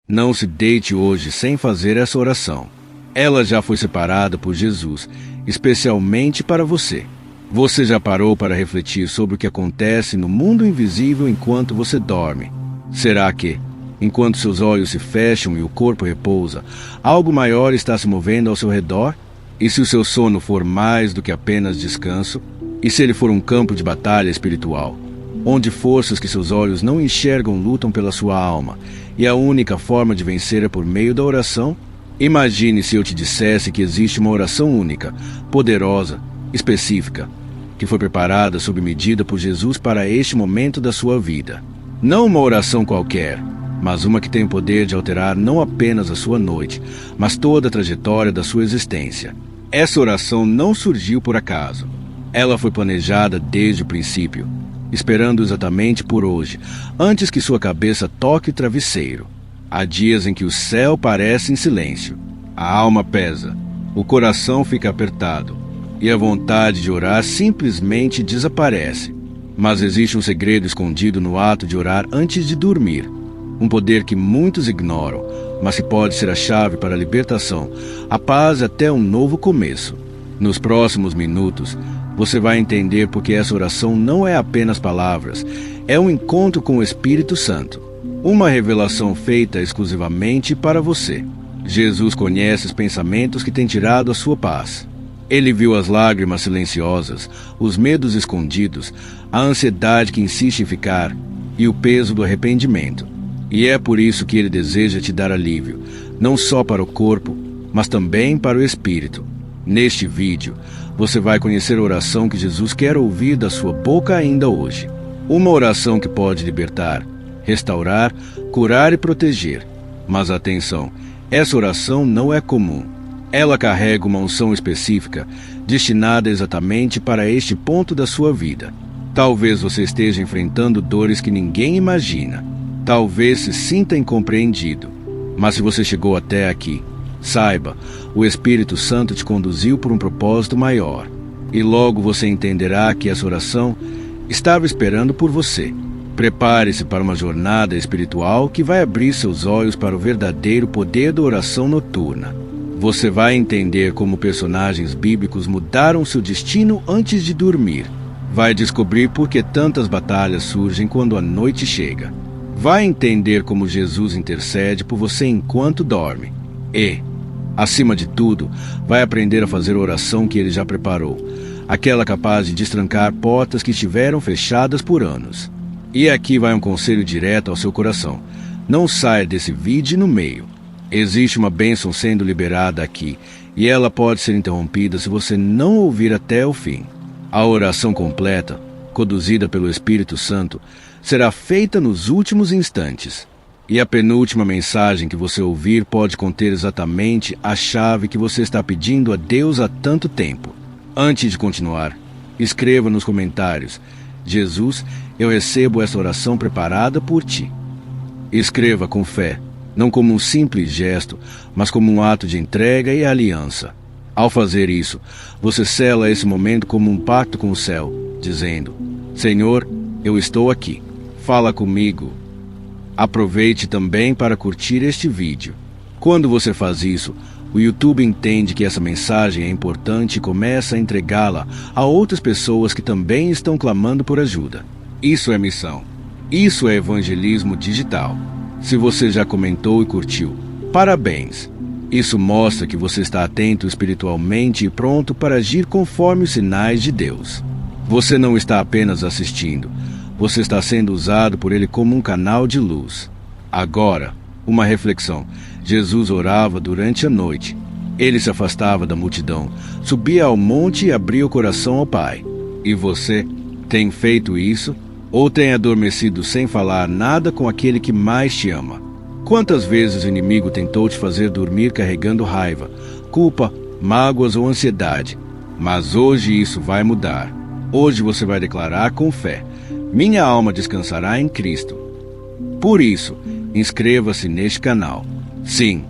Não se deite hoje sem fazer essa oração. Ela já foi separada por Jesus, especialmente para você. Você já parou para refletir sobre o que acontece no mundo invisível enquanto você dorme? Será que, enquanto seus olhos se fecham e o corpo repousa, algo maior está se movendo ao seu redor? E se o seu sono for mais do que apenas descanso? E se ele for um campo de batalha espiritual, onde forças que seus olhos não enxergam lutam pela sua alma, e a única forma de vencer é por meio da oração? Imagine se eu te dissesse que existe uma oração única, poderosa, específica, que foi preparada sob medida por Jesus para este momento da sua vida. Não uma oração qualquer, mas uma que tem o poder de alterar não apenas a sua noite, mas toda a trajetória da sua existência. Essa oração não surgiu por acaso. Ela foi planejada desde o princípio, esperando exatamente por hoje, antes que sua cabeça toque o travesseiro. Há dias em que o céu parece em silêncio, a alma pesa, o coração fica apertado e a vontade de orar simplesmente desaparece. Mas existe um segredo escondido no ato de orar antes de dormir, um poder que muitos ignoram, mas que pode ser a chave para a libertação, a paz e até um novo começo. Nos próximos minutos, você vai entender porque essa oração não é apenas palavras, é um encontro com o Espírito Santo, uma revelação feita exclusivamente para você. Jesus conhece os pensamentos que têm tirado a sua paz. Ele viu as lágrimas silenciosas, os medos escondidos, a ansiedade que insiste em ficar e o peso do arrependimento. E é por isso que ele deseja te dar alívio, não só para o corpo, mas também para o espírito. Neste vídeo, você vai conhecer a oração que Jesus quer ouvir da sua boca ainda hoje. Uma oração que pode libertar, restaurar, curar e proteger. Mas atenção, essa oração não é comum. Ela carrega uma unção específica, destinada exatamente para este ponto da sua vida. Talvez você esteja enfrentando dores que ninguém imagina. Talvez se sinta incompreendido. Mas se você chegou até aqui, saiba, o Espírito Santo te conduziu por um propósito maior. E logo você entenderá que essa oração estava esperando por você. Prepare-se para uma jornada espiritual que vai abrir seus olhos para o verdadeiro poder da oração noturna. Você vai entender como personagens bíblicos mudaram seu destino antes de dormir. Vai descobrir por que tantas batalhas surgem quando a noite chega. Vai entender como Jesus intercede por você enquanto dorme. E, acima de tudo, vai aprender a fazer a oração que ele já preparou, aquela capaz de destrancar portas que estiveram fechadas por anos. E aqui vai um conselho direto ao seu coração. Não saia desse vídeo no meio. Existe uma bênção sendo liberada aqui, e ela pode ser interrompida se você não ouvir até o fim. A oração completa, conduzida pelo Espírito Santo, será feita nos últimos instantes. E a penúltima mensagem que você ouvir pode conter exatamente a chave que você está pedindo a Deus há tanto tempo. Antes de continuar, escreva nos comentários: Jesus, eu recebo essa oração preparada por ti. Escreva com fé, não como um simples gesto, mas como um ato de entrega e aliança. Ao fazer isso, você sela esse momento como um pacto com o céu, dizendo: Senhor, eu estou aqui. Fala comigo. Aproveite também para curtir este vídeo. Quando você faz isso, o YouTube entende que essa mensagem é importante e começa a entregá-la a outras pessoas que também estão clamando por ajuda. Isso é missão. Isso é evangelismo digital. Se você já comentou e curtiu, parabéns! Isso mostra que você está atento espiritualmente e pronto para agir conforme os sinais de Deus. Você não está apenas assistindo, você está sendo usado por Ele como um canal de luz. Agora, uma reflexão. Jesus orava durante a noite. Ele se afastava da multidão, subia ao monte e abria o coração ao Pai. E você tem feito isso? Ou tem adormecido sem falar nada com aquele que mais te ama? Quantas vezes o inimigo tentou te fazer dormir carregando raiva, culpa, mágoas ou ansiedade? Mas hoje isso vai mudar. Hoje você vai declarar com fé: minha alma descansará em Cristo. Por isso, inscreva-se neste canal. Sim,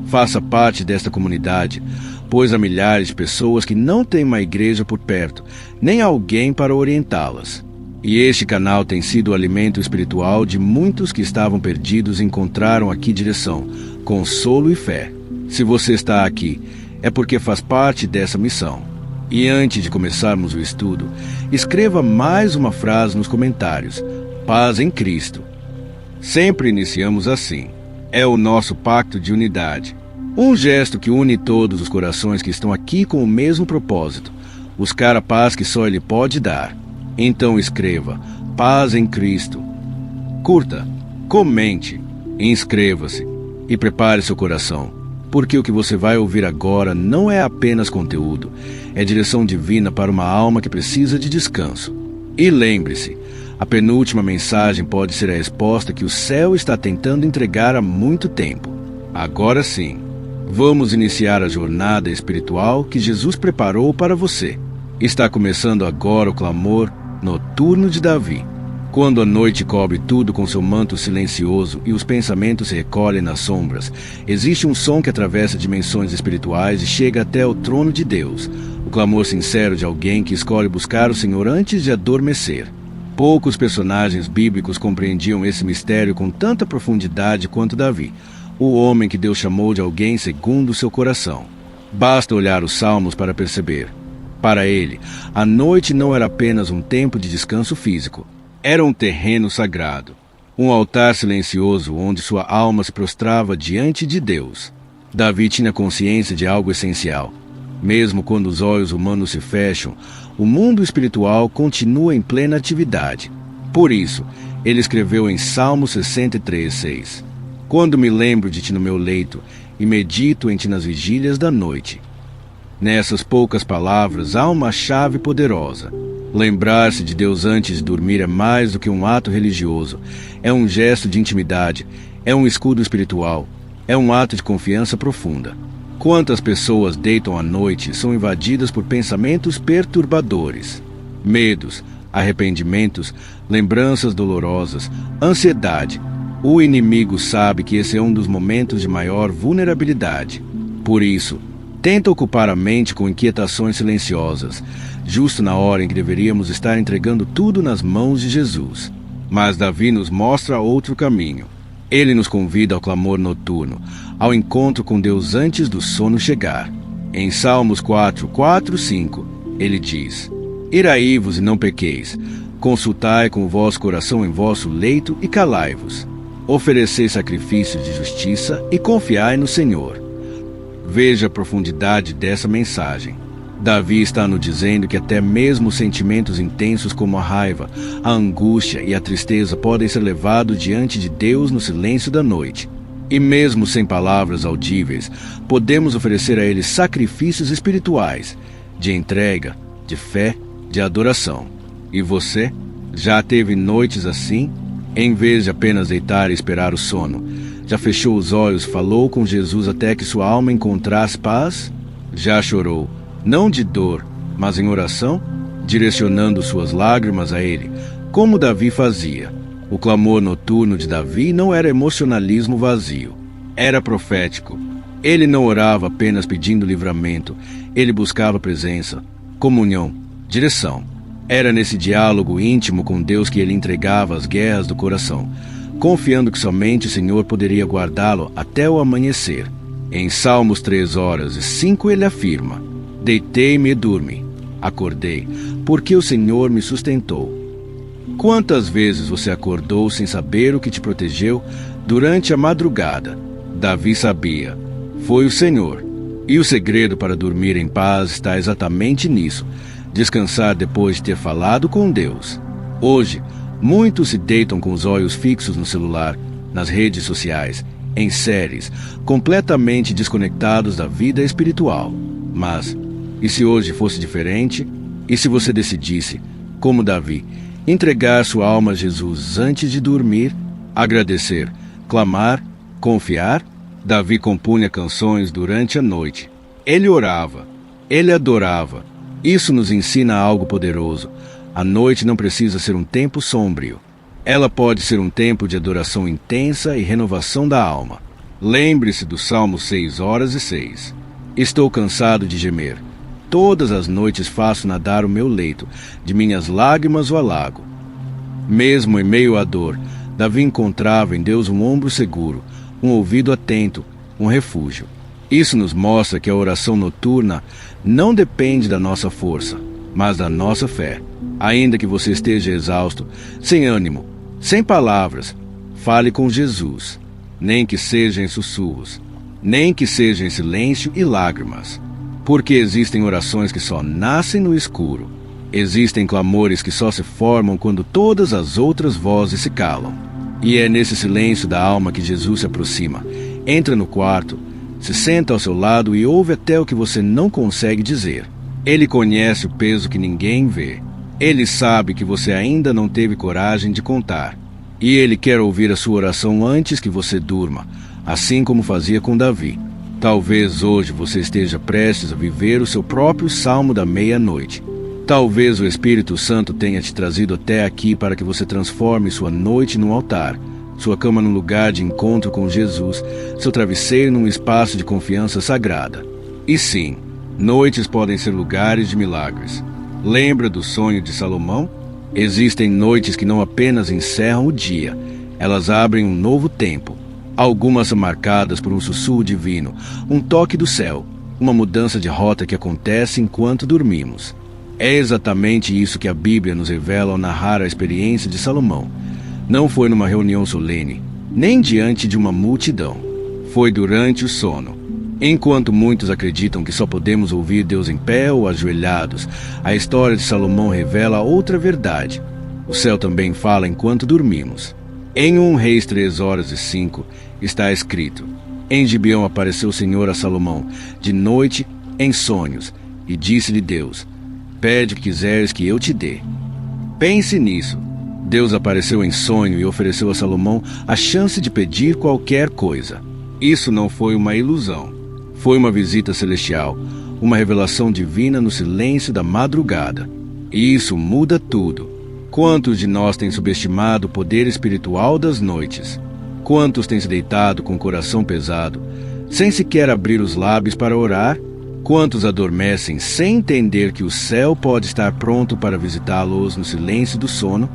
faça parte desta comunidade, pois há milhares de pessoas que não têm uma igreja por perto, nem alguém para orientá-las. E este canal tem sido o alimento espiritual de muitos que estavam perdidos e encontraram aqui direção, consolo e fé. Se você está aqui, é porque faz parte dessa missão. E antes de começarmos o estudo, escreva mais uma frase nos comentários: paz em Cristo. Sempre iniciamos assim. É o nosso pacto de unidade. Um gesto que une todos os corações que estão aqui com o mesmo propósito: buscar a paz que só Ele pode dar. Então escreva: paz em Cristo. Curta, comente, inscreva-se e prepare seu coração, porque o que você vai ouvir agora não é apenas conteúdo, é direção divina para uma alma que precisa de descanso. E lembre-se, a penúltima mensagem pode ser a resposta que o céu está tentando entregar há muito tempo. Agora sim, vamos iniciar a jornada espiritual que Jesus preparou para você. Está começando agora o clamor noturno de Davi. Quando a noite cobre tudo com seu manto silencioso e os pensamentos se recolhem nas sombras, existe um som que atravessa dimensões espirituais e chega até o trono de Deus, o clamor sincero de alguém que escolhe buscar o Senhor antes de adormecer. Poucos personagens bíblicos compreendiam esse mistério com tanta profundidade quanto Davi, o homem que Deus chamou de alguém segundo o seu coração. Basta olhar os Salmos para perceber. Para ele, a noite não era apenas um tempo de descanso físico. Era um terreno sagrado, um altar silencioso onde sua alma se prostrava diante de Deus. Davi tinha consciência de algo essencial. Mesmo quando os olhos humanos se fecham, o mundo espiritual continua em plena atividade. Por isso, ele escreveu em Salmo 63:6: Quando me lembro de ti no meu leito e medito em ti nas vigílias da noite. Nessas poucas palavras há uma chave poderosa. Lembrar-se de Deus antes de dormir é mais do que um ato religioso. É um gesto de intimidade, é um escudo espiritual, é um ato de confiança profunda. Quantas pessoas deitam à noite e são invadidas por pensamentos perturbadores, medos, arrependimentos, lembranças dolorosas, ansiedade. O inimigo sabe que esse é um dos momentos de maior vulnerabilidade. Por isso, tenta ocupar a mente com inquietações silenciosas, justo na hora em que deveríamos estar entregando tudo nas mãos de Jesus. Mas Davi nos mostra outro caminho. Ele nos convida ao clamor noturno, ao encontro com Deus antes do sono chegar. Em Salmos 4:5, ele diz: Irai-vos e não pequeis, consultai com o vosso coração em vosso leito e calai-vos. Oferecei sacrifícios de justiça e confiai no Senhor. Veja a profundidade dessa mensagem. Davi está nos dizendo que até mesmo sentimentos intensos como a raiva, a angústia e a tristeza podem ser levados diante de Deus no silêncio da noite. E mesmo sem palavras audíveis, podemos oferecer a Ele sacrifícios espirituais, de entrega, de fé, de adoração. E você? Já teve noites assim? Em vez de apenas deitar e esperar o sono, já fechou os olhos e falou com Jesus até que sua alma encontrasse paz? Já chorou, não de dor, mas em oração, direcionando suas lágrimas a Ele, como Davi fazia. O clamor noturno de Davi não era emocionalismo vazio, era profético. Ele não orava apenas pedindo livramento, ele buscava presença, comunhão, direção. Era nesse diálogo íntimo com Deus que ele entregava as guerras do coração, confiando que somente o Senhor poderia guardá-lo até o amanhecer. Em Salmos 3:5 ele afirma: Deitei-me e dormi, acordei, porque o Senhor me sustentou. Quantas vezes você acordou sem saber o que te protegeu durante a madrugada? Davi sabia, foi o Senhor. E o segredo para dormir em paz está exatamente nisso: descansar depois de ter falado com Deus. Hoje, muitos se deitam com os olhos fixos no celular, nas redes sociais, em séries, completamente desconectados da vida espiritual. Mas, e se hoje fosse diferente? E se você decidisse, como Davi, entregar sua alma a Jesus antes de dormir, agradecer, clamar, confiar? Davi compunha canções durante a noite. Ele orava, ele adorava. Isso nos ensina algo poderoso. A noite não precisa ser um tempo sombrio. Ela pode ser um tempo de adoração intensa e renovação da alma. Lembre-se do Salmo 6:6. Estou cansado de gemer. Todas as noites faço nadar o meu leito, de minhas lágrimas o alago. Mesmo em meio à dor, Davi encontrava em Deus um ombro seguro, um ouvido atento, um refúgio. Isso nos mostra que a oração noturna não depende da nossa força, mas da nossa fé. Ainda que você esteja exausto, sem ânimo, sem palavras, fale com Jesus, nem que seja em sussurros, nem que seja em silêncio e lágrimas. Porque existem orações que só nascem no escuro. Existem clamores que só se formam quando todas as outras vozes se calam. E é nesse silêncio da alma que Jesus se aproxima. Entra no quarto, se senta ao seu lado e ouve até o que você não consegue dizer. Ele conhece o peso que ninguém vê. Ele sabe que você ainda não teve coragem de contar. E ele quer ouvir a sua oração antes que você durma, assim como fazia com Davi. Talvez hoje você esteja prestes a viver o seu próprio salmo da meia-noite. Talvez o Espírito Santo tenha te trazido até aqui para que você transforme sua noite num altar, sua cama num lugar de encontro com Jesus, seu travesseiro num espaço de confiança sagrada. E sim, noites podem ser lugares de milagres. Lembra do sonho de Salomão? Existem noites que não apenas encerram o dia, elas abrem um novo tempo. Algumas são marcadas por um sussurro divino, um toque do céu, uma mudança de rota que acontece enquanto dormimos. É exatamente isso que a Bíblia nos revela ao narrar a experiência de Salomão. Não foi numa reunião solene, nem diante de uma multidão. Foi durante o sono. Enquanto muitos acreditam que só podemos ouvir Deus em pé ou ajoelhados, a história de Salomão revela outra verdade. O céu também fala enquanto dormimos. Em 1 Reis 3:05 está escrito: Em Gibeão apareceu o Senhor a Salomão, de noite, em sonhos, e disse-lhe Deus: Pede o que quiseres que eu te dê. Pense nisso. Deus apareceu em sonho e ofereceu a Salomão a chance de pedir qualquer coisa. Isso não foi uma ilusão. Foi uma visita celestial, uma revelação divina no silêncio da madrugada. E isso muda tudo. Quantos de nós têm subestimado o poder espiritual das noites? Quantos têm se deitado com o coração pesado, sem sequer abrir os lábios para orar? Quantos adormecem sem entender que o céu pode estar pronto para visitá-los no silêncio do sono?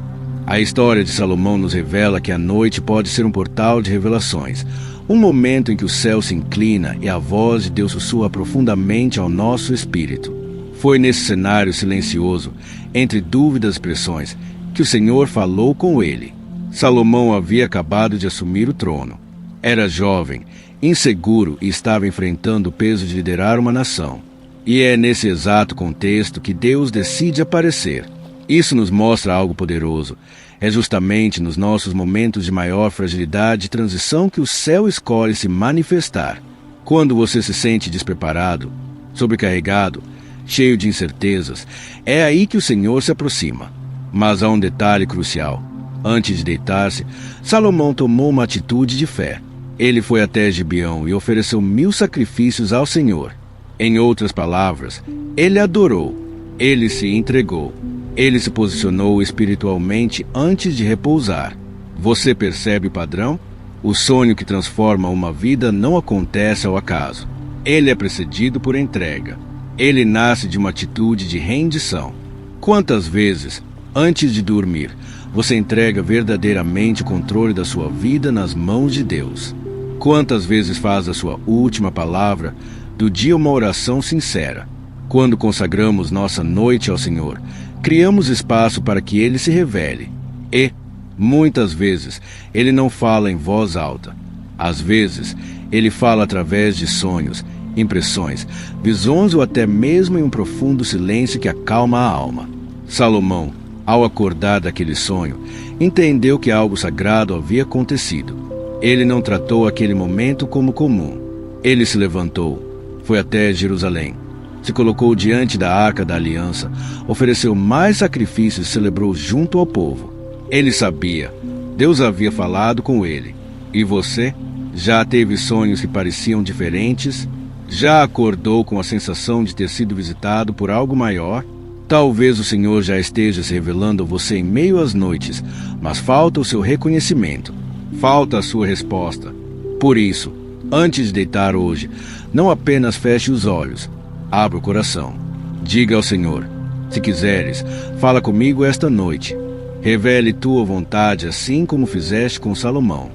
A história de Salomão nos revela que a noite pode ser um portal de revelações, um momento em que o céu se inclina e a voz de Deus sussurra profundamente ao nosso espírito. Foi nesse cenário silencioso, entre dúvidas e pressões, que o Senhor falou com ele. Salomão havia acabado de assumir o trono. Era jovem, inseguro e estava enfrentando o peso de liderar uma nação. E é nesse exato contexto que Deus decide aparecer. Isso nos mostra algo poderoso. É justamente nos nossos momentos de maior fragilidade e transição que o céu escolhe se manifestar. Quando você se sente despreparado, sobrecarregado, cheio de incertezas, é aí que o Senhor se aproxima. Mas há um detalhe crucial. Antes de deitar-se, Salomão tomou uma atitude de fé. Ele foi até Gibeão e ofereceu 1000 sacrifícios ao Senhor. Em outras palavras, ele adorou, ele se entregou. Ele se posicionou espiritualmente antes de repousar. Você percebe o padrão? O sonho que transforma uma vida não acontece ao acaso. Ele é precedido por entrega. Ele nasce de uma atitude de rendição. Quantas vezes, antes de dormir, você entrega verdadeiramente o controle da sua vida nas mãos de Deus? Quantas vezes faz a sua última palavra do dia uma oração sincera? Quando consagramos nossa noite ao Senhor, criamos espaço para que Ele se revele. E, muitas vezes, Ele não fala em voz alta. Às vezes, Ele fala através de sonhos, impressões, visões ou até mesmo em um profundo silêncio que acalma a alma. Salomão, ao acordar daquele sonho, entendeu que algo sagrado havia acontecido. Ele não tratou aquele momento como comum. Ele se levantou, foi até Jerusalém, se colocou diante da Arca da Aliança, ofereceu mais sacrifícios e celebrou junto ao povo. Ele sabia, Deus havia falado com ele. E você? Já teve sonhos que pareciam diferentes? Já acordou com a sensação de ter sido visitado por algo maior? Talvez o Senhor já esteja se revelando a você em meio às noites, mas falta o seu reconhecimento. Falta a sua resposta. Por isso, antes de deitar hoje, não apenas feche os olhos, abra o coração. Diga ao Senhor: se quiseres, fala comigo esta noite. Revele tua vontade assim como fizeste com Salomão.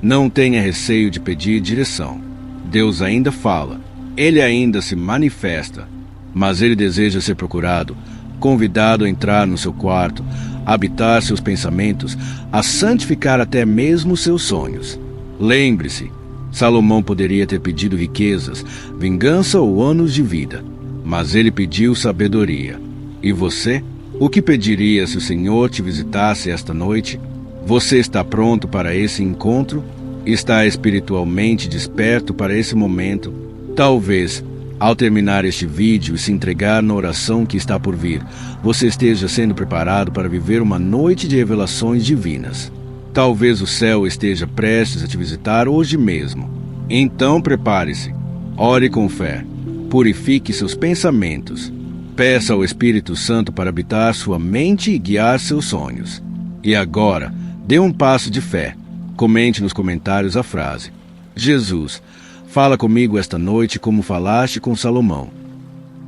Não tenha receio de pedir direção. Deus ainda fala, Ele ainda se manifesta, mas Ele deseja ser procurado, convidado a entrar no seu quarto, a habitar seus pensamentos, a santificar até mesmo seus sonhos. Lembre-se, Salomão poderia ter pedido riquezas, vingança ou anos de vida, mas ele pediu sabedoria. E você? O que pediria se o Senhor te visitasse esta noite? Você está pronto para esse encontro? Está espiritualmente desperto para esse momento? Talvez, ao terminar este vídeo e se entregar na oração que está por vir, você esteja sendo preparado para viver uma noite de revelações divinas. Talvez o céu esteja prestes a te visitar hoje mesmo. Então prepare-se, ore com fé, purifique seus pensamentos, peça ao Espírito Santo para habitar sua mente e guiar seus sonhos. E agora, dê um passo de fé. Comente nos comentários a frase: Jesus, fala comigo esta noite como falaste com Salomão.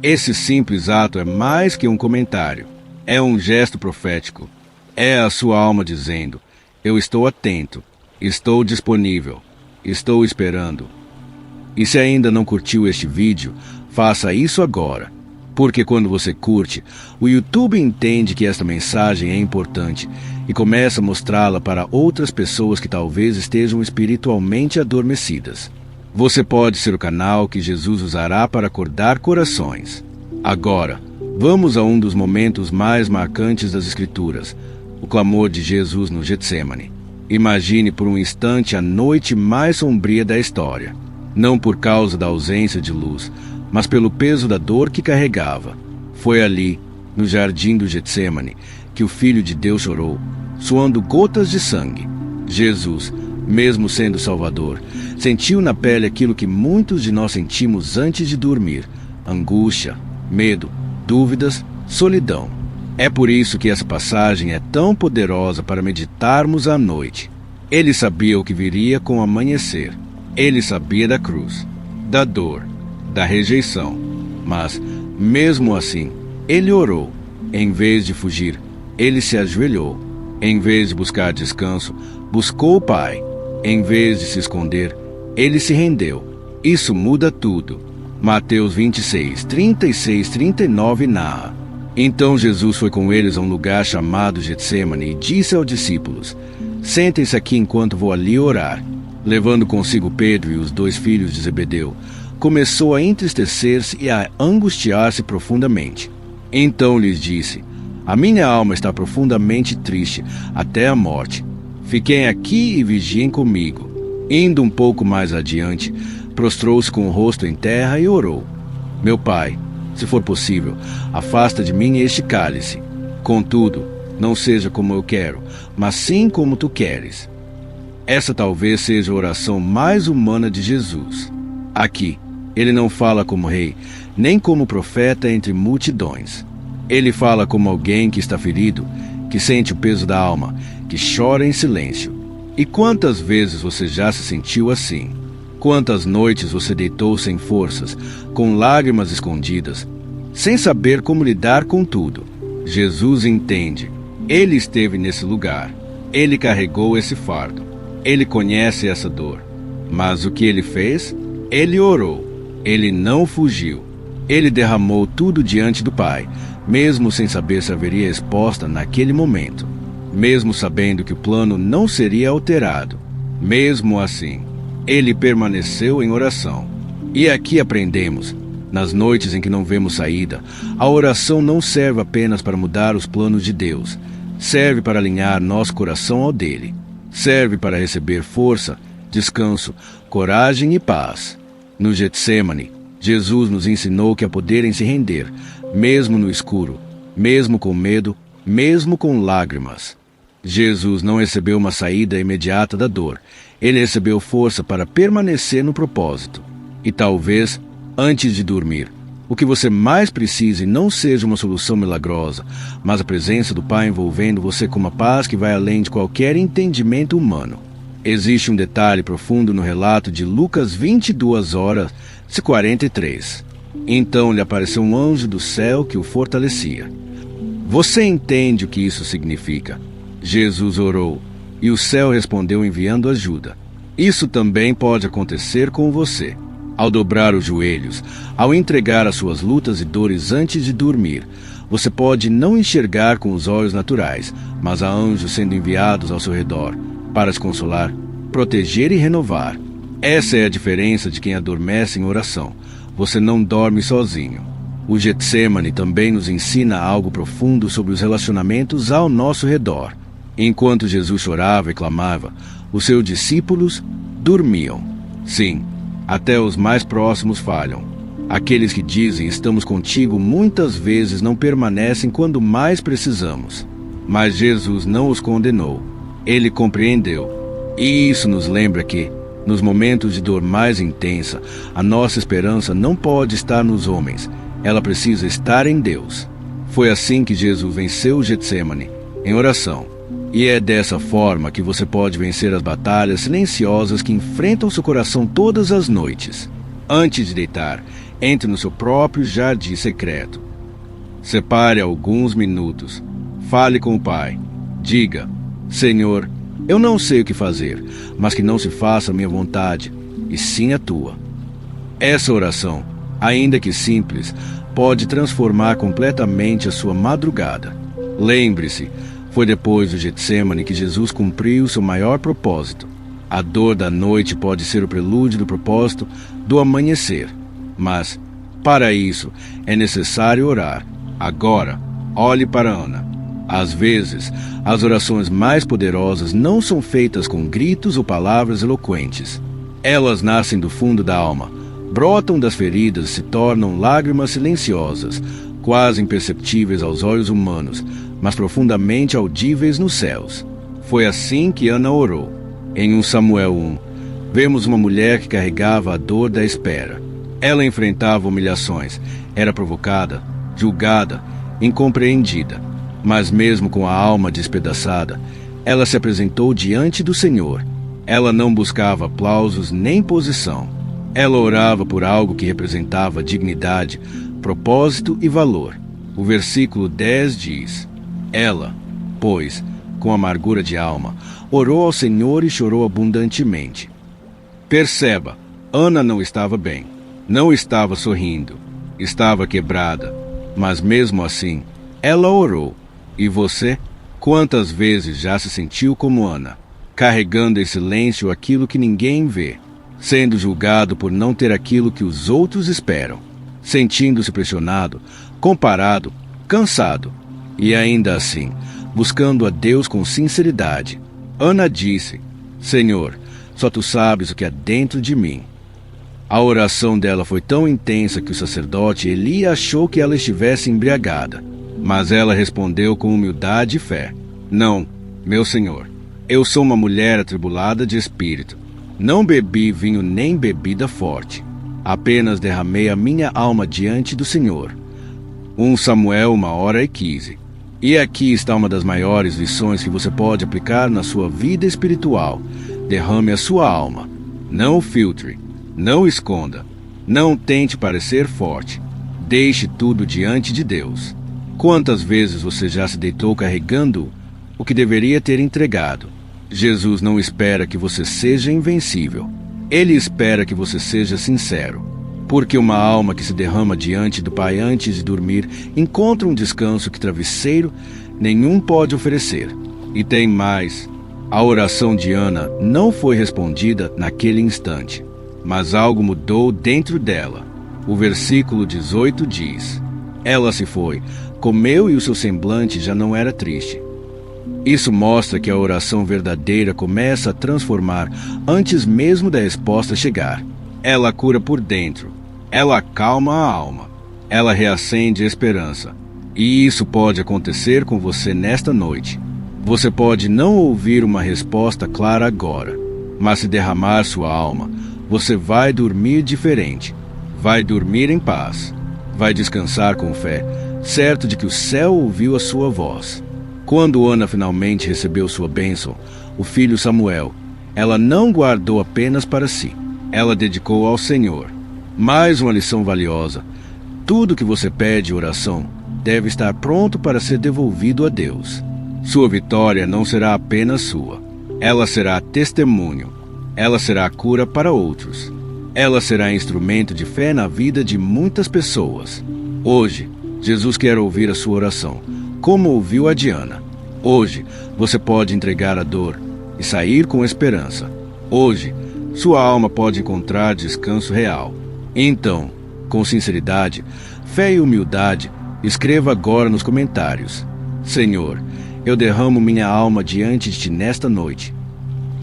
Esse simples ato é mais que um comentário. É um gesto profético. É a sua alma dizendo: eu estou atento, estou disponível, estou esperando. E se ainda não curtiu este vídeo, faça isso agora. Porque quando você curte, o YouTube entende que esta mensagem é importante e começa a mostrá-la para outras pessoas que talvez estejam espiritualmente adormecidas. Você pode ser o canal que Jesus usará para acordar corações. Agora, vamos a um dos momentos mais marcantes das Escrituras, o clamor de Jesus no Getsêmani. Imagine por um instante a noite mais sombria da história, não por causa da ausência de luz, mas pelo peso da dor que carregava. Foi ali, no jardim do Getsêmani, que o Filho de Deus chorou, suando gotas de sangue. Jesus, mesmo sendo Salvador, sentiu na pele aquilo que muitos de nós sentimos antes de dormir: angústia, medo, dúvidas, solidão. É por isso que essa passagem é tão poderosa para meditarmos à noite. Ele sabia o que viria com o amanhecer. Ele sabia da cruz, da dor, da rejeição. Mas, mesmo assim, ele orou. Em vez de fugir, ele se ajoelhou. Em vez de buscar descanso, buscou o Pai. Em vez de se esconder, ele se rendeu. Isso muda tudo. Mateus 26, 36, 39 narra: então Jesus foi com eles a um lugar chamado Getsêmani e disse aos discípulos: sentem-se aqui enquanto vou ali orar. Levando consigo Pedro e os 2 filhos de Zebedeu, começou a entristecer-se e a angustiar-se profundamente. Então lhes disse: a minha alma está profundamente triste, até a morte. Fiquem aqui e vigiem comigo. Indo um pouco mais adiante, prostrou-se com o rosto em terra e orou: meu Pai, se for possível, afasta de mim este cálice. Contudo, não seja como eu quero, mas sim como tu queres. Essa talvez seja a oração mais humana de Jesus. Aqui, ele não fala como rei, nem como profeta entre multidões. Ele fala como alguém que está ferido, que sente o peso da alma, que chora em silêncio. E quantas vezes você já se sentiu assim? Quantas noites você deitou sem forças, com lágrimas escondidas, sem saber como lidar com tudo? Jesus entende. Ele esteve nesse lugar. Ele carregou esse fardo. Ele conhece essa dor. Mas o que ele fez? Ele orou. Ele não fugiu. Ele derramou tudo diante do Pai, mesmo sem saber se haveria resposta naquele momento. Mesmo sabendo que o plano não seria alterado. Mesmo assim, ele permaneceu em oração. E aqui aprendemos: nas noites em que não vemos saída, a oração não serve apenas para mudar os planos de Deus. Serve para alinhar nosso coração ao dele. Serve para receber força, descanso, coragem e paz. No Getsêmani, Jesus nos ensinou que há poder em se render, mesmo no escuro, mesmo com medo, mesmo com lágrimas. Jesus não recebeu uma saída imediata da dor. Ele recebeu força para permanecer no propósito. E talvez, antes de dormir, o que você mais precise não seja uma solução milagrosa, mas a presença do Pai envolvendo você com uma paz que vai além de qualquer entendimento humano. Existe um detalhe profundo no relato de Lucas 22:43. Então lhe apareceu um anjo do céu que o fortalecia. Você entende o que isso significa? Jesus orou, e o céu respondeu enviando ajuda. Isso também pode acontecer com você. Ao dobrar os joelhos, ao entregar as suas lutas e dores antes de dormir, você pode não enxergar com os olhos naturais, mas há anjos sendo enviados ao seu redor para te consolar, proteger e renovar. Essa é a diferença de quem adormece em oração. Você não dorme sozinho. O Getsemane também nos ensina algo profundo sobre os relacionamentos ao nosso redor. Enquanto Jesus chorava e clamava, os seus discípulos dormiam. Sim, até os mais próximos falham. Aqueles que dizem estamos contigo muitas vezes não permanecem quando mais precisamos. Mas Jesus não os condenou. Ele compreendeu. E isso nos lembra que, nos momentos de dor mais intensa, a nossa esperança não pode estar nos homens. Ela precisa estar em Deus. Foi assim que Jesus venceu o Getsemane, em oração. E é dessa forma que você pode vencer as batalhas silenciosas que enfrentam seu coração todas as noites. Antes de deitar, entre no seu próprio jardim secreto. Separe alguns minutos. Fale com o Pai. Diga: Senhor, eu não sei o que fazer, mas que não se faça a minha vontade, e sim a tua. Essa oração, ainda que simples, pode transformar completamente a sua madrugada. Lembre-se, foi depois do Getsemane que Jesus cumpriu seu maior propósito. A dor da noite pode ser o prelúdio do propósito do amanhecer. Mas, para isso, é necessário orar. Agora, olhe para Ana. Às vezes, as orações mais poderosas não são feitas com gritos ou palavras eloquentes. Elas nascem do fundo da alma, brotam das feridas e se tornam lágrimas silenciosas, quase imperceptíveis aos olhos humanos, mas profundamente audíveis nos céus. Foi assim que Ana orou. Em 1 Samuel 1, vemos uma mulher que carregava a dor da espera. Ela enfrentava humilhações, era provocada, julgada, incompreendida. Mas mesmo com a alma despedaçada, ela se apresentou diante do Senhor. Ela não buscava aplausos nem posição. Ela orava por algo que representava dignidade, propósito e valor. O versículo 10 diz: Ela, pois, com amargura de alma, orou ao Senhor e chorou abundantemente. Perceba, Ana não estava bem, não estava sorrindo, estava quebrada, mas mesmo assim, ela orou. E você, quantas vezes já se sentiu como Ana, carregando em silêncio aquilo que ninguém vê, sendo julgado por não ter aquilo que os outros esperam, sentindo-se pressionado, comparado, cansado, e ainda assim, buscando a Deus com sinceridade? Ana disse: Senhor, só tu sabes o que há dentro de mim. A oração dela foi tão intensa que o sacerdote Eli achou que ela estivesse embriagada. Mas ela respondeu com humildade e fé: Não, meu senhor, eu sou uma mulher atribulada de espírito. Não bebi vinho nem bebida forte. Apenas derramei a minha alma diante do Senhor. 1 Samuel 1h15. E aqui está uma das maiores lições que você pode aplicar na sua vida espiritual. Derrame a sua alma. Não o filtre. Não esconda. Não tente parecer forte. Deixe tudo diante de Deus. Quantas vezes você já se deitou carregando o que deveria ter entregado? Jesus não espera que você seja invencível. Ele espera que você seja sincero. Porque uma alma que se derrama diante do Pai antes de dormir encontra um descanso que travesseiro nenhum pode oferecer. E tem mais. A oração de Ana não foi respondida naquele instante, mas algo mudou dentro dela. O versículo 18 diz: Ela se foi, comeu e o seu semblante já não era triste. Isso mostra que a oração verdadeira começa a transformar antes mesmo da resposta chegar. Ela cura por dentro. Ela acalma a alma. Ela reacende a esperança. E isso pode acontecer com você nesta noite. Você pode não ouvir uma resposta clara agora, mas se derramar sua alma, você vai dormir diferente. Vai dormir em paz. Vai descansar com fé, certo de que o céu ouviu a sua voz. Quando Ana finalmente recebeu sua bênção, o filho Samuel, ela não guardou apenas para si. Ela dedicou ao Senhor. Mais uma lição valiosa. Tudo que você pede em oração, deve estar pronto para ser devolvido a Deus. Sua vitória não será apenas sua. Ela será testemunho. Ela será cura para outros. Ela será instrumento de fé na vida de muitas pessoas. Hoje, Jesus quer ouvir a sua oração, como ouviu a Diana. Hoje, você pode entregar a dor e sair com esperança. Hoje, sua alma pode encontrar descanso real. Então, com sinceridade, fé e humildade, escreva agora nos comentários: Senhor, eu derramo minha alma diante de Ti nesta noite.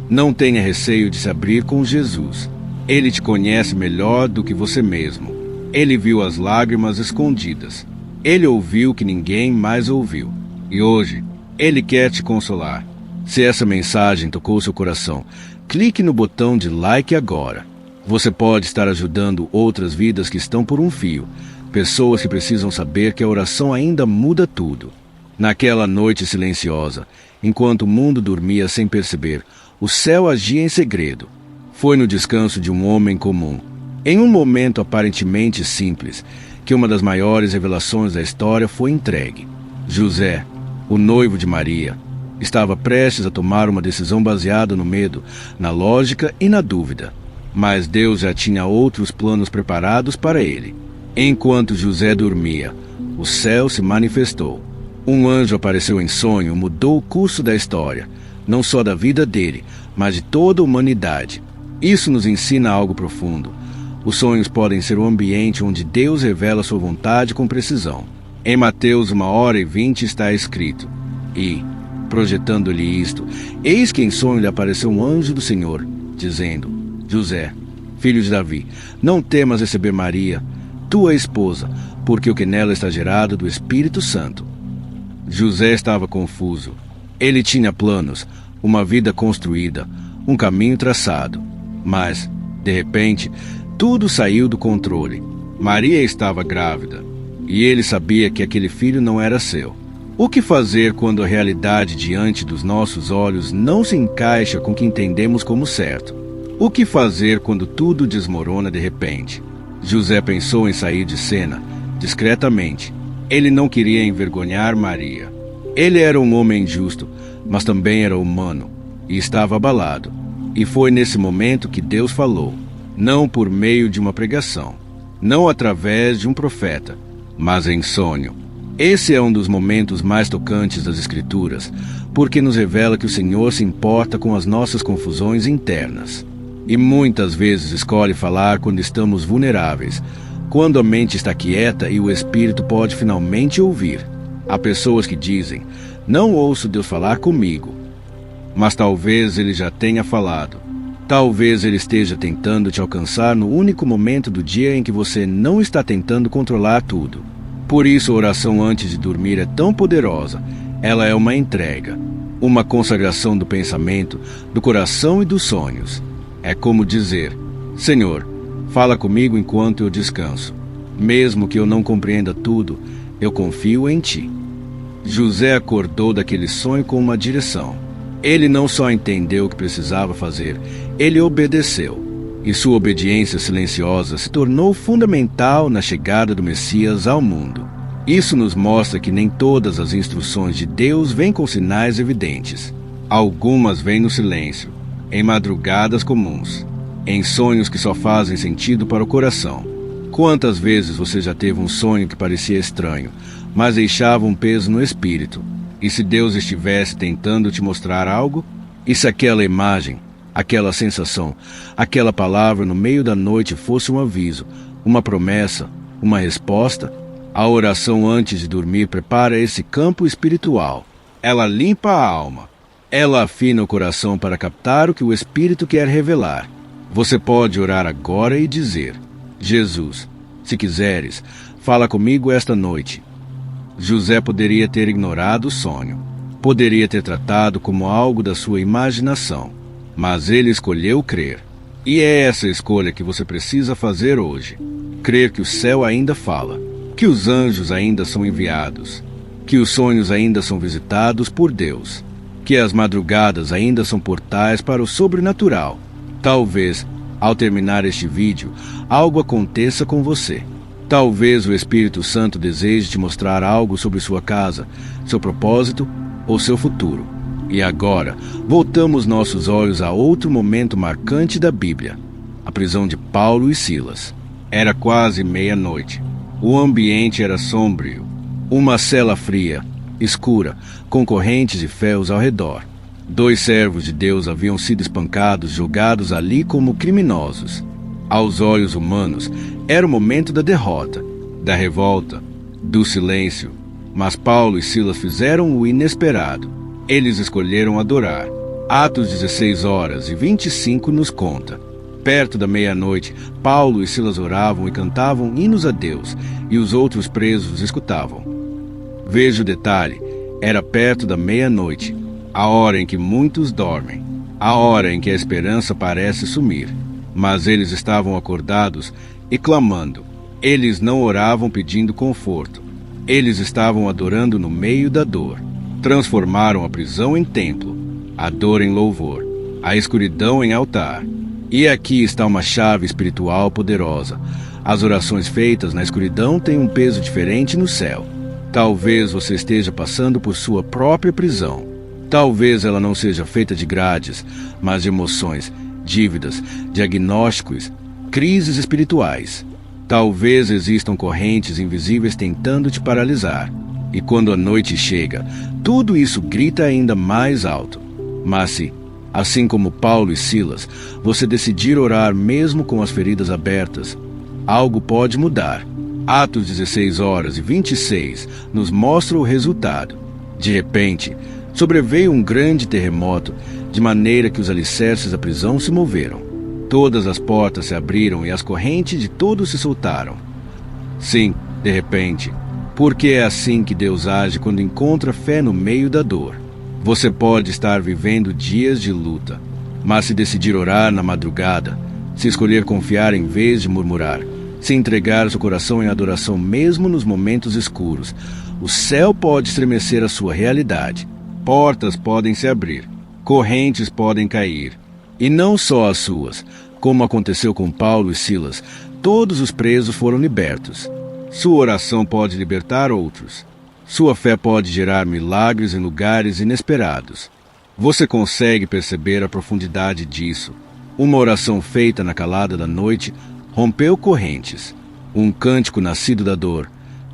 Não tenha receio de se abrir com Jesus. Ele te conhece melhor do que você mesmo. Ele viu as lágrimas escondidas. Ele ouviu o que ninguém mais ouviu. E hoje, Ele quer te consolar. Se essa mensagem tocou seu coração, clique no botão de like agora. Você pode estar ajudando outras vidas que estão por um fio. Pessoas que precisam saber que a oração ainda muda tudo. Naquela noite silenciosa, enquanto o mundo dormia sem perceber, o céu agia em segredo. Foi no descanso de um homem comum, em um momento aparentemente simples, que uma das maiores revelações da história foi entregue. José, o noivo de Maria, estava prestes a tomar uma decisão baseada no medo, na lógica e na dúvida. Mas Deus já tinha outros planos preparados para ele. Enquanto José dormia, o céu se manifestou. Um anjo apareceu em sonho, mudou o curso da história, não só da vida dele, mas de toda a humanidade. Isso nos ensina algo profundo. Os sonhos podem ser o ambiente onde Deus revela sua vontade com precisão. Em Mateus 1h20 está escrito: E, projetando-lhe isto, eis que em sonho lhe apareceu um anjo do Senhor, dizendo: José, filho de Davi, não temas receber Maria, tua esposa, porque o que nela está gerado do Espírito Santo. José estava confuso. Ele tinha planos, uma vida construída, um caminho traçado. Mas, de repente, tudo saiu do controle. Maria estava grávida, e ele sabia que aquele filho não era seu. O que fazer quando a realidade diante dos nossos olhos não se encaixa com o que entendemos como certo? O que fazer quando tudo desmorona de repente? José pensou em sair de cena, discretamente. Ele não queria envergonhar Maria. Ele era um homem justo, mas também era humano, e estava abalado. E foi nesse momento que Deus falou, não por meio de uma pregação, não através de um profeta, mas em sonho. Esse é um dos momentos mais tocantes das Escrituras, porque nos revela que o Senhor se importa com as nossas confusões internas. E muitas vezes escolhe falar quando estamos vulneráveis, quando a mente está quieta e o espírito pode finalmente ouvir. Há pessoas que dizem: não ouço Deus falar comigo. Mas talvez Ele já tenha falado. Talvez Ele esteja tentando te alcançar no único momento do dia em que você não está tentando controlar tudo. Por isso a oração antes de dormir é tão poderosa. Ela é uma entrega, uma consagração do pensamento, do coração e dos sonhos. É como dizer: Senhor, fala comigo enquanto eu descanso. Mesmo que eu não compreenda tudo, eu confio em Ti. José acordou daquele sonho com uma direção. Ele não só entendeu o que precisava fazer, ele obedeceu. E sua obediência silenciosa se tornou fundamental na chegada do Messias ao mundo. Isso nos mostra que nem todas as instruções de Deus vêm com sinais evidentes. Algumas vêm no silêncio, em madrugadas comuns, em sonhos que só fazem sentido para o coração. Quantas vezes você já teve um sonho que parecia estranho, mas deixava um peso no espírito? E se Deus estivesse tentando te mostrar algo? E se aquela imagem, aquela sensação, aquela palavra no meio da noite fosse um aviso, uma promessa, uma resposta? A oração antes de dormir prepara esse campo espiritual. Ela limpa a alma. Ela afina o coração para captar o que o Espírito quer revelar. Você pode orar agora e dizer: Jesus, se quiseres, fala comigo esta noite. José poderia ter ignorado o sonho. Poderia ter tratado como algo da sua imaginação. Mas ele escolheu crer. E é essa escolha que você precisa fazer hoje. Crer que o céu ainda fala, que os anjos ainda são enviados, que os sonhos ainda são visitados por Deus, que as madrugadas ainda são portais para o sobrenatural. Talvez, ao terminar este vídeo, algo aconteça com você. Talvez o Espírito Santo deseje te mostrar algo sobre sua casa, seu propósito ou seu futuro. E agora, voltamos nossos olhos a outro momento marcante da Bíblia: a prisão de Paulo e Silas. Era quase meia-noite. O ambiente era sombrio. Uma cela fria, escura, com correntes e ferros ao redor. 2 servos de Deus haviam sido espancados, jogados ali como criminosos. Aos olhos humanos, era o momento da derrota, da revolta, do silêncio. Mas Paulo e Silas fizeram o inesperado. Eles escolheram adorar. Atos 16h25 nos conta. Perto da meia-noite, Paulo e Silas oravam e cantavam hinos a Deus, e os outros presos escutavam. Veja o detalhe: era perto da meia-noite, a hora em que muitos dormem, a hora em que a esperança parece sumir. Mas eles estavam acordados e clamando. Eles não oravam pedindo conforto. Eles estavam adorando no meio da dor. Transformaram a prisão em templo, a dor em louvor, a escuridão em altar. E aqui está uma chave espiritual poderosa. As orações feitas na escuridão têm um peso diferente no céu. Talvez você esteja passando por sua própria prisão. Talvez ela não seja feita de grades, mas de emoções, dívidas, diagnósticos, crises espirituais. Talvez existam correntes invisíveis tentando te paralisar. E quando a noite chega, tudo isso grita ainda mais alto. Mas se, assim como Paulo e Silas, você decidir orar mesmo com as feridas abertas, algo pode mudar. Atos 16h26 nos mostra o resultado. De repente, sobreveio um grande terremoto, de maneira que os alicerces da prisão se moveram. Todas as portas se abriram e as correntes de todos se soltaram. Sim, de repente, porque é assim que Deus age quando encontra fé no meio da dor. Você pode estar vivendo dias de luta, mas se decidir orar na madrugada, se escolher confiar em vez de murmurar, se entregar seu coração em adoração mesmo nos momentos escuros, o céu pode estremecer a sua realidade. Portas podem se abrir. Correntes podem cair. E não só as suas. Como aconteceu com Paulo e Silas, todos os presos foram libertos. Sua oração pode libertar outros. Sua fé pode gerar milagres em lugares inesperados. Você consegue perceber a profundidade disso. Uma oração feita na calada da noite rompeu correntes. Um cântico nascido da dor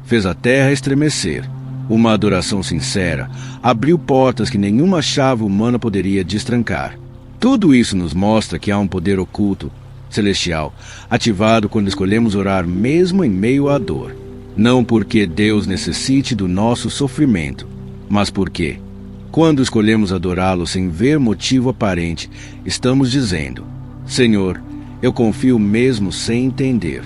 fez a terra estremecer. Uma adoração sincera abriu portas que nenhuma chave humana poderia destrancar. Tudo isso nos mostra que há um poder oculto, celestial, ativado quando escolhemos orar mesmo em meio à dor. Não porque Deus necessite do nosso sofrimento, mas porque, quando escolhemos adorá-lo sem ver motivo aparente, estamos dizendo: Senhor, eu confio mesmo sem entender.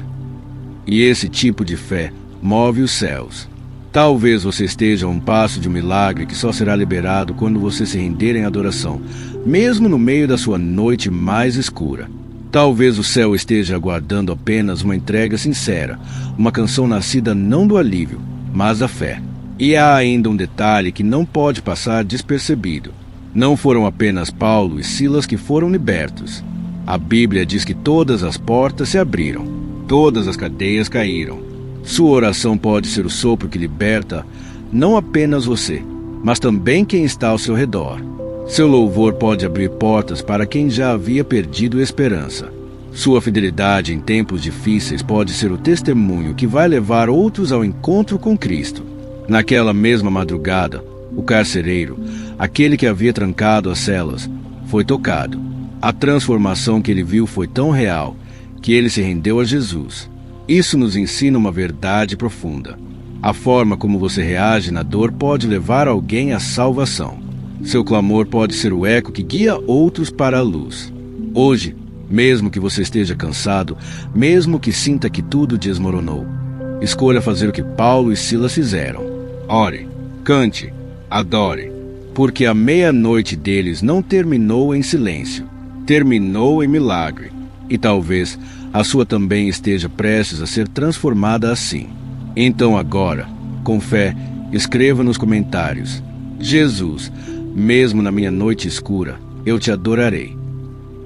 E esse tipo de fé move os céus. Talvez você esteja a um passo de um milagre que só será liberado quando você se render em adoração, mesmo no meio da sua noite mais escura. Talvez o céu esteja aguardando apenas uma entrega sincera, uma canção nascida não do alívio, mas da fé. E há ainda um detalhe que não pode passar despercebido. Não foram apenas Paulo e Silas que foram libertos. A Bíblia diz que todas as portas se abriram, todas as cadeias caíram. Sua oração pode ser o sopro que liberta não apenas você, mas também quem está ao seu redor. Seu louvor pode abrir portas para quem já havia perdido esperança. Sua fidelidade em tempos difíceis pode ser o testemunho que vai levar outros ao encontro com Cristo. Naquela mesma madrugada, o carcereiro, aquele que havia trancado as celas, foi tocado. A transformação que ele viu foi tão real que ele se rendeu a Jesus. Isso nos ensina uma verdade profunda. A forma como você reage na dor pode levar alguém à salvação. Seu clamor pode ser o eco que guia outros para a luz. Hoje, mesmo que você esteja cansado, mesmo que sinta que tudo desmoronou, escolha fazer o que Paulo e Silas fizeram. Ore, cante, adore, porque a meia-noite deles não terminou em silêncio, terminou em milagre. E talvez a sua também esteja prestes a ser transformada assim. Então agora, com fé, escreva nos comentários: Jesus, mesmo na minha noite escura, eu te adorarei.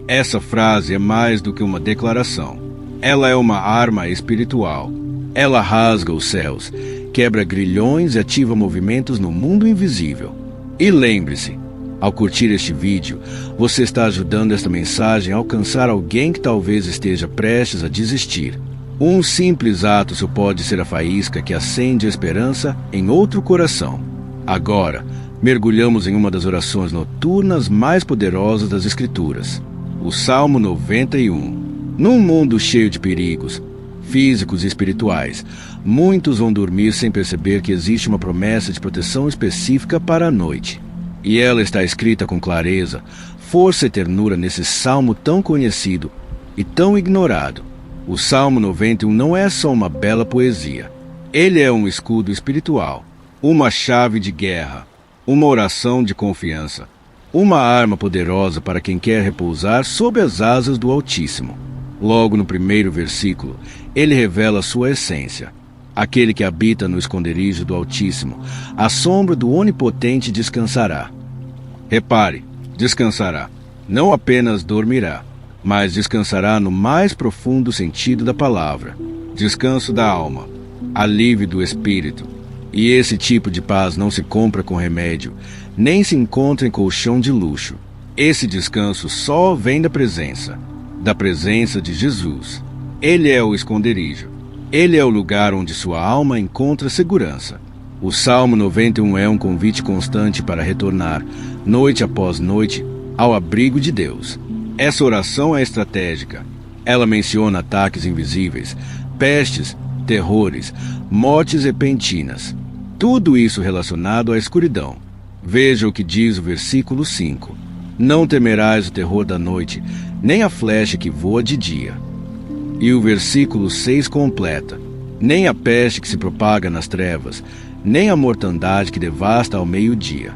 Essa frase é mais do que uma declaração. Ela é uma arma espiritual. Ela rasga os céus, quebra grilhões e ativa movimentos no mundo invisível. E lembre-se, ao curtir este vídeo, você está ajudando esta mensagem a alcançar alguém que talvez esteja prestes a desistir. Um simples ato só pode ser a faísca que acende a esperança em outro coração. Agora, mergulhamos em uma das orações noturnas mais poderosas das Escrituras, o Salmo 91. Num mundo cheio de perigos, físicos e espirituais, muitos vão dormir sem perceber que existe uma promessa de proteção específica para a noite. E ela está escrita com clareza, força e ternura nesse salmo tão conhecido e tão ignorado. O Salmo 91 não é só uma bela poesia. Ele é um escudo espiritual, uma chave de guerra, uma oração de confiança, uma arma poderosa para quem quer repousar sob as asas do Altíssimo. Logo no primeiro versículo, ele revela sua essência. Aquele que habita no esconderijo do Altíssimo, à sombra do Onipotente descansará. Repare, descansará. Não apenas dormirá, mas descansará no mais profundo sentido da palavra. Descanso da alma, alívio do espírito. E esse tipo de paz não se compra com remédio, nem se encontra em colchão de luxo. Esse descanso só vem da presença de Jesus. Ele é o esconderijo. Ele é o lugar onde sua alma encontra segurança. O Salmo 91 é um convite constante para retornar, noite após noite, ao abrigo de Deus. Essa oração é estratégica. Ela menciona ataques invisíveis, pestes, terrores, mortes repentinas. Tudo isso relacionado à escuridão. Veja o que diz o versículo 5. Não temerás o terror da noite, nem a flecha que voa de dia. E o versículo 6 completa: nem a peste que se propaga nas trevas, nem a mortandade que devasta ao meio-dia.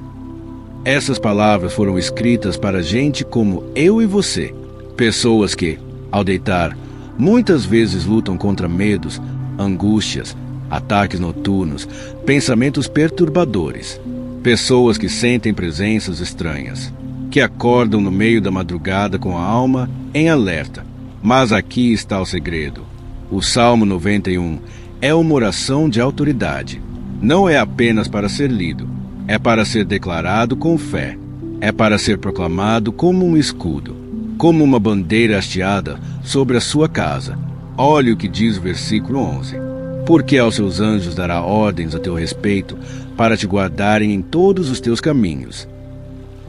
Essas palavras foram escritas para gente como eu e você, pessoas que, ao deitar, muitas vezes lutam contra medos, angústias, ataques noturnos, pensamentos perturbadores, pessoas que sentem presenças estranhas, que acordam no meio da madrugada com a alma em alerta. Mas aqui está o segredo. O Salmo 91 é uma oração de autoridade. Não é apenas para ser lido, é para ser declarado com fé, é para ser proclamado como um escudo, como uma bandeira hasteada sobre a sua casa. Olhe o que diz o versículo 11. Porque aos seus anjos dará ordens a teu respeito, para te guardarem em todos os teus caminhos.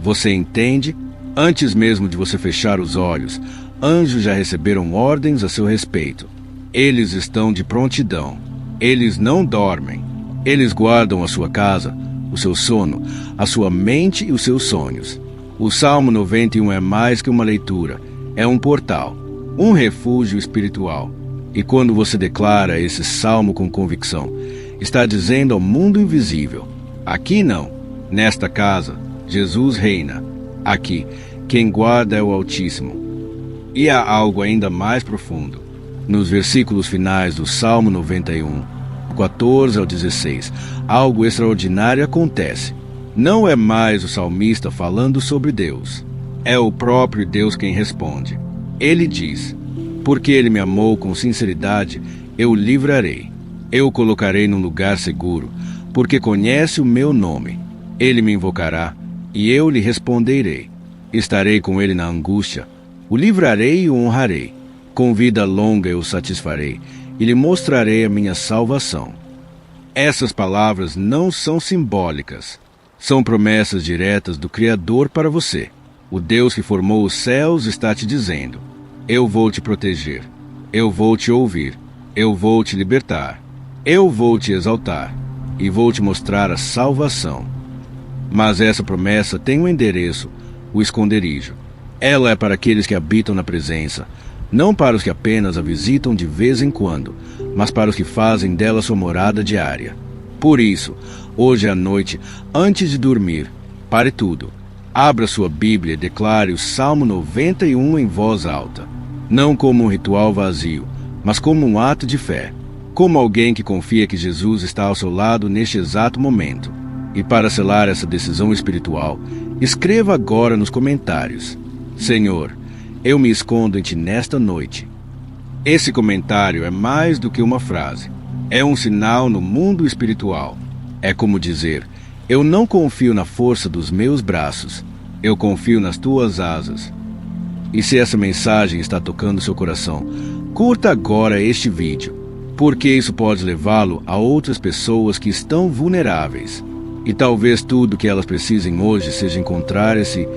Você entende? Antes mesmo de você fechar os olhos, anjos já receberam ordens a seu respeito. Eles estão de prontidão. Eles não dormem. Eles guardam a sua casa, o seu sono, a sua mente e os seus sonhos. O Salmo 91 é mais que uma leitura. É um portal, um refúgio espiritual. E quando você declara esse salmo com convicção, está dizendo ao mundo invisível: aqui não, nesta casa, Jesus reina. Aqui, quem guarda é o Altíssimo. E há algo ainda mais profundo. Nos versículos finais do Salmo 91, 14 ao 16, algo extraordinário acontece. Não é mais o salmista falando sobre Deus. É o próprio Deus quem responde. Ele diz: porque ele me amou com sinceridade, eu o livrarei. Eu o colocarei num lugar seguro, porque conhece o meu nome. Ele me invocará, e eu lhe responderei. Estarei com ele na angústia, o livrarei e o honrarei. Com vida longa eu o satisfarei, e lhe mostrarei a minha salvação. Essas palavras não são simbólicas. São promessas diretas do Criador para você. O Deus que formou os céus está te dizendo: eu vou te proteger, eu vou te ouvir, eu vou te libertar, eu vou te exaltar e vou te mostrar a salvação. Mas essa promessa tem um endereço, o esconderijo. Ela é para aqueles que habitam na presença, não para os que apenas a visitam de vez em quando, mas para os que fazem dela sua morada diária. Por isso, hoje à noite, antes de dormir, pare tudo. Abra sua Bíblia e declare o Salmo 91 em voz alta. Não como um ritual vazio, mas como um ato de fé. Como alguém que confia que Jesus está ao seu lado neste exato momento. E para selar essa decisão espiritual, escreva agora nos comentários: Senhor, eu me escondo em Ti nesta noite. Esse comentário é mais do que uma frase. É um sinal no mundo espiritual. É como dizer: eu não confio na força dos meus braços, eu confio nas tuas asas. E se essa mensagem está tocando seu coração, curta agora este vídeo, porque isso pode levá-lo a outras pessoas que estão vulneráveis. E talvez tudo que elas precisem hoje seja encontrar esse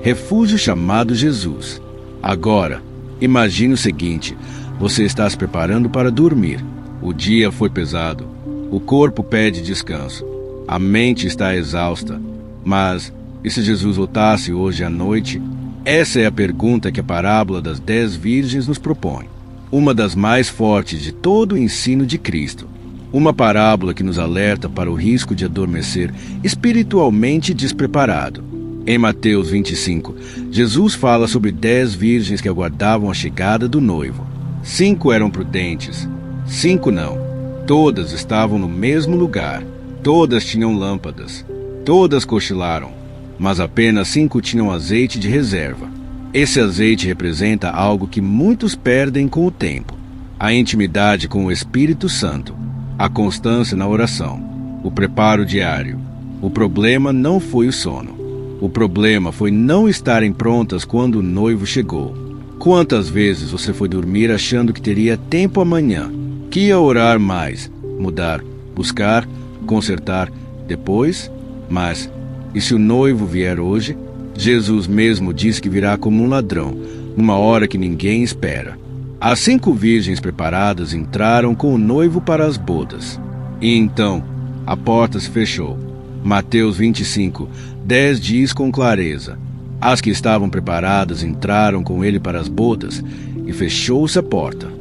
refúgio chamado Jesus. Agora, imagine o seguinte: você está se preparando para dormir. O dia foi pesado. O corpo pede descanso. A mente está exausta. Mas, e se Jesus voltasse hoje à noite? Essa é a pergunta que a parábola das 10 virgens nos propõe. Uma das mais fortes de todo o ensino de Cristo. Uma parábola que nos alerta para o risco de adormecer espiritualmente despreparado. Em Mateus 25, Jesus fala sobre 10 virgens que aguardavam a chegada do noivo. 5 eram prudentes, 5 não. Todas estavam no mesmo lugar. Todas tinham lâmpadas. Todas cochilaram, mas apenas 5 tinham azeite de reserva. Esse azeite representa algo que muitos perdem com o tempo: a intimidade com o Espírito Santo, a constância na oração, o preparo diário. O problema não foi o sono. O problema foi não estarem prontas quando o noivo chegou. Quantas vezes você foi dormir achando que teria tempo amanhã, que ia orar mais, mudar, buscar, consertar depois? Mas, e se o noivo vier hoje? Jesus mesmo diz que virá como um ladrão, numa hora que ninguém espera. As 5 virgens preparadas entraram com o noivo para as bodas. E então, a porta se fechou. Mateus 25, 10 diz com clareza: as que estavam preparadas entraram com ele para as bodas, e fechou-se a porta.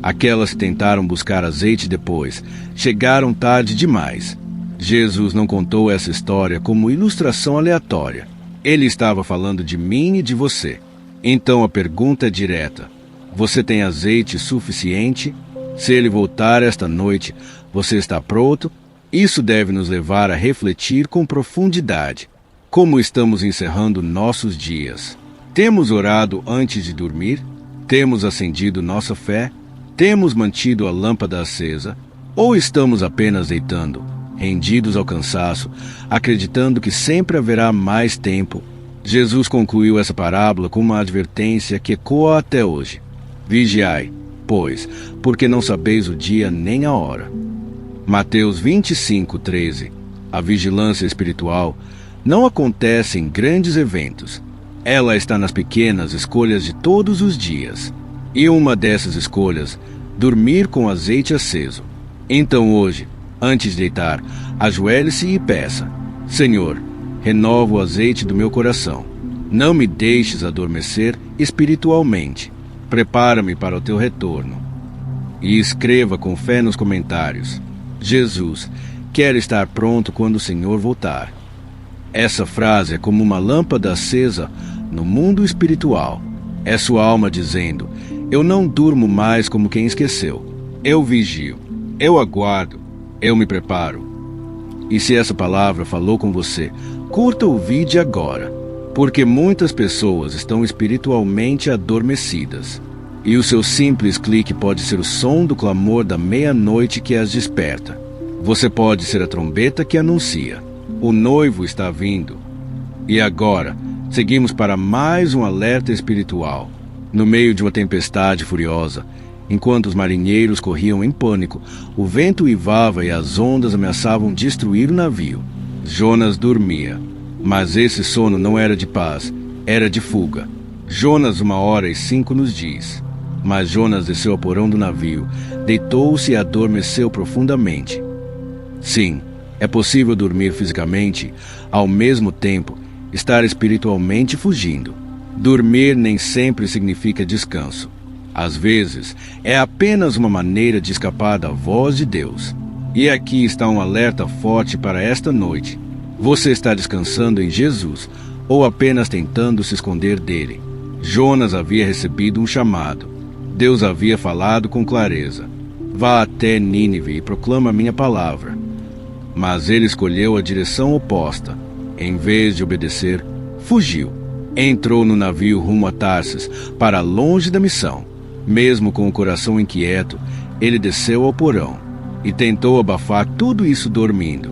Aquelas que tentaram buscar azeite depois, chegaram tarde demais. Jesus não contou essa história como ilustração aleatória. Ele estava falando de mim e de você. Então a pergunta é direta: você tem azeite suficiente? Se ele voltar esta noite, você está pronto? Isso deve nos levar a refletir com profundidade. Como estamos encerrando nossos dias? Temos orado antes de dormir? Temos acendido nossa fé? Temos mantido a lâmpada acesa? Ou estamos apenas deitando, rendidos ao cansaço, acreditando que sempre haverá mais tempo? Jesus concluiu essa parábola com uma advertência que ecoa até hoje: vigiai, pois, porque não sabeis o dia nem a hora. Mateus 25, 13. A vigilância espiritual não acontece em grandes eventos. Ela está nas pequenas escolhas de todos os dias. E uma dessas escolhas, dormir com azeite aceso. Então hoje, antes de deitar, ajoelhe-se e peça: Senhor, renova o azeite do meu coração. Não me deixes adormecer espiritualmente. Prepara-me para o teu retorno. E escreva com fé nos comentários: Jesus, quero estar pronto quando o Senhor voltar. Essa frase é como uma lâmpada acesa no mundo espiritual. É sua alma dizendo: eu não durmo mais como quem esqueceu. Eu vigio, eu aguardo, eu me preparo. E se essa palavra falou com você, curta o vídeo agora, porque muitas pessoas estão espiritualmente adormecidas. E o seu simples clique pode ser o som do clamor da meia-noite que as desperta. Você pode ser a trombeta que anuncia: o noivo está vindo. E agora, seguimos para mais um alerta espiritual. No meio de uma tempestade furiosa, enquanto os marinheiros corriam em pânico, o vento uivava e as ondas ameaçavam destruir o navio. Jonas dormia, mas esse sono não era de paz, era de fuga. Jonas 1h05 nos diz: mas Jonas desceu ao porão do navio, deitou-se e adormeceu profundamente. Sim, é possível dormir fisicamente, ao mesmo tempo estar espiritualmente fugindo. Dormir nem sempre significa descanso. Às vezes, é apenas uma maneira de escapar da voz de Deus. E aqui está um alerta forte para esta noite. Você está descansando em Jesus ou apenas tentando se esconder dele? Jonas havia recebido um chamado. Deus havia falado com clareza: vá até Nínive e proclama a minha palavra. Mas ele escolheu a direção oposta. Em vez de obedecer, fugiu. Entrou no navio rumo a Tarsis, para longe da missão. Mesmo com o coração inquieto, ele desceu ao porão. e tentou abafar tudo isso dormindo.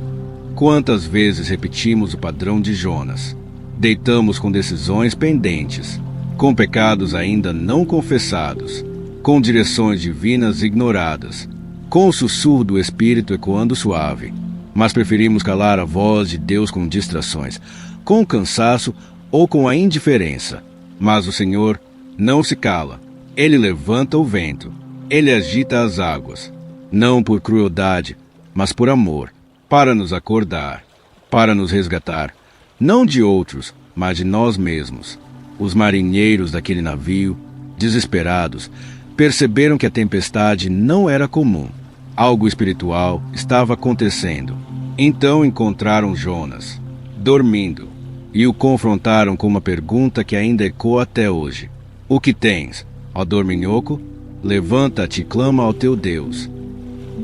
Quantas vezes repetimos o padrão de Jonas? Deitamos com decisões pendentes, com pecados ainda não confessados, com direções divinas ignoradas, com o sussurro do Espírito ecoando suave, mas preferimos calar a voz de Deus com distrações, com o cansaço ou com a indiferença. Mas o Senhor não se cala. Ele levanta o vento, ele agita as águas, não por crueldade, mas por amor, para nos acordar, para nos resgatar, não de outros, mas de nós mesmos. Os marinheiros daquele navio, desesperados, perceberam que a tempestade não era comum. Algo espiritual estava acontecendo. Então encontraram Jonas, dormindo, e o confrontaram com uma pergunta que ainda ecoa até hoje. O que tens, ó dorminhoco? Levanta-te e clama ao teu Deus.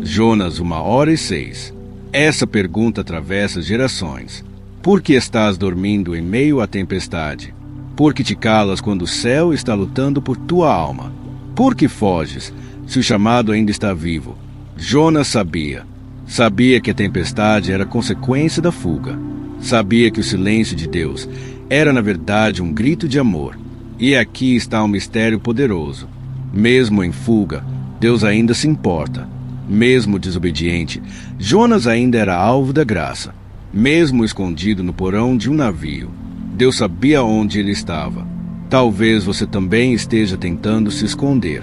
Jonas 1h06. Essa pergunta atravessa gerações. Por que estás dormindo em meio à tempestade? Por que te calas quando o céu está lutando por tua alma? Por que foges, se o chamado ainda está vivo? Jonas sabia. Sabia que a tempestade era consequência da fuga. Sabia que o silêncio de Deus era, na verdade, um grito de amor. E aqui está um mistério poderoso. Mesmo em fuga, Deus ainda se importa. Mesmo desobediente, Jonas ainda era alvo da graça. Mesmo escondido no porão de um navio, Deus sabia onde ele estava. Talvez você também esteja tentando se esconder.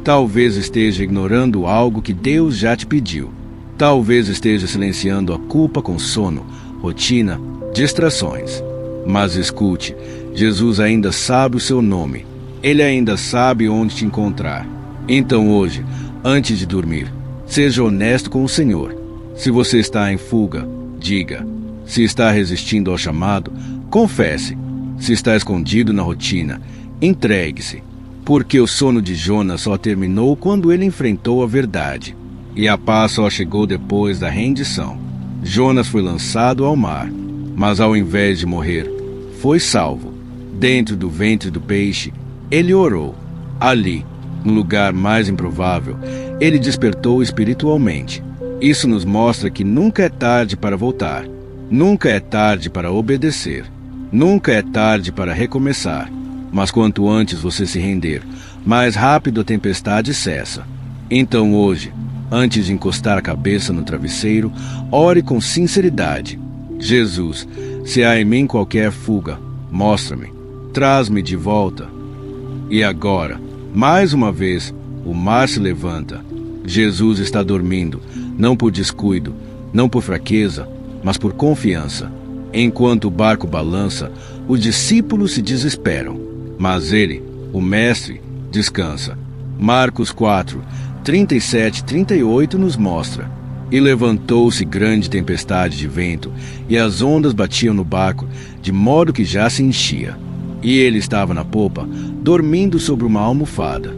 Talvez esteja ignorando algo que Deus já te pediu. Talvez esteja silenciando a culpa com sono, rotina, distrações. Mas escute, Jesus ainda sabe o seu nome. Ele ainda sabe onde te encontrar. Então hoje, antes de dormir, seja honesto com o Senhor. Se você está em fuga, diga. Se está resistindo ao chamado, confesse. Se está escondido na rotina, entregue-se. Porque o sono de Jonas só terminou quando ele enfrentou a verdade. E a paz só chegou depois da rendição. Jonas foi lançado ao mar, mas ao invés de morrer, foi salvo. Dentro do ventre do peixe, ele orou. Ali, no lugar mais improvável, ele despertou espiritualmente. Isso nos mostra que nunca é tarde para voltar. Nunca é tarde para obedecer. Nunca é tarde para recomeçar. Mas quanto antes você se render, mais rápido a tempestade cessa. Então hoje, antes de encostar a cabeça no travesseiro, ore com sinceridade. Jesus, se há em mim qualquer fuga, mostra-me. Traz-me de volta. E agora, mais uma vez, o mar se levanta. Jesus está dormindo, não por descuido, não por fraqueza, mas por confiança. Enquanto o barco balança, os discípulos se desesperam. Mas ele, o Mestre, descansa. Marcos 4, 37 e 38 nos mostra. E levantou-se grande tempestade de vento, e as ondas batiam no barco, de modo que já se enchia. E ele estava na popa, dormindo sobre uma almofada.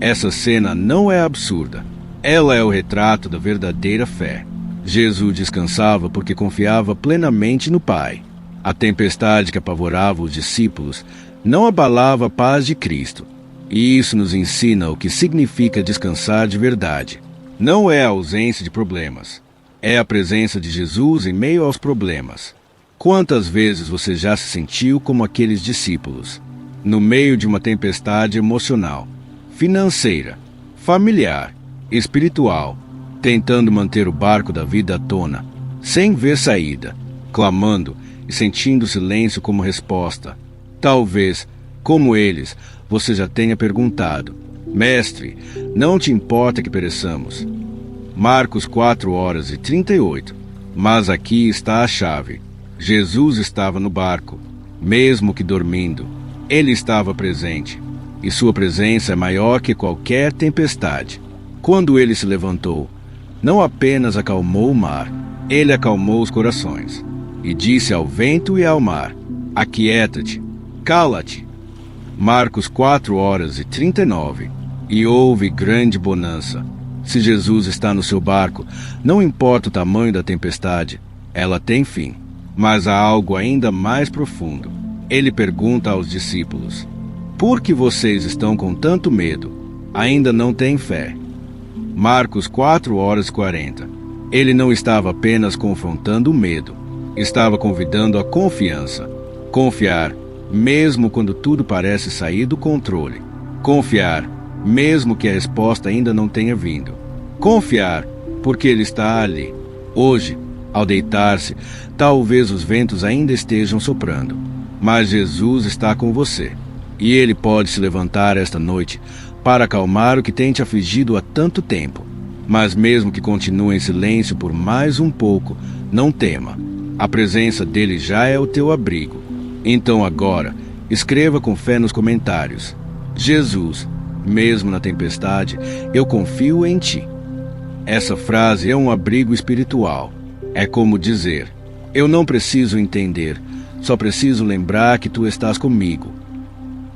Essa cena não é absurda. Ela é o retrato da verdadeira fé. Jesus descansava porque confiava plenamente no Pai. A tempestade que apavorava os discípulos não abalava a paz de Cristo. E isso nos ensina o que significa descansar de verdade. Não é a ausência de problemas. É a presença de Jesus em meio aos problemas. Quantas vezes você já se sentiu como aqueles discípulos, no meio de uma tempestade emocional, financeira, familiar, espiritual, tentando manter o barco da vida à tona, sem ver saída, clamando e sentindo o silêncio como resposta? Talvez, como eles, você já tenha perguntado: Mestre, não te importa que pereçamos? Marcos 4h38. Mas aqui está a chave. Jesus estava no barco, mesmo que dormindo. Ele estava presente, e sua presença é maior que qualquer tempestade. Quando ele se levantou, não apenas acalmou o mar, ele acalmou os corações, e disse ao vento e ao mar: Aquieta-te, cala-te. Marcos 4h39. E houve grande bonança. Se Jesus está no seu barco, não importa o tamanho da tempestade, ela tem fim. Mas há algo ainda mais profundo. Ele pergunta aos discípulos: Por que vocês estão com tanto medo? Ainda não têm fé? Marcos 4:40. Ele não estava apenas confrontando o medo, estava convidando a confiança. Confiar, mesmo quando tudo parece sair do controle. Confiar, mesmo que a resposta ainda não tenha vindo. Confiar, porque Ele está ali. Hoje, ao deitar-se, talvez os ventos ainda estejam soprando, mas Jesus está com você. E Ele pode se levantar esta noite para acalmar o que tem te afligido há tanto tempo. Mas mesmo que continue em silêncio por mais um pouco, não tema. A presença dele já é o teu abrigo. Então agora, escreva com fé nos comentários: Jesus, mesmo na tempestade, eu confio em ti. Essa frase é um abrigo espiritual. É como dizer: eu não preciso entender, só preciso lembrar que tu estás comigo.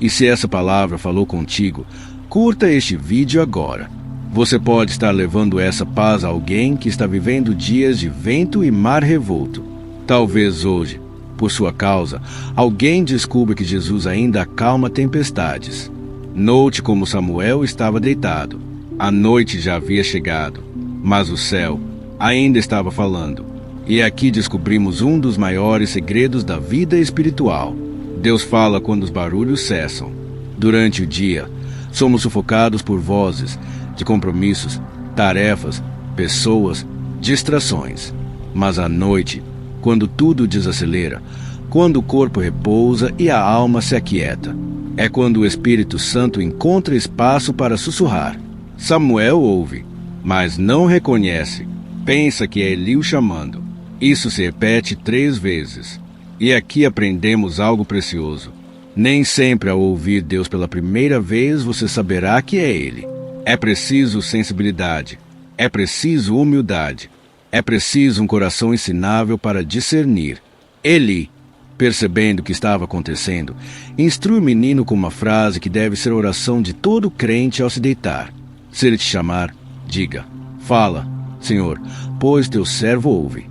E se essa palavra falou contigo, curta este vídeo agora. Você pode estar levando essa paz a alguém que está vivendo dias de vento e mar revolto. Talvez hoje, por sua causa, alguém descubra que Jesus ainda acalma tempestades. Note como Samuel estava deitado. A noite já havia chegado, mas o céu ainda estava falando. E aqui descobrimos um dos maiores segredos da vida espiritual. Deus fala quando os barulhos cessam. Durante o dia, somos sufocados por vozes de compromissos, tarefas, pessoas, distrações. Mas à noite, quando tudo desacelera, quando o corpo repousa e a alma se aquieta, é quando o Espírito Santo encontra espaço para sussurrar. Samuel ouve, mas não reconhece. Pensa que é Eli o chamando. Isso se repete 3 vezes. E aqui aprendemos algo precioso. Nem sempre ao ouvir Deus pela primeira vez você saberá que é Ele. É preciso sensibilidade. É preciso humildade. É preciso um coração ensinável para discernir. Eli, percebendo o que estava acontecendo, instrui o menino com uma frase que deve ser a oração de todo crente ao se deitar. Se ele te chamar, diga: fala, Senhor, pois teu servo ouve.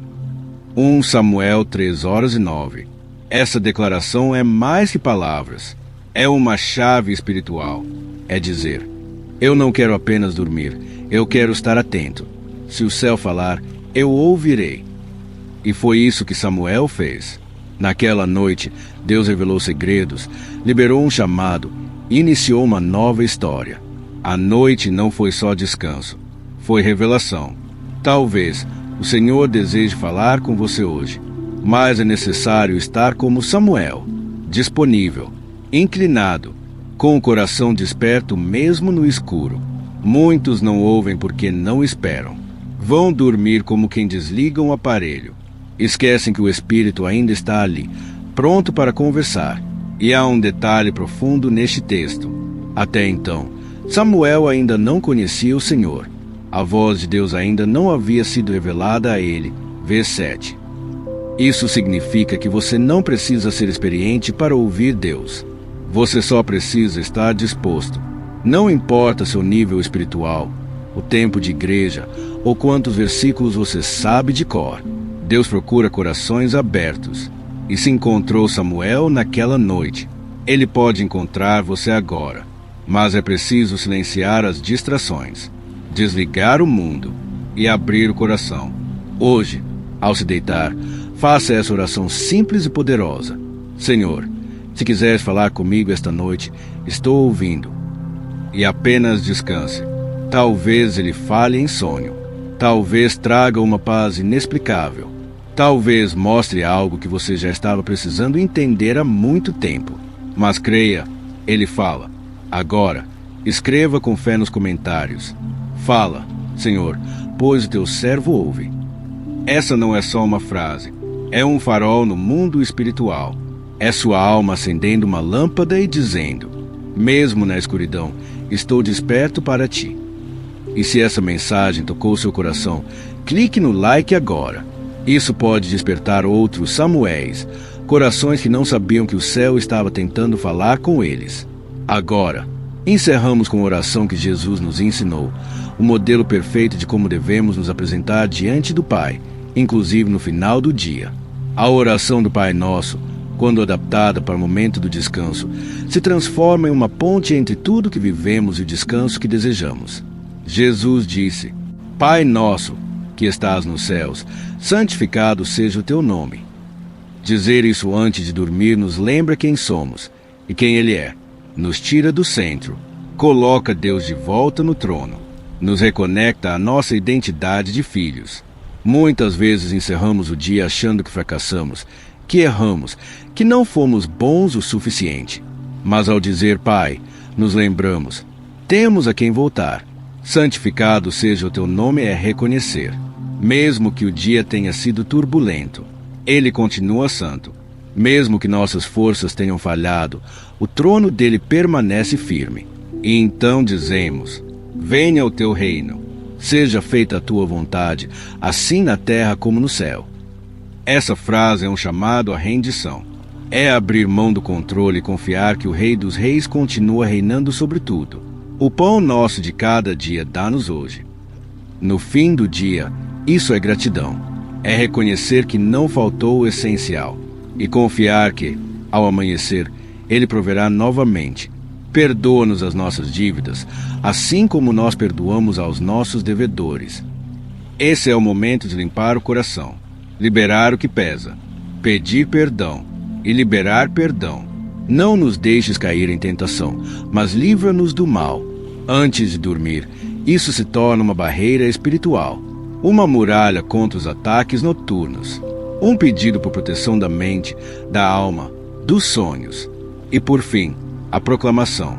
1 Samuel 3:09. Essa declaração é mais que palavras. É uma chave espiritual. É dizer: eu não quero apenas dormir, eu quero estar atento. Se o céu falar, eu ouvirei. E foi isso que Samuel fez. Naquela noite, Deus revelou segredos, liberou um chamado e iniciou uma nova história. A noite não foi só descanso, foi revelação. Talvez o Senhor deseje falar com você hoje, mas é necessário estar como Samuel, disponível, inclinado, com o coração desperto mesmo no escuro. Muitos não ouvem porque não esperam. Vão dormir como quem desliga um aparelho. Esquecem que o Espírito ainda está ali, pronto para conversar. E há um detalhe profundo neste texto. Até então, Samuel ainda não conhecia o Senhor. A voz de Deus ainda não havia sido revelada a ele. Vê 7. Isso significa que você não precisa ser experiente para ouvir Deus. Você só precisa estar disposto. Não importa seu nível espiritual, o tempo de igreja ou quantos versículos você sabe de cor. Deus procura corações abertos. E se encontrou Samuel naquela noite, ele pode encontrar você agora. Mas é preciso silenciar as distrações, desligar o mundo e abrir o coração. Hoje, ao se deitar, faça essa oração simples e poderosa. Senhor, se quiseres falar comigo esta noite, estou ouvindo. E apenas descanse. Talvez ele fale em sonho. Talvez traga uma paz inexplicável. Talvez mostre algo que você já estava precisando entender há muito tempo. Mas creia, ele fala. Agora, escreva com fé nos comentários. Fala, Senhor, pois o teu servo ouve. Essa não é só uma frase. É um farol no mundo espiritual. É sua alma acendendo uma lâmpada e dizendo: mesmo na escuridão, estou desperto para ti. E se essa mensagem tocou seu coração, clique no like agora. Isso pode despertar outros Samuéis, corações que não sabiam que o céu estava tentando falar com eles. Agora, encerramos com a oração que Jesus nos ensinou, o modelo perfeito de como devemos nos apresentar diante do Pai, inclusive no final do dia. A oração do Pai Nosso, quando adaptada para o momento do descanso, se transforma em uma ponte entre tudo que vivemos e o descanso que desejamos. Jesus disse: Pai nosso, que estás nos céus, santificado seja o teu nome. Dizer isso antes de dormir nos lembra quem somos e quem Ele é. Nos tira do centro, coloca Deus de volta no trono, nos reconecta à nossa identidade de filhos. Muitas vezes encerramos o dia achando que fracassamos, que erramos, que não fomos bons o suficiente. Mas ao dizer Pai, nos lembramos, temos a quem voltar. Santificado seja o teu nome é reconhecer. Mesmo que o dia tenha sido turbulento, Ele continua santo. Mesmo que nossas forças tenham falhado, o trono dele permanece firme. E então dizemos: venha o teu reino, seja feita a tua vontade, assim na terra como no céu. Essa frase é um chamado à rendição. É abrir mão do controle e confiar que o Rei dos Reis continua reinando sobre tudo. O pão nosso de cada dia dá-nos hoje. No fim do dia, isso é gratidão. É reconhecer que não faltou o essencial e confiar que, ao amanhecer, Ele proverá novamente. Perdoa-nos as nossas dívidas, assim como nós perdoamos aos nossos devedores. Esse é o momento de limpar o coração, liberar o que pesa, pedir perdão e liberar perdão. Não nos deixes cair em tentação, mas livra-nos do mal. Antes de dormir, isso se torna uma barreira espiritual, uma muralha contra os ataques noturnos, um pedido por proteção da mente, da alma, dos sonhos. E por fim, a proclamação: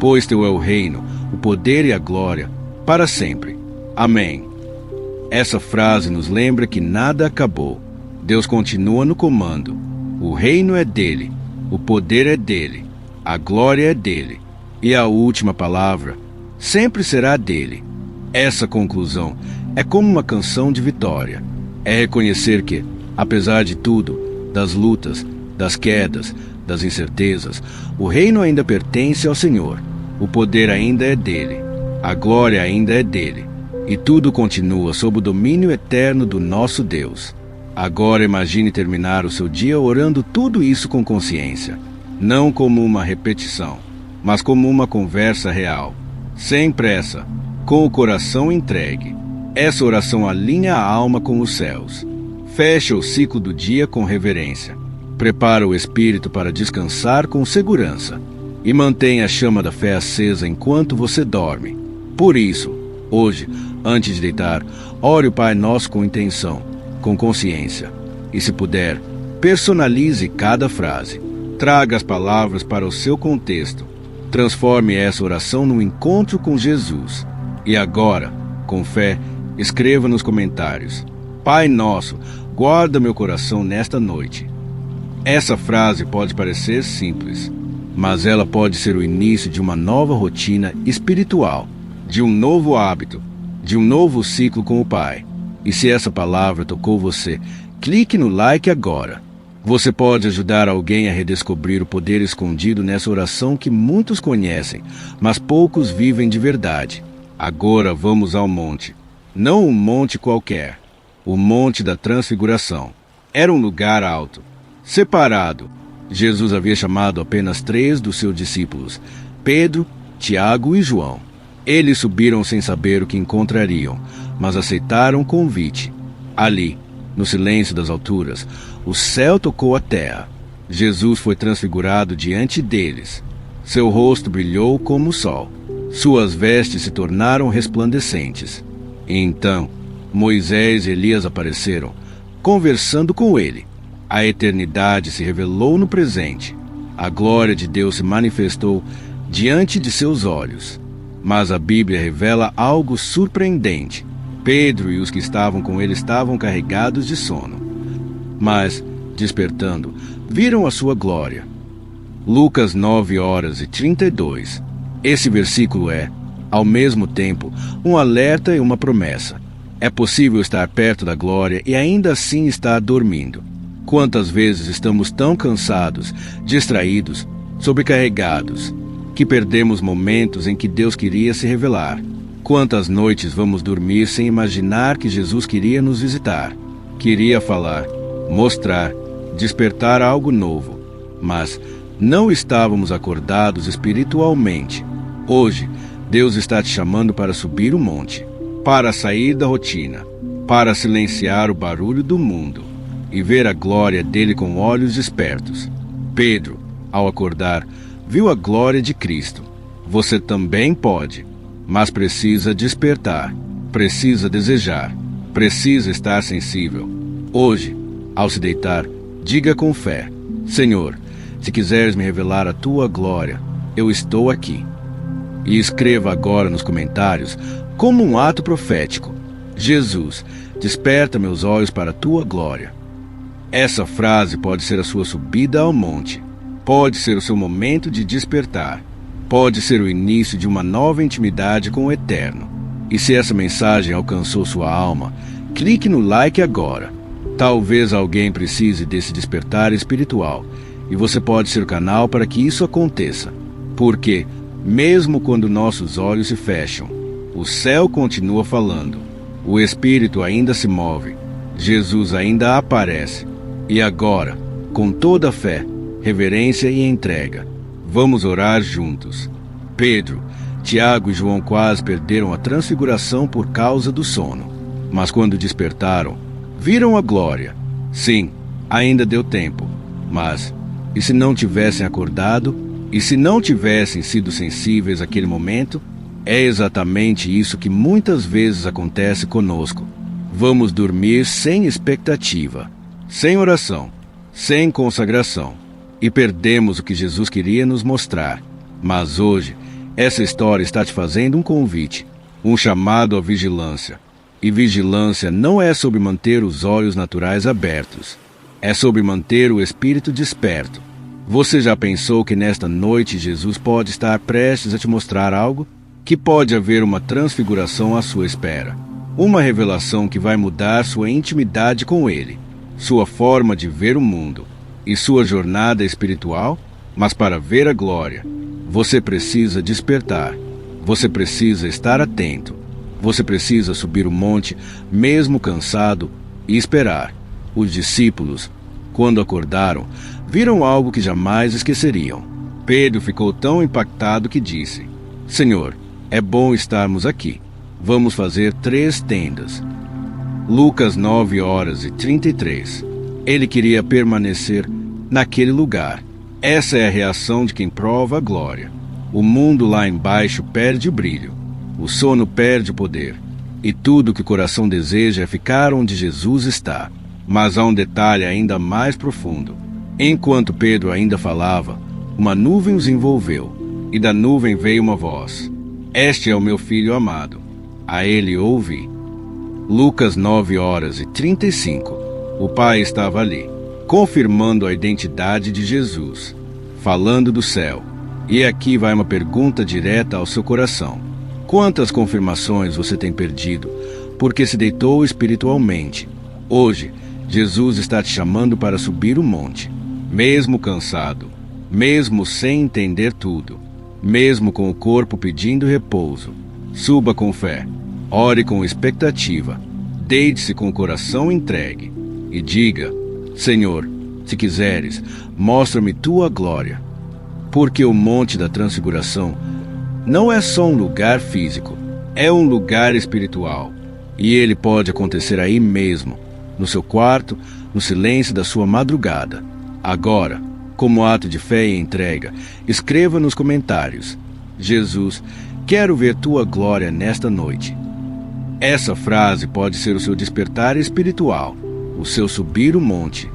pois teu é o reino, o poder e a glória, para sempre. Amém. Essa frase nos lembra que nada acabou. Deus continua no comando. O reino é dele, o poder é dele, a glória é dele, e a última palavra sempre será dele. Essa conclusão é como uma canção de vitória. É reconhecer que, apesar de tudo, das lutas, das quedas, das incertezas, o reino ainda pertence ao Senhor, o poder ainda é dele, a glória ainda é dele, e tudo continua sob o domínio eterno do nosso Deus. Agora imagine terminar o seu dia orando tudo isso com consciência, não como uma repetição, mas como uma conversa real, sem pressa, com o coração entregue. Essa oração alinha a alma com os céus. Fecha o ciclo do dia com reverência. Prepara o espírito para descansar com segurança. E mantenha a chama da fé acesa enquanto você dorme. Por isso, hoje, antes de deitar, ore o Pai Nosso com intenção, com consciência. E se puder, personalize cada frase. Traga as palavras para o seu contexto. Transforme essa oração num encontro com Jesus. E agora, com fé, escreva nos comentários: Pai Nosso, guarda meu coração nesta noite. Essa frase pode parecer simples, mas ela pode ser o início de uma nova rotina espiritual, de um novo hábito, de um novo ciclo com o Pai. E se essa palavra tocou você, clique no like agora. Você pode ajudar alguém a redescobrir o poder escondido nessa oração que muitos conhecem, mas poucos vivem de verdade. Agora vamos ao monte. Não um monte qualquer, o Monte da Transfiguração. Era um lugar alto, separado. Jesus havia chamado apenas 3 dos seus discípulos, Pedro, Tiago e João. Eles subiram sem saber o que encontrariam, mas aceitaram o convite. Ali, no silêncio das alturas, o céu tocou a terra. Jesus foi transfigurado diante deles. Seu rosto brilhou como o sol. Suas vestes se tornaram resplandecentes. E então, Moisés e Elias apareceram, conversando com ele. A eternidade se revelou no presente. A glória de Deus se manifestou diante de seus olhos. Mas a Bíblia revela algo surpreendente. Pedro e os que estavam com ele estavam carregados de sono. Mas, despertando, viram a sua glória. Lucas 9h32. Esse versículo é, ao mesmo tempo, um alerta e uma promessa. É possível estar perto da glória e ainda assim estar dormindo. Quantas vezes estamos tão cansados, distraídos, sobrecarregados, que perdemos momentos em que Deus queria se revelar? Quantas noites vamos dormir sem imaginar que Jesus queria nos visitar, queria falar, mostrar, despertar algo novo, mas não estávamos acordados espiritualmente. Hoje, Deus está te chamando para subir o monte, para sair da rotina, para silenciar o barulho do mundo e ver a glória dele com olhos despertos. Pedro, ao acordar, viu a glória de Cristo. Você também pode, mas precisa despertar, precisa desejar, precisa estar sensível. Hoje, ao se deitar, diga com fé: Senhor, se quiseres me revelar a tua glória, eu estou aqui. E escreva agora nos comentários, como um ato profético: Jesus, desperta meus olhos para a tua glória. Essa frase pode ser a sua subida ao monte, pode ser o seu momento de despertar, pode ser o início de uma nova intimidade com o Eterno. E se essa mensagem alcançou sua alma, clique no like agora. Talvez alguém precise desse despertar espiritual, e você pode ser o canal para que isso aconteça. Porque, mesmo quando nossos olhos se fecham, o céu continua falando, o Espírito ainda se move, Jesus ainda aparece. E agora, com toda a fé, reverência e entrega, vamos orar juntos. Pedro, Tiago e João quase perderam a transfiguração por causa do sono, mas quando despertaram, viram a glória. Sim, ainda deu tempo, mas e se não tivessem acordado? E se não tivessem sido sensíveis àquele momento? É exatamente isso que muitas vezes acontece conosco. Vamos dormir sem expectativa, sem oração, sem consagração, e perdemos o que Jesus queria nos mostrar. Mas hoje, essa história está te fazendo um convite, um chamado à vigilância. E vigilância não é sobre manter os olhos naturais abertos, é sobre manter o espírito desperto. Você já pensou que nesta noite Jesus pode estar prestes a te mostrar algo? Que pode haver uma transfiguração à sua espera. Uma revelação que vai mudar sua intimidade com Ele, sua forma de ver o mundo e sua jornada espiritual? Mas para ver a glória, você precisa despertar. Você precisa estar atento. Você precisa subir o monte, mesmo cansado, e esperar. Os discípulos, quando acordaram, viram algo que jamais esqueceriam. Pedro ficou tão impactado que disse: Senhor, é bom estarmos aqui. Vamos fazer 3 tendas. Lucas 9h33. Ele queria permanecer naquele lugar. Essa é a reação de quem prova a glória. O mundo lá embaixo perde o brilho. O sono perde o poder. E tudo que o coração deseja é ficar onde Jesus está. Mas há um detalhe ainda mais profundo. Enquanto Pedro ainda falava, uma nuvem os envolveu, e da nuvem veio uma voz: Este é o meu filho amado, a ele ouvi. Lucas 9h35. O Pai estava ali, confirmando a identidade de Jesus, falando do céu. E aqui vai uma pergunta direta ao seu coração: quantas confirmações você tem perdido porque se deitou espiritualmente? Hoje, Jesus está te chamando para subir o monte. Mesmo cansado, mesmo sem entender tudo, mesmo com o corpo pedindo repouso, suba com fé, ore com expectativa, deite-se com o coração entregue e diga: Senhor, se quiseres, mostra-me tua glória. Porque o monte da transfiguração não é só um lugar físico, é um lugar espiritual. E ele pode acontecer aí mesmo, no seu quarto, no silêncio da sua madrugada. Agora, como ato de fé e entrega, escreva nos comentários: Jesus, quero ver tua glória nesta noite. Essa frase pode ser o seu despertar espiritual, o seu subir o monte,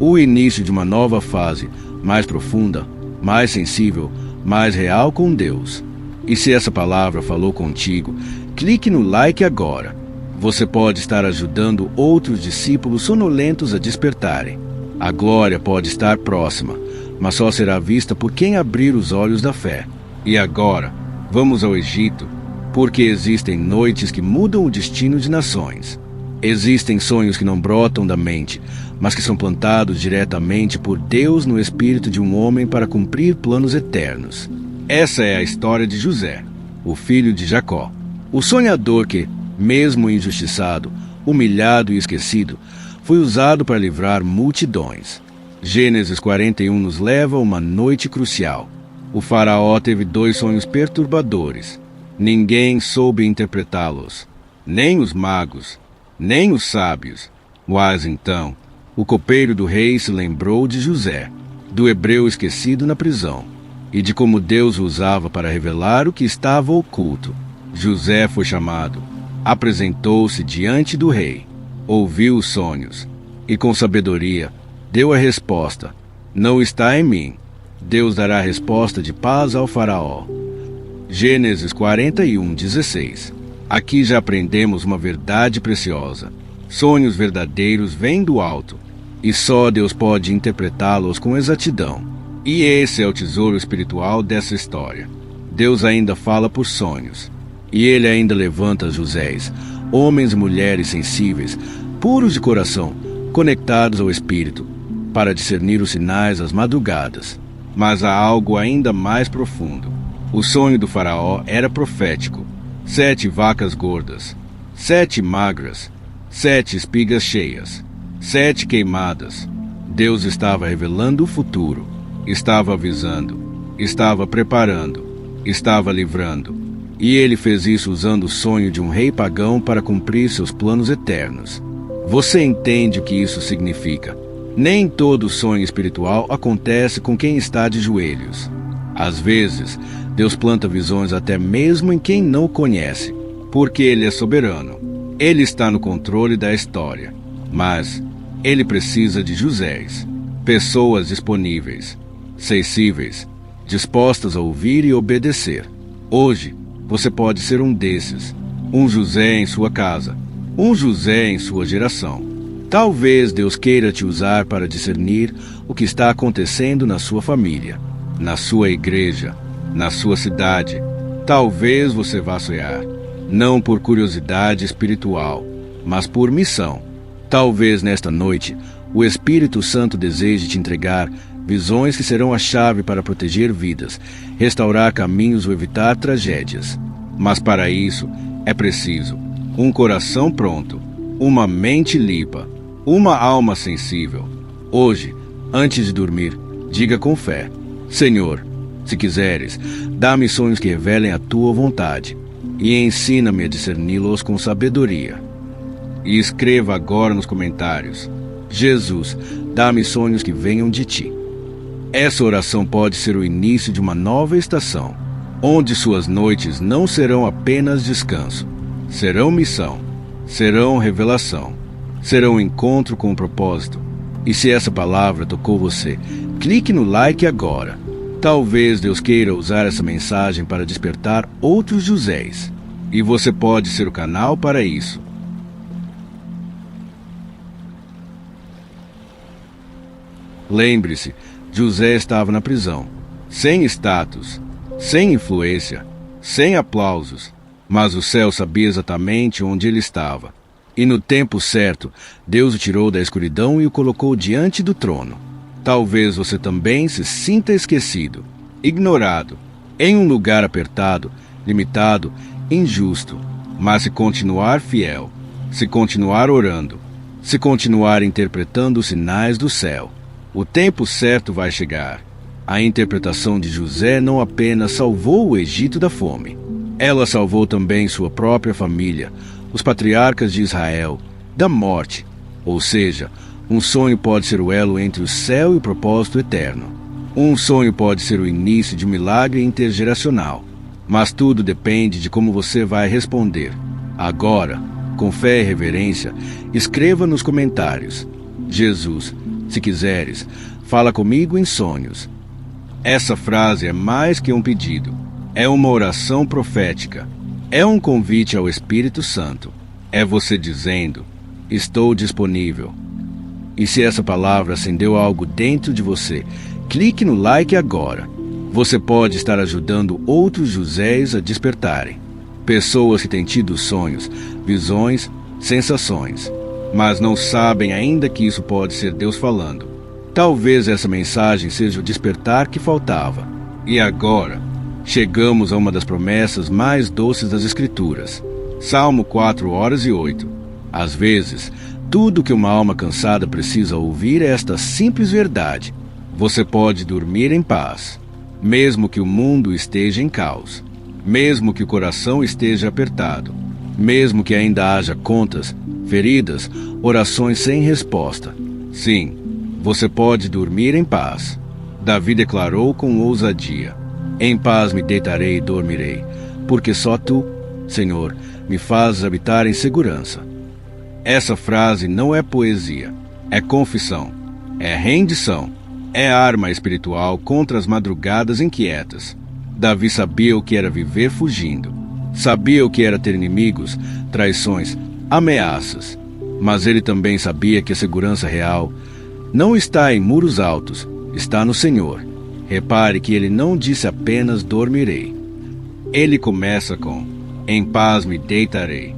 o início de uma nova fase, mais profunda, mais sensível, mais real com Deus. E se essa palavra falou contigo, clique no like agora. Você pode estar ajudando outros discípulos sonolentos a despertarem. A glória pode estar próxima, mas só será vista por quem abrir os olhos da fé. E agora, vamos ao Egito, porque existem noites que mudam o destino de nações. Existem sonhos que não brotam da mente, mas que são plantados diretamente por Deus no espírito de um homem para cumprir planos eternos. Essa é a história de José, o filho de Jacó, o sonhador que, mesmo injustiçado, humilhado e esquecido, foi usado para livrar multidões. Gênesis 41 nos leva a uma noite crucial. O faraó teve 2 sonhos perturbadores. Ninguém soube interpretá-los, nem os magos, nem os sábios. Mas então, o copeiro do rei se lembrou de José, do hebreu esquecido na prisão, e de como Deus o usava para revelar o que estava oculto. José foi chamado, apresentou-se diante do rei, ouviu os sonhos, e com sabedoria deu a resposta: não está em mim. Deus dará a resposta de paz ao faraó. Gênesis 41:16. Aqui já aprendemos uma verdade preciosa. Sonhos verdadeiros vêm do alto, e só Deus pode interpretá-los com exatidão. E esse é o tesouro espiritual dessa história. Deus ainda fala por sonhos, e Ele ainda levanta Josés, homens e mulheres sensíveis, puros de coração, conectados ao Espírito, para discernir os sinais às madrugadas. Mas há algo ainda mais profundo. O sonho do faraó era profético. 7 vacas gordas, 7 magras, 7 espigas cheias, 7 queimadas. Deus estava revelando o futuro, estava avisando, estava preparando, estava livrando. E ele fez isso usando o sonho de um rei pagão para cumprir seus planos eternos. Você entende o que isso significa? Nem todo sonho espiritual acontece com quem está de joelhos. Às vezes, Deus planta visões até mesmo em quem não o conhece, porque Ele é soberano. Ele está no controle da história. Mas Ele precisa de Josés, pessoas disponíveis, sensíveis, dispostas a ouvir e obedecer. Hoje, você pode ser um desses, um José em sua casa, um José em sua geração. Talvez Deus queira te usar para discernir o que está acontecendo na sua família, na sua igreja, na sua cidade. Talvez você vá sonhar, não por curiosidade espiritual, mas por missão. Talvez nesta noite o Espírito Santo deseje te entregar visões que serão a chave para proteger vidas, restaurar caminhos ou evitar tragédias. Mas para isso é preciso um coração pronto, uma mente limpa, uma alma sensível. Hoje, antes de dormir, diga com fé: Senhor, se quiseres, dá-me sonhos que revelem a tua vontade e ensina-me a discerni-los com sabedoria. E escreva agora nos comentários: Jesus, dá-me sonhos que venham de ti. Essa oração pode ser o início de uma nova estação, onde suas noites não serão apenas descanso, serão missão, serão revelação, serão encontro com um propósito. E se essa palavra tocou você, clique no like agora. Talvez Deus queira usar essa mensagem para despertar outros Josés, e você pode ser o canal para isso. Lembre-se, José estava na prisão, sem status, sem influência, sem aplausos, mas o céu sabia exatamente onde ele estava. E no tempo certo, Deus o tirou da escuridão e o colocou diante do trono. Talvez você também se sinta esquecido, ignorado, em um lugar apertado, limitado, injusto. Mas se continuar fiel, se continuar orando, se continuar interpretando os sinais do céu, o tempo certo vai chegar. A interpretação de José não apenas salvou o Egito da fome, ela salvou também sua própria família, os patriarcas de Israel, da morte. Ou seja, um sonho pode ser o elo entre o céu e o propósito eterno. Um sonho pode ser o início de um milagre intergeracional. Mas tudo depende de como você vai responder. Agora, com fé e reverência, escreva nos comentários: Jesus, se quiseres, fala comigo em sonhos. Essa frase é mais que um pedido. É uma oração profética. É um convite ao Espírito Santo. É você dizendo: estou disponível. E se essa palavra acendeu algo dentro de você, clique no like agora. Você pode estar ajudando outros Josés a despertarem. Pessoas que têm tido sonhos, visões, sensações, mas não sabem ainda que isso pode ser Deus falando. Talvez essa mensagem seja o despertar que faltava. E agora, chegamos a uma das promessas mais doces das Escrituras. Salmo 4:8. Às vezes, tudo que uma alma cansada precisa ouvir é esta simples verdade: você pode dormir em paz, mesmo que o mundo esteja em caos. mesmo que o coração esteja apertado, mesmo que ainda haja contas, feridas, orações sem resposta. Sim, você pode dormir em paz. Davi declarou com ousadia: em paz me deitarei e dormirei, porque só tu, Senhor, me fazes habitar em segurança. Essa frase não é poesia, é confissão, é rendição, é arma espiritual contra as madrugadas inquietas. Davi sabia o que era viver fugindo, sabia o que era ter inimigos, traições, ameaças, mas ele também sabia que a segurança real não está em muros altos, está no Senhor. Repare que ele não disse apenas dormirei. Ele começa com: em paz me deitarei.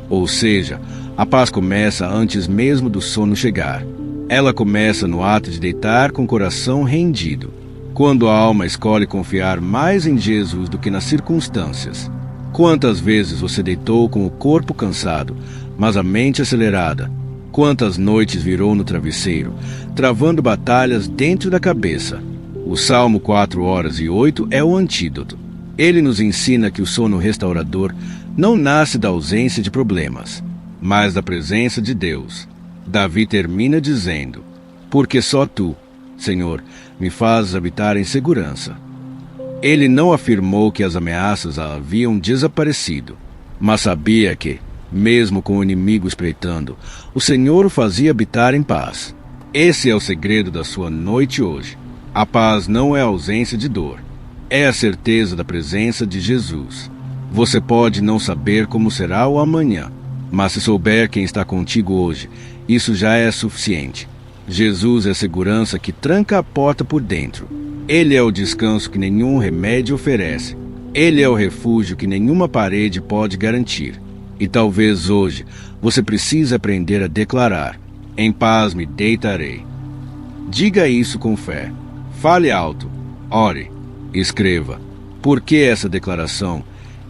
Ou seja, a paz começa antes mesmo do sono chegar. Ela começa no ato de deitar com o coração rendido, quando a alma escolhe confiar mais em Jesus do que nas circunstâncias. Quantas vezes você deitou com o corpo cansado, mas a mente acelerada? Quantas noites virou no travesseiro, travando batalhas dentro da cabeça? O Salmo 4:8 é o antídoto. Ele nos ensina que o sono restaurador não nasce da ausência de problemas, mas da presença de Deus. Davi termina dizendo: porque só tu, Senhor, me fazes habitar em segurança. Ele não afirmou que as ameaças haviam desaparecido, mas sabia que, mesmo com o inimigo espreitando, o Senhor o fazia habitar em paz. Esse é o segredo da sua noite hoje. A paz não é a ausência de dor, é a certeza da presença de Jesus. Você pode não saber como será o amanhã, mas se souber quem está contigo hoje, isso já é suficiente. Jesus é a segurança que tranca a porta por dentro. Ele é o descanso que nenhum remédio oferece. Ele é o refúgio que nenhuma parede pode garantir. E talvez hoje você precise aprender a declarar: em paz me deitarei. Diga isso com fé. Fale alto. Ore. Escreva. Porque essa declaração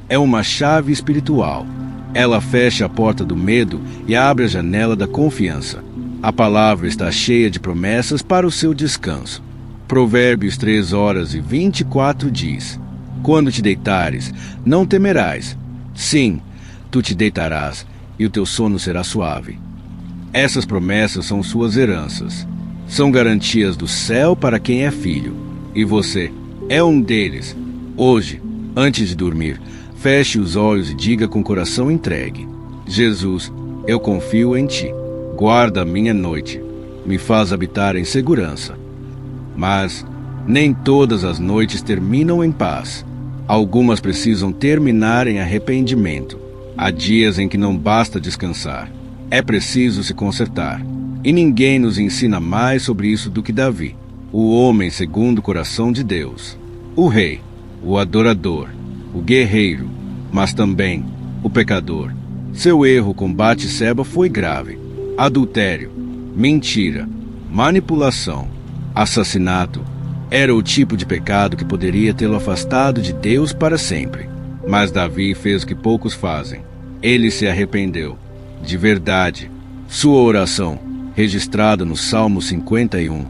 é uma chave espiritual. Ela fecha a porta do medo e abre a janela da confiança. A palavra está cheia de promessas para o seu descanso. Provérbios 3:24 diz: quando te deitares, não temerás. Sim, tu te deitarás e o teu sono será suave. Essas promessas são suas heranças. São garantias do céu para quem é filho. E você é um deles. Hoje, antes de dormir, feche os olhos e diga com o coração entregue: Jesus, eu confio em ti. Guarda a minha noite. Me faz habitar em segurança. Mas nem todas as noites terminam em paz. Algumas precisam terminar em arrependimento. Há dias em que não basta descansar. É preciso se consertar. E ninguém nos ensina mais sobre isso do que Davi, o homem segundo o coração de Deus, o rei, o adorador, o guerreiro, mas também o pecador. Seu erro com Batseba foi grave. Adultério, mentira, manipulação, assassinato. Era o tipo de pecado que poderia tê-lo afastado de Deus para sempre. Mas Davi fez o que poucos fazem. Ele se arrependeu, de verdade. Sua oração, registrada no Salmo 51,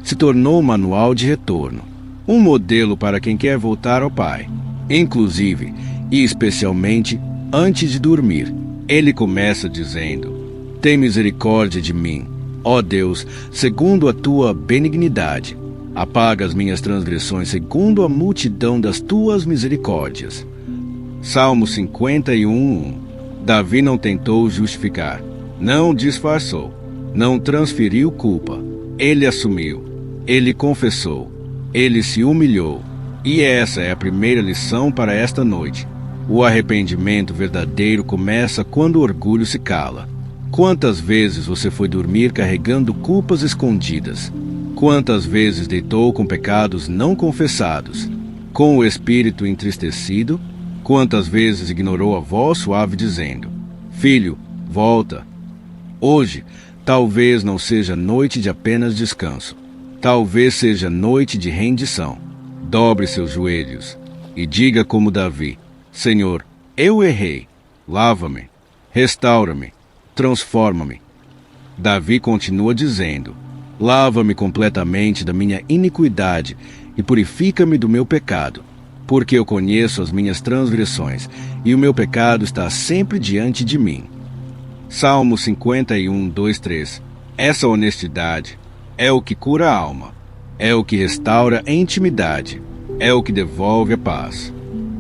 se tornou um manual de retorno, um modelo para quem quer voltar ao Pai. Inclusive, e especialmente, antes de dormir, ele começa dizendo: tem misericórdia de mim, ó Deus, segundo a tua benignidade. Apaga as minhas transgressões segundo a multidão das tuas misericórdias. Salmo 51:1. Davi não tentou justificar, não disfarçou, não transferiu culpa. Ele assumiu, ele confessou, ele se humilhou. E essa é a primeira lição para esta noite. O arrependimento verdadeiro começa quando o orgulho se cala. Quantas vezes você foi dormir carregando culpas escondidas? Quantas vezes deitou com pecados não confessados? Com o espírito entristecido? Quantas vezes ignorou a voz suave dizendo: filho, volta. Hoje, talvez não seja noite de apenas descanso. Talvez seja noite de rendição. Dobre seus joelhos e diga como Davi: Senhor, eu errei. Lava-me, restaura-me, transforma-me. Davi continua dizendo: lava-me completamente da minha iniquidade e purifica-me do meu pecado. porque eu conheço as minhas transgressões, e o meu pecado está sempre diante de mim. Salmo 51, 2, 3. Essa honestidade é o que cura a alma, é o que restaura a intimidade, é o que devolve a paz.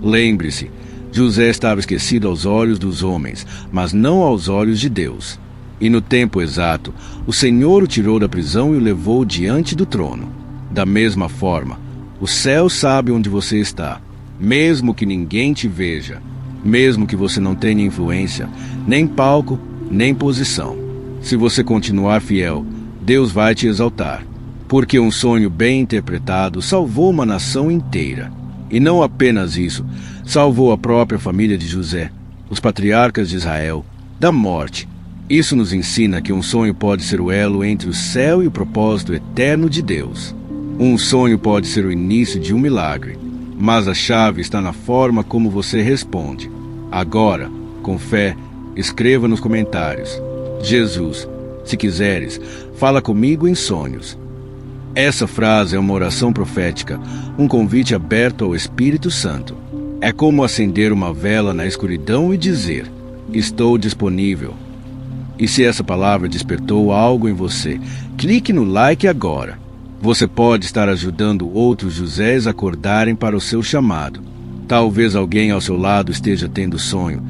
Lembre-se, José estava esquecido aos olhos dos homens, mas não aos olhos de Deus. E no tempo exato, o Senhor o tirou da prisão e o levou diante do trono. Da mesma forma, o céu sabe onde você está, mesmo que ninguém te veja, mesmo que você não tenha influência, nem palco, nem posição. Se você continuar fiel, Deus vai te exaltar, porque um sonho bem interpretado salvou uma nação inteira. E não apenas isso, salvou a própria família de José, os patriarcas de Israel, da morte. Isso nos ensina que um sonho pode ser o elo entre o céu e o propósito eterno de Deus. Um sonho pode ser o início de um milagre, mas a chave está na forma como você responde. Agora, com fé, escreva nos comentários: Jesus, se quiseres, fala comigo em sonhos. Essa frase é uma oração profética, um convite aberto ao Espírito Santo. É como acender uma vela na escuridão e dizer: estou disponível. E se essa palavra despertou algo em você, clique no like agora. Você pode estar ajudando outros Josés a acordarem para o seu chamado. Talvez alguém ao seu lado esteja tendo sonho,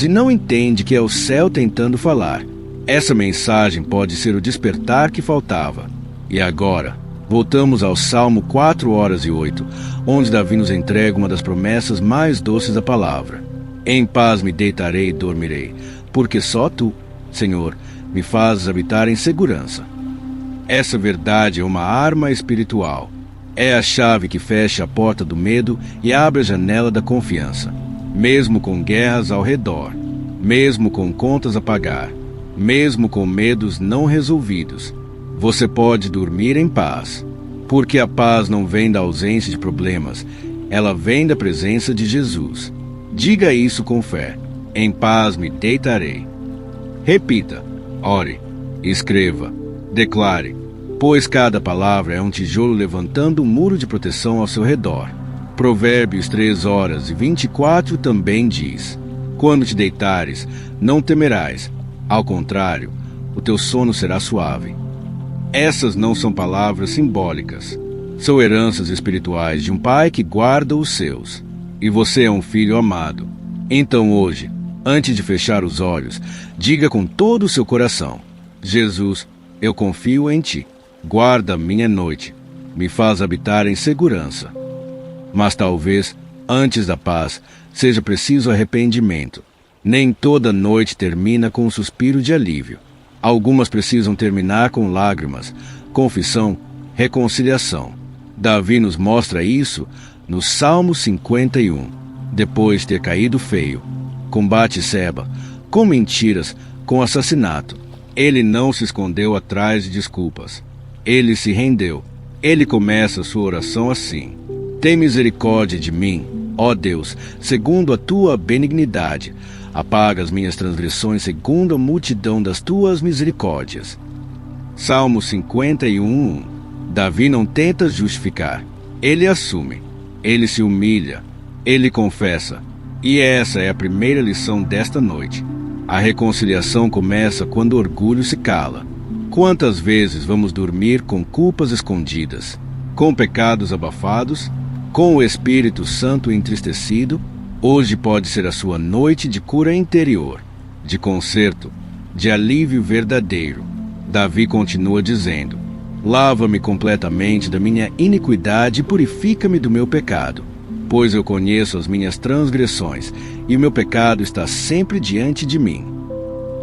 e não entende que é o céu tentando falar. Essa mensagem pode ser o despertar que faltava. E agora, voltamos ao Salmo 4:08, onde Davi nos entrega uma das promessas mais doces da palavra. Em paz me deitarei e dormirei, porque só tu, Senhor, me fazes habitar em segurança. Essa verdade é uma arma espiritual. É a chave que fecha a porta do medo e abre a janela da confiança. Mesmo com guerras ao redor, mesmo com contas a pagar, mesmo com medos não resolvidos, você pode dormir em paz. Porque a paz não vem da ausência de problemas, ela vem da presença de Jesus. Diga isso com fé: em paz me deitarei. Repita, ore, escreva, declare, pois cada palavra é um tijolo levantando um muro de proteção ao seu redor. Provérbios 3:24 também diz: quando te deitares, não temerás, ao contrário, o teu sono será suave. Essas não são palavras simbólicas, são heranças espirituais de um pai que guarda os seus. E você é um filho amado. Então hoje, antes de fechar os olhos, diga com todo o seu coração: Jesus, eu confio em ti. Guarda a minha noite, me faz habitar em segurança. Mas talvez, antes da paz, seja preciso arrependimento. Nem toda noite termina com um suspiro de alívio. Algumas precisam terminar com lágrimas, confissão, reconciliação. Davi nos mostra isso no Salmo 51. Depois de ter caído feio, com Batseba, com mentiras, com assassinato, ele não se escondeu atrás de desculpas. Ele se rendeu. Ele começa sua oração assim: tem misericórdia de mim, ó Deus, segundo a tua benignidade. Apaga as minhas transgressões segundo a multidão das tuas misericórdias. Salmo 51:1. Davi não tenta justificar. Ele assume. Ele se humilha. Ele confessa. E essa é a primeira lição desta noite. A reconciliação começa quando o orgulho se cala. Quantas vezes vamos dormir com culpas escondidas, com pecados abafados, com o Espírito Santo entristecido? Hoje pode ser a sua noite de cura interior, de conserto, de alívio verdadeiro. Davi continua dizendo: lava-me completamente da minha iniquidade e purifica-me do meu pecado, pois eu conheço as minhas transgressões e o meu pecado está sempre diante de mim.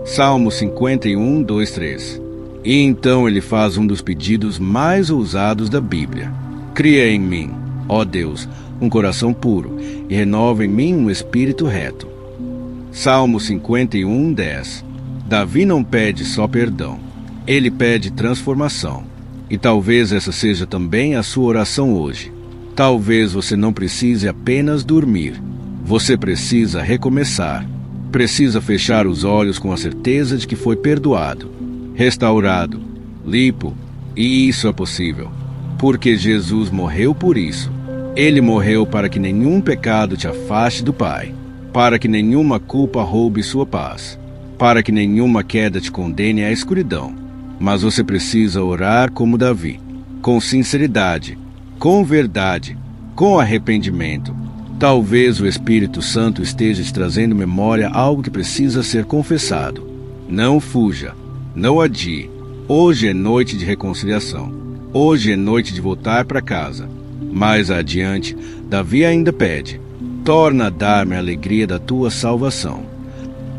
Salmo 51, 2, 3. E então ele faz um dos pedidos mais ousados da Bíblia: cria em mim, ó Deus, um coração puro e renova em mim um espírito reto. Salmo 51, 10. Davi não pede só perdão, ele pede transformação. E talvez essa seja também a sua oração hoje. Talvez você não precise apenas dormir. Você precisa recomeçar. Precisa fechar os olhos com a certeza de que foi perdoado, restaurado, limpo. E isso é possível, porque Jesus morreu por isso. Ele morreu para que nenhum pecado te afaste do Pai, para que nenhuma culpa roube sua paz, para que nenhuma queda te condene à escuridão. Mas você precisa orar como Davi, com sinceridade, com verdade, com arrependimento. Talvez o Espírito Santo esteja te trazendo memória algo que precisa ser confessado. Não fuja, não adie. Hoje é noite de reconciliação. Hoje é noite de voltar para casa. Mais adiante, Davi ainda pede: torna a dar-me a alegria da tua salvação.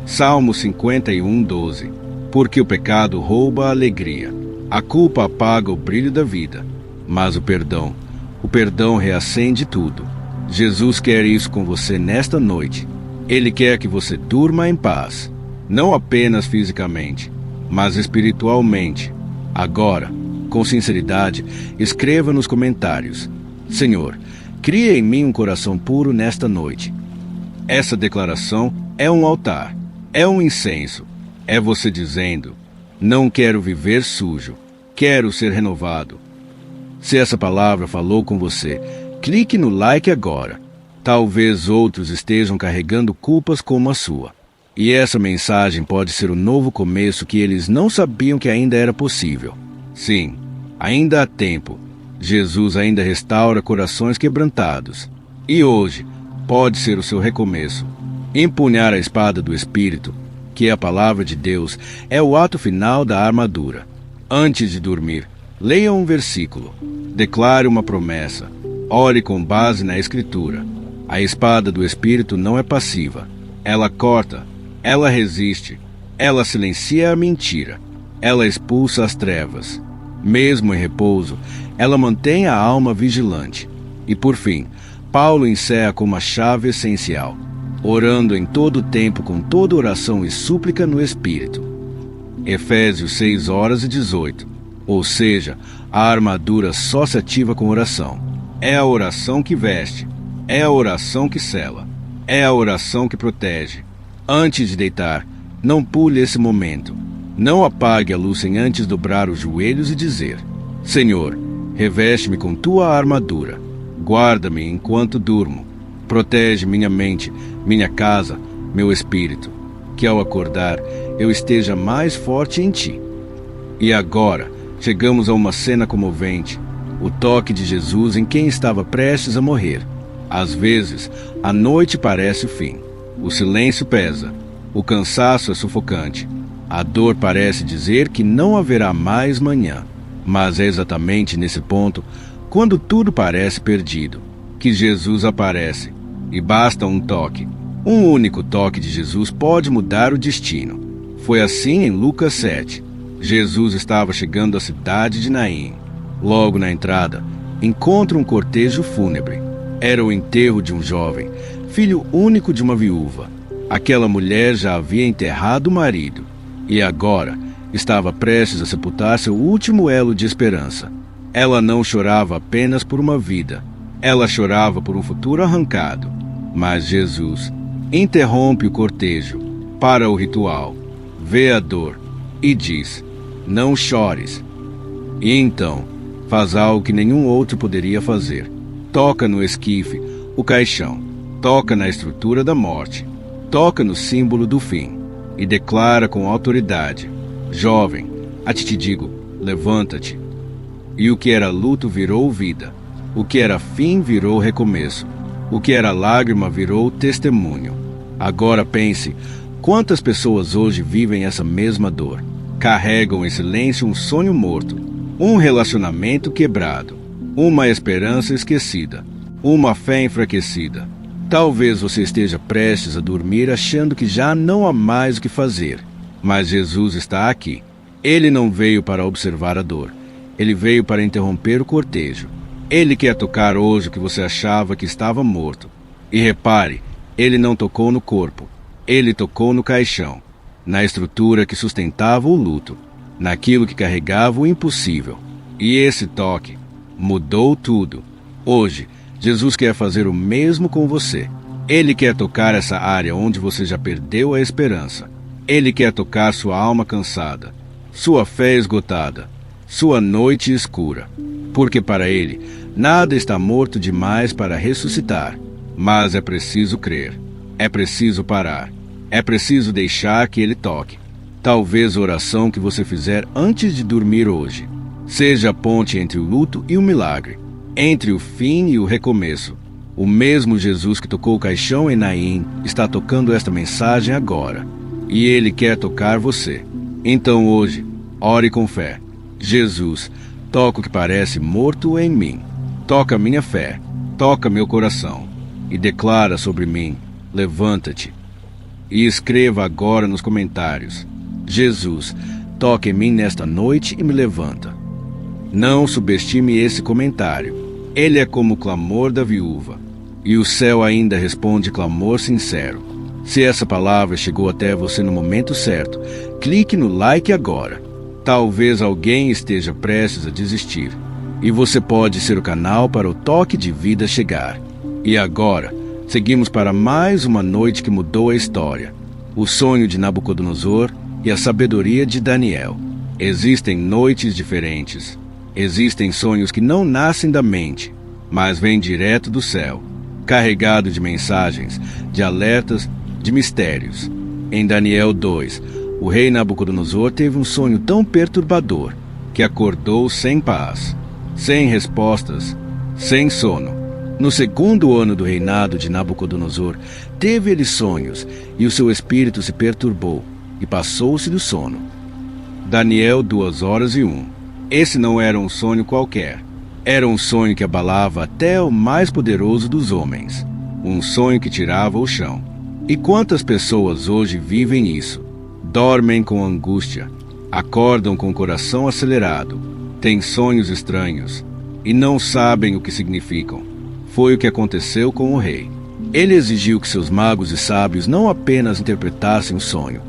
Salmo 51:12. Porque o pecado rouba a alegria, a culpa apaga o brilho da vida, mas o perdão reacende tudo. Jesus quer isso com você nesta noite. Ele quer que você durma em paz, não apenas fisicamente, mas espiritualmente. Agora, com sinceridade, escreva nos comentários: Senhor, cria em mim um coração puro nesta noite. Essa declaração é um altar, é um incenso. É você dizendo: não quero viver sujo, quero ser renovado. Se essa palavra falou com você, clique no like agora. Talvez outros estejam carregando culpas como a sua. E essa mensagem pode ser o novo começo que eles não sabiam que ainda era possível. Sim, ainda há tempo. Jesus ainda restaura corações quebrantados. E hoje pode ser o seu recomeço. Empunhar a espada do Espírito, que é a palavra de Deus, é o ato final da armadura. Antes de dormir, leia um versículo, declare uma promessa, ore com base na Escritura. A espada do Espírito não é passiva. Ela corta, ela resiste, ela silencia a mentira, ela expulsa as trevas. Mesmo em repouso, ela mantém a alma vigilante. E por fim, Paulo encerra com uma chave essencial: orando em todo o tempo com toda oração e súplica no Espírito. Efésios 6:18. Ou seja, a armadura só se ativa com oração. É a oração que veste, é a oração que sela, é a oração que protege. Antes de deitar, não pule esse momento. Não apague a luz sem antes dobrar os joelhos e dizer: Senhor, reveste-me com tua armadura. Guarda-me enquanto durmo. Protege minha mente, minha casa, meu espírito, que ao acordar eu esteja mais forte em ti. E agora, chegamos a uma cena comovente, o toque de Jesus em quem estava prestes a morrer. Às vezes, a noite parece o fim, o silêncio pesa, o cansaço é sufocante, a dor parece dizer que não haverá mais manhã. Mas é exatamente nesse ponto, quando tudo parece perdido, que Jesus aparece. E basta um toque. Um único toque de Jesus pode mudar o destino. Foi assim em Lucas 7. Jesus estava chegando à cidade de Naim. Logo na entrada, encontra um cortejo fúnebre. Era o enterro de um jovem, filho único de uma viúva. Aquela mulher já havia enterrado o marido e agora estava prestes a sepultar seu último elo de esperança. Ela não chorava apenas por uma vida. Ela chorava por um futuro arrancado. Mas Jesus interrompe o cortejo, para o ritual, vê a dor e diz: não chores. E então faz algo que nenhum outro poderia fazer. Toca no esquife, o caixão, toca na estrutura da morte, toca no símbolo do fim e declara com autoridade: jovem, a ti te digo, levanta-te. E o que era luto virou vida. O que era fim virou recomeço. O que era lágrima virou testemunho. Agora pense, quantas pessoas hoje vivem essa mesma dor? Carregam em silêncio um sonho morto, um relacionamento quebrado, uma esperança esquecida, uma fé enfraquecida. Talvez você esteja prestes a dormir achando que já não há mais o que fazer. Mas Jesus está aqui. Ele não veio para observar a dor. Ele veio para interromper o cortejo. Ele quer tocar hoje o que você achava que estava morto. E repare, ele não tocou no corpo. Ele tocou no caixão, na estrutura que sustentava o luto, naquilo que carregava o impossível. E esse toque mudou tudo. Hoje, Jesus quer fazer o mesmo com você. Ele quer tocar essa área onde você já perdeu a esperança. Ele quer tocar sua alma cansada, sua fé esgotada, sua noite escura. porque para ele nada está morto demais para ressuscitar. Mas é preciso crer, é preciso parar, é preciso deixar que ele toque. Talvez a oração que você fizer antes de dormir hoje seja a ponte entre o luto e o milagre, entre o fim e o recomeço. O mesmo Jesus que tocou o caixão em Naim está tocando esta mensagem agora, e ele quer tocar você. Então hoje, ore com fé. Jesus, toca o que parece morto em mim. Toca minha fé, toca meu coração, e declara sobre mim: levanta-te. E escreva agora nos comentários: Jesus, toca em mim nesta noite e me levanta. Não subestime esse comentário. Ele é como o clamor da viúva, e o céu ainda responde clamor sincero. Se essa palavra chegou até você no momento certo, clique no like agora. Talvez alguém esteja prestes a desistir, e você pode ser o canal para o toque de vida chegar. E agora, seguimos para mais uma noite que mudou a história. O sonho de Nabucodonosor e a sabedoria de Daniel. Existem noites diferentes. Existem sonhos que não nascem da mente, mas vêm direto do céu, carregado de mensagens, de alertas, de mistérios. Em Daniel 2, o rei Nabucodonosor teve um sonho tão perturbador que acordou sem paz, sem respostas, sem sono. No segundo ano do reinado de Nabucodonosor, teve ele sonhos e o seu espírito se perturbou e passou-se do sono. Daniel 2:01. Esse não era um sonho qualquer. Era um sonho que abalava até o mais poderoso dos homens. Um sonho que tirava o chão. E quantas pessoas hoje vivem isso? Dormem com angústia, acordam com o coração acelerado, têm sonhos estranhos e não sabem o que significam. Foi o que aconteceu com o rei. Ele exigiu que seus magos e sábios não apenas interpretassem o sonho,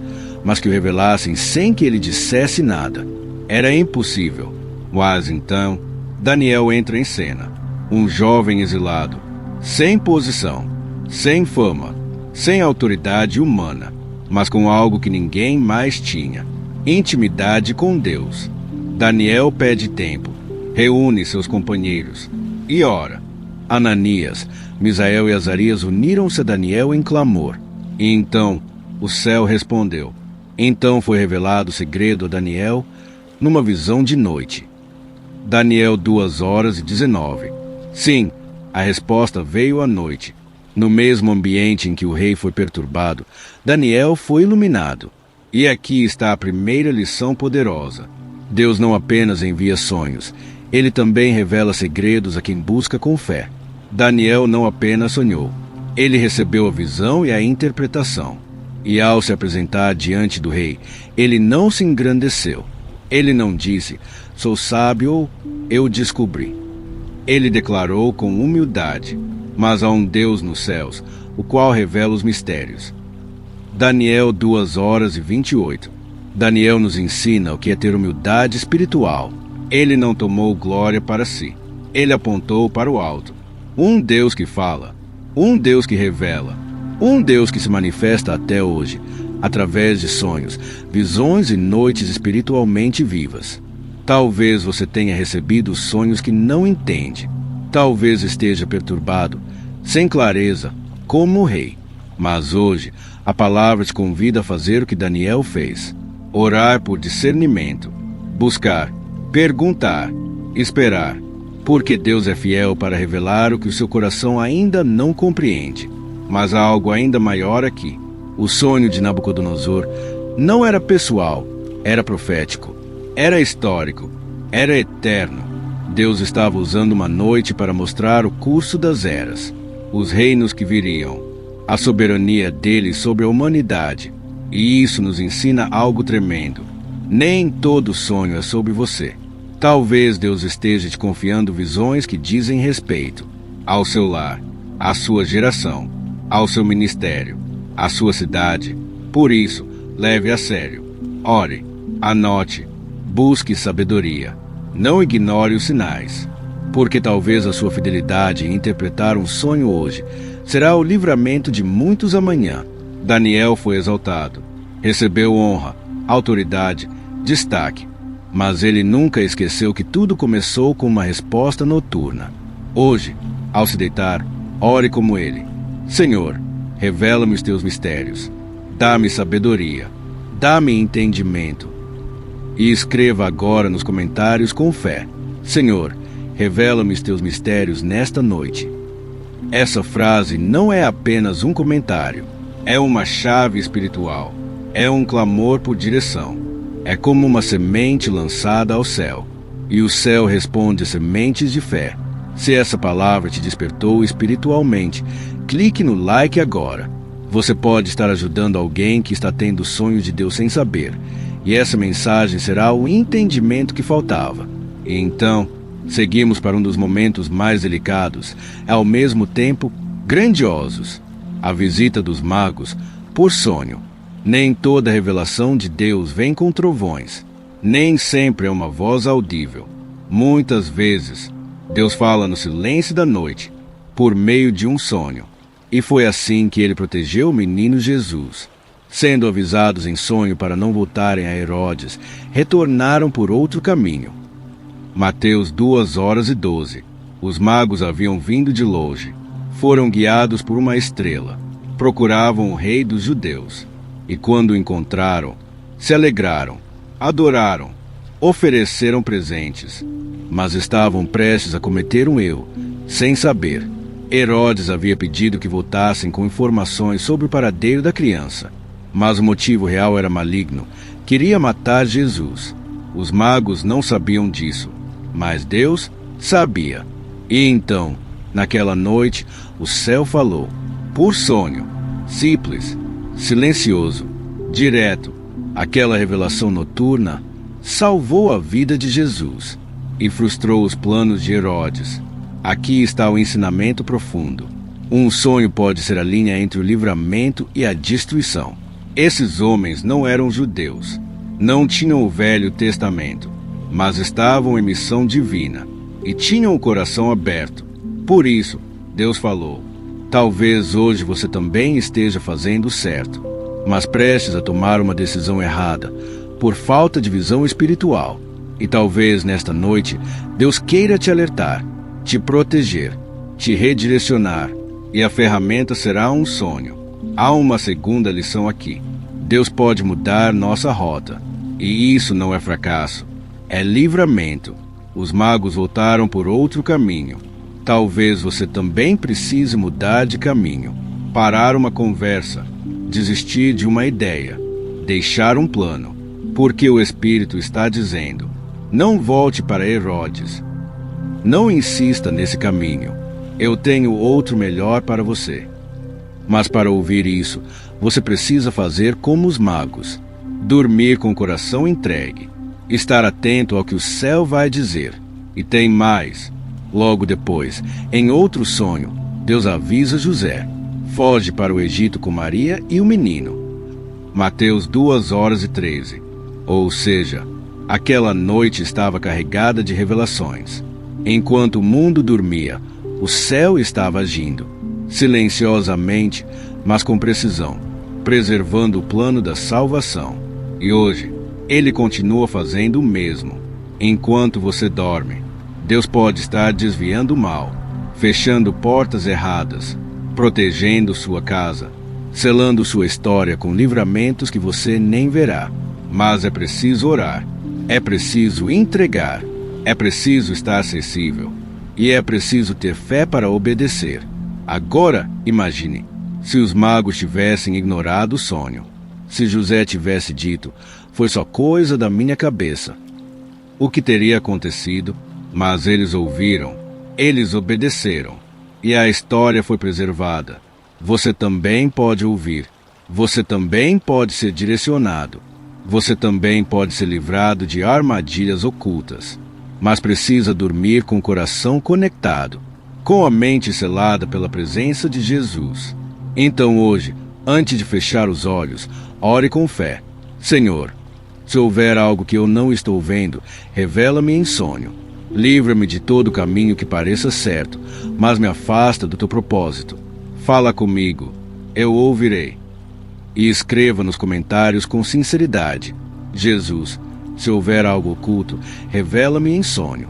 mas que o revelassem sem que ele dissesse nada. Era impossível. Mas então, Daniel entra em cena. Um jovem exilado, sem posição, sem fama, sem autoridade humana, mas com algo que ninguém mais tinha: intimidade com Deus. Daniel pede tempo, reúne seus companheiros e ora. Ananias, Misael e Azarias uniram-se a Daniel em clamor. E então o céu respondeu. Então foi revelado o segredo a Daniel numa visão de noite. Daniel 2:19. Sim, a resposta veio à noite. No mesmo ambiente em que o rei foi perturbado, Daniel foi iluminado. E aqui está a primeira lição poderosa. Deus não apenas envia sonhos, ele também revela segredos a quem busca com fé. Daniel não apenas sonhou, ele recebeu a visão e a interpretação. E ao se apresentar diante do rei, ele não se engrandeceu. Ele não disse: sou sábio ou eu descobri. Ele declarou com humildade: mas há um Deus nos céus, o qual revela os mistérios. Daniel 2:28. Daniel nos ensina o que é ter humildade espiritual. Ele não tomou glória para si. Ele apontou para o alto. Um Deus que fala, um Deus que revela, um Deus que se manifesta até hoje, através de sonhos, visões e noites espiritualmente vivas. Talvez você tenha recebido sonhos que não entende. Talvez esteja perturbado, sem clareza, como o rei. Mas hoje, a palavra te convida a fazer o que Daniel fez: orar por discernimento, buscar, perguntar, esperar, porque Deus é fiel para revelar o que o seu coração ainda não compreende. Mas há algo ainda maior aqui. O sonho de Nabucodonosor não era pessoal, era profético, era histórico, era eterno. Deus estava usando uma noite para mostrar o curso das eras, os reinos que viriam, a soberania dele sobre a humanidade. E isso nos ensina algo tremendo. Nem todo sonho é sobre você. Talvez Deus esteja te confiando visões que dizem respeito ao seu lar, à sua geração, ao seu ministério, à sua cidade. Por isso, leve a sério. Ore, anote, busque sabedoria. Não ignore os sinais, porque talvez a sua fidelidade em interpretar um sonho hoje será o livramento de muitos amanhã. Daniel foi exaltado, recebeu honra, autoridade, destaque. Mas ele nunca esqueceu que tudo começou com uma resposta noturna. Hoje, ao se deitar, ore como ele: Senhor, revela-me os teus mistérios. Dá-me sabedoria. Dá-me entendimento. E escreva agora nos comentários com fé: Senhor, revela-me os teus mistérios nesta noite. Essa frase não é apenas um comentário. É uma chave espiritual. É um clamor por direção. É como uma semente lançada ao céu. E o céu responde sementes de fé. Se essa palavra te despertou espiritualmente, clique no like agora. Você pode estar ajudando alguém que está tendo sonhos de Deus sem saber. E essa mensagem será o entendimento que faltava. E então, seguimos para um dos momentos mais delicados, e ao mesmo tempo grandiosos. A visita dos magos por sonho. Nem toda revelação de Deus vem com trovões. Nem sempre é uma voz audível. Muitas vezes, Deus fala no silêncio da noite, por meio de um sonho. E foi assim que ele protegeu o menino Jesus. Sendo avisados em sonho para não voltarem a Herodes, retornaram por outro caminho. Mateus 2:12. Os magos haviam vindo de longe. Foram guiados por uma estrela. Procuravam o rei dos judeus. E quando o encontraram, se alegraram, adoraram, ofereceram presentes. Mas estavam prestes a cometer um erro, sem saber. Herodes havia pedido que voltassem com informações sobre o paradeiro da criança. Mas o motivo real era maligno. Queria matar Jesus. Os magos não sabiam disso, mas Deus sabia. E então, naquela noite, o céu falou, por sonho, simples, silencioso, direto. Aquela revelação noturna salvou a vida de Jesus e frustrou os planos de Herodes. Aqui está o ensinamento profundo. Um sonho pode ser a linha entre o livramento e a destruição. Esses homens não eram judeus, não tinham o Velho Testamento, mas estavam em missão divina e tinham o coração aberto. Por isso, Deus falou: talvez hoje você também esteja fazendo certo, mas prestes a tomar uma decisão errada, por falta de visão espiritual. E talvez nesta noite, Deus queira te alertar, te proteger, te redirecionar, e a ferramenta será um sonho. Há uma segunda lição aqui. Deus pode mudar nossa rota, e isso não é fracasso, é livramento. Os magos voltaram por outro caminho. Talvez você também precise mudar de caminho, parar uma conversa, desistir de uma ideia, deixar um plano, porque o Espírito está dizendo: não volte para Herodes. Não insista nesse caminho. Eu tenho outro melhor para você. Mas para ouvir isso, você precisa fazer como os magos. Dormir com o coração entregue. Estar atento ao que o céu vai dizer. E tem mais. Logo depois, em outro sonho, Deus avisa José: foge para o Egito com Maria e o menino. Mateus 2:13. Ou seja, aquela noite estava carregada de revelações. Enquanto o mundo dormia, o céu estava agindo, silenciosamente, mas com precisão, preservando o plano da salvação. E hoje, Ele continua fazendo o mesmo. Enquanto você dorme, Deus pode estar desviando o mal, fechando portas erradas, protegendo sua casa, selando sua história com livramentos que você nem verá. Mas é preciso orar, é preciso entregar, é preciso estar acessível e é preciso ter fé para obedecer. Agora, imagine, se os magos tivessem ignorado o sonho, se José tivesse dito: foi só coisa da minha cabeça. O que teria acontecido? Mas eles ouviram, eles obedeceram, e a história foi preservada. Você também pode ouvir, você também pode ser direcionado, você também pode ser livrado de armadilhas ocultas, mas precisa dormir com o coração conectado, com a mente selada pela presença de Jesus. Então hoje, antes de fechar os olhos, ore com fé: Senhor, se houver algo que eu não estou vendo, revela-me em sonho. Livra-me de todo caminho que pareça certo, mas me afasta do teu propósito. Fala comigo, eu ouvirei. E escreva nos comentários com sinceridade: Jesus, Se houver algo oculto, revela-me em sonho.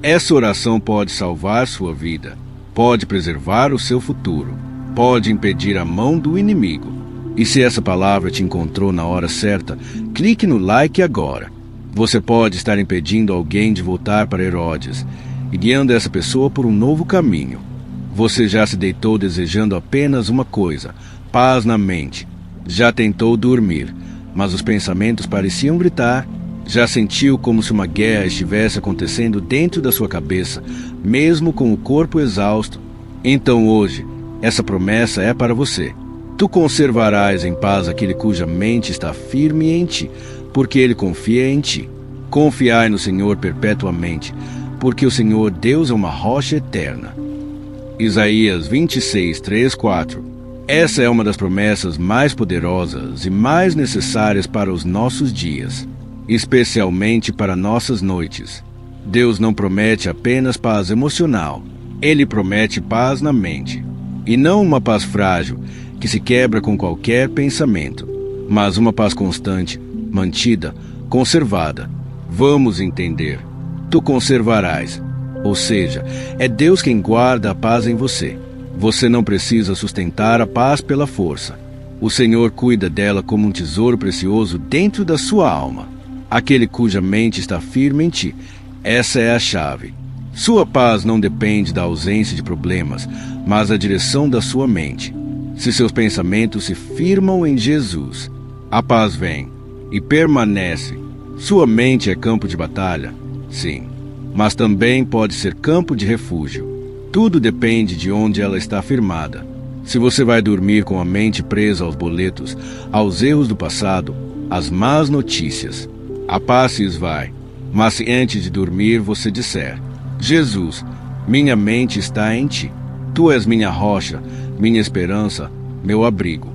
Essa oração pode salvar sua vida, pode preservar o seu futuro, pode impedir a mão do inimigo. E se essa palavra te encontrou na hora certa, clique no like agora. Você pode estar impedindo alguém de voltar para Herodes e guiando essa pessoa por um novo caminho. Você já se deitou desejando apenas uma coisa, paz na mente. Já tentou dormir, mas os pensamentos pareciam gritar. Já sentiu como se uma guerra estivesse acontecendo dentro da sua cabeça, mesmo com o corpo exausto? Então hoje, essa promessa é para você. Tu conservarás em paz aquele cuja mente está firme em ti, porque ele confia em ti. Confiai no Senhor perpetuamente, porque o Senhor Deus é uma rocha eterna. Isaías 26, 3, 4. Essa é uma das promessas mais poderosas e mais necessárias para os nossos dias, especialmente para nossas noites. Deus não promete apenas paz emocional, Ele promete paz na mente. E não uma paz frágil, que se quebra com qualquer pensamento, mas uma paz constante, mantida, conservada. Vamos entender. Tu conservarás, ou seja, é Deus quem guarda a paz em você. Você não precisa sustentar a paz pela força. O Senhor cuida dela como um tesouro precioso dentro da sua alma. Aquele cuja mente está firme em ti, essa é a chave. Sua paz não depende da ausência de problemas, mas da direção da sua mente. Se seus pensamentos se firmam em Jesus, a paz vem e permanece. Sua mente é campo de batalha? Sim, mas também pode ser campo de refúgio. Tudo depende de onde ela está firmada. Se você vai dormir com a mente presa aos boletos, aos erros do passado, às más notícias, a paz se esvai. Mas se antes de dormir você disser: Jesus, minha mente está em ti. Tu és minha rocha, minha esperança, meu abrigo.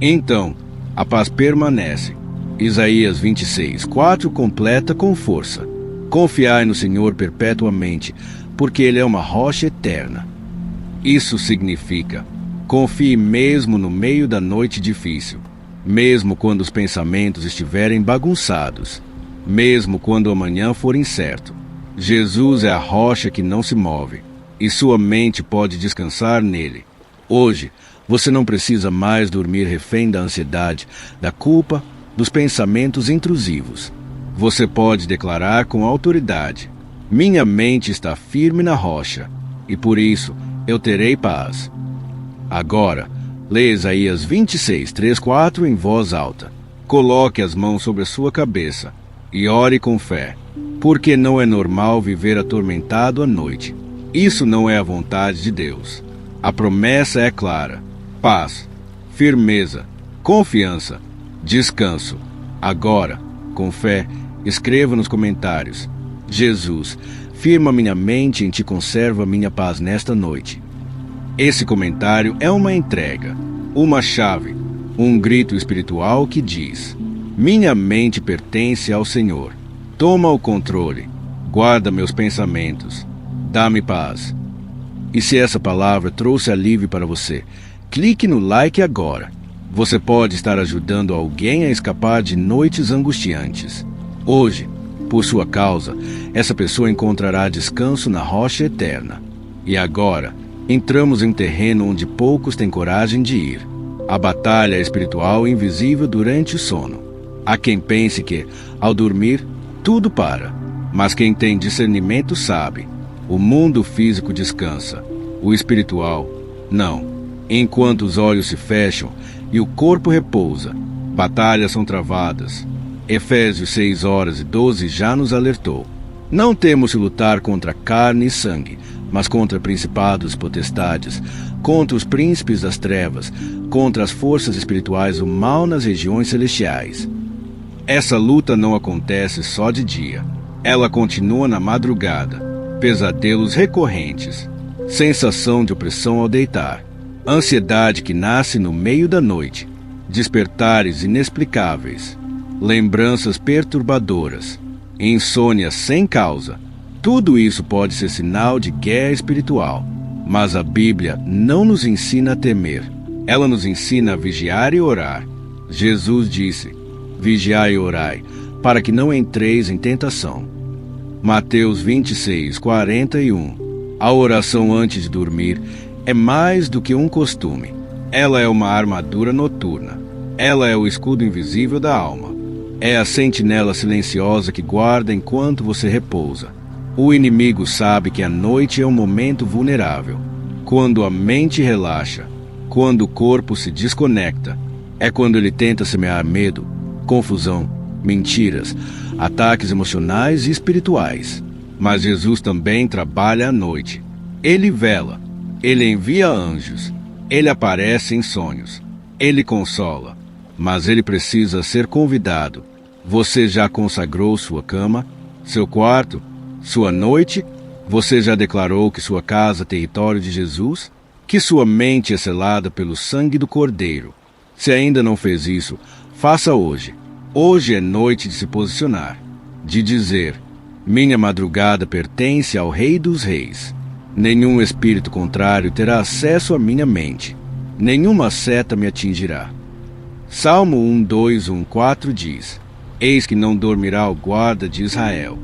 Então, a paz permanece. Isaías 26, 4 completa com força. Confiai no Senhor perpetuamente, porque Ele é uma rocha eterna. Isso significa: confie mesmo no meio da noite difícil, mesmo quando os pensamentos estiverem bagunçados, mesmo quando amanhã for incerto. Jesus é a rocha que não se move, e sua mente pode descansar nele. Hoje, você não precisa mais dormir refém da ansiedade, da culpa, dos pensamentos intrusivos. Você pode declarar com autoridade: minha mente está firme na rocha, e por isso eu terei paz. Agora, leia Isaías 26, 3, 4 em voz alta. Coloque as mãos sobre a sua cabeça e ore com fé, porque não é normal viver atormentado à noite. Isso não é a vontade de Deus. A promessa é clara: paz, firmeza, confiança, descanso. Agora, com fé, escreva nos comentários: Jesus, firma minha mente em ti, conserva minha paz nesta noite. Esse comentário é uma entrega, uma chave, um grito espiritual que diz: minha mente pertence ao Senhor. Toma o controle, guarda meus pensamentos, dá-me paz. E se essa palavra trouxe alívio para você, clique no like agora. Você pode estar ajudando alguém a escapar de noites angustiantes. Hoje, por sua causa, essa pessoa encontrará descanso na rocha eterna. E agora, entramos em um terreno onde poucos têm coragem de ir. A batalha espiritual invisível durante o sono. Há quem pense que, ao dormir, tudo para. Mas quem tem discernimento sabe: o mundo físico descansa, o espiritual não. Enquanto os olhos se fecham e o corpo repousa, batalhas são travadas. Efésios 6 horas e 12 já nos alertou. Não temos que lutar contra carne e sangue, mas contra principados e potestades, contra os príncipes das trevas, contra as forças espirituais do mal nas regiões celestiais. Essa luta não acontece só de dia. Ela continua na madrugada. Pesadelos recorrentes, sensação de opressão ao deitar, ansiedade que nasce no meio da noite, despertares inexplicáveis, lembranças perturbadoras, insônia sem causa. Tudo isso pode ser sinal de guerra espiritual, mas a Bíblia não nos ensina a temer. Ela nos ensina a vigiar e orar. Jesus disse: vigiai e orai, para que não entreis em tentação. Mateus 26:41. A oração antes de dormir é mais do que um costume. Ela é uma armadura noturna. Ela é o escudo invisível da alma. É a sentinela silenciosa que guarda enquanto você repousa. O inimigo sabe que a noite é um momento vulnerável. Quando a mente relaxa, quando o corpo se desconecta, é quando ele tenta semear medo, confusão, mentiras, ataques emocionais e espirituais. Mas Jesus também trabalha à noite. Ele vela, ele envia anjos, ele aparece em sonhos, ele consola. Mas ele precisa ser convidado. Você já consagrou sua cama, seu quarto, sua noite? Você já declarou que sua casa é território de Jesus? Que sua mente é selada pelo sangue do Cordeiro? Se ainda não fez isso, faça hoje. Hoje é noite de se posicionar, de dizer: minha madrugada pertence ao Rei dos Reis. Nenhum espírito contrário terá acesso à minha mente. Nenhuma seta me atingirá. Salmo 1:2-1:4 diz: eis que não dormirá o guarda de Israel.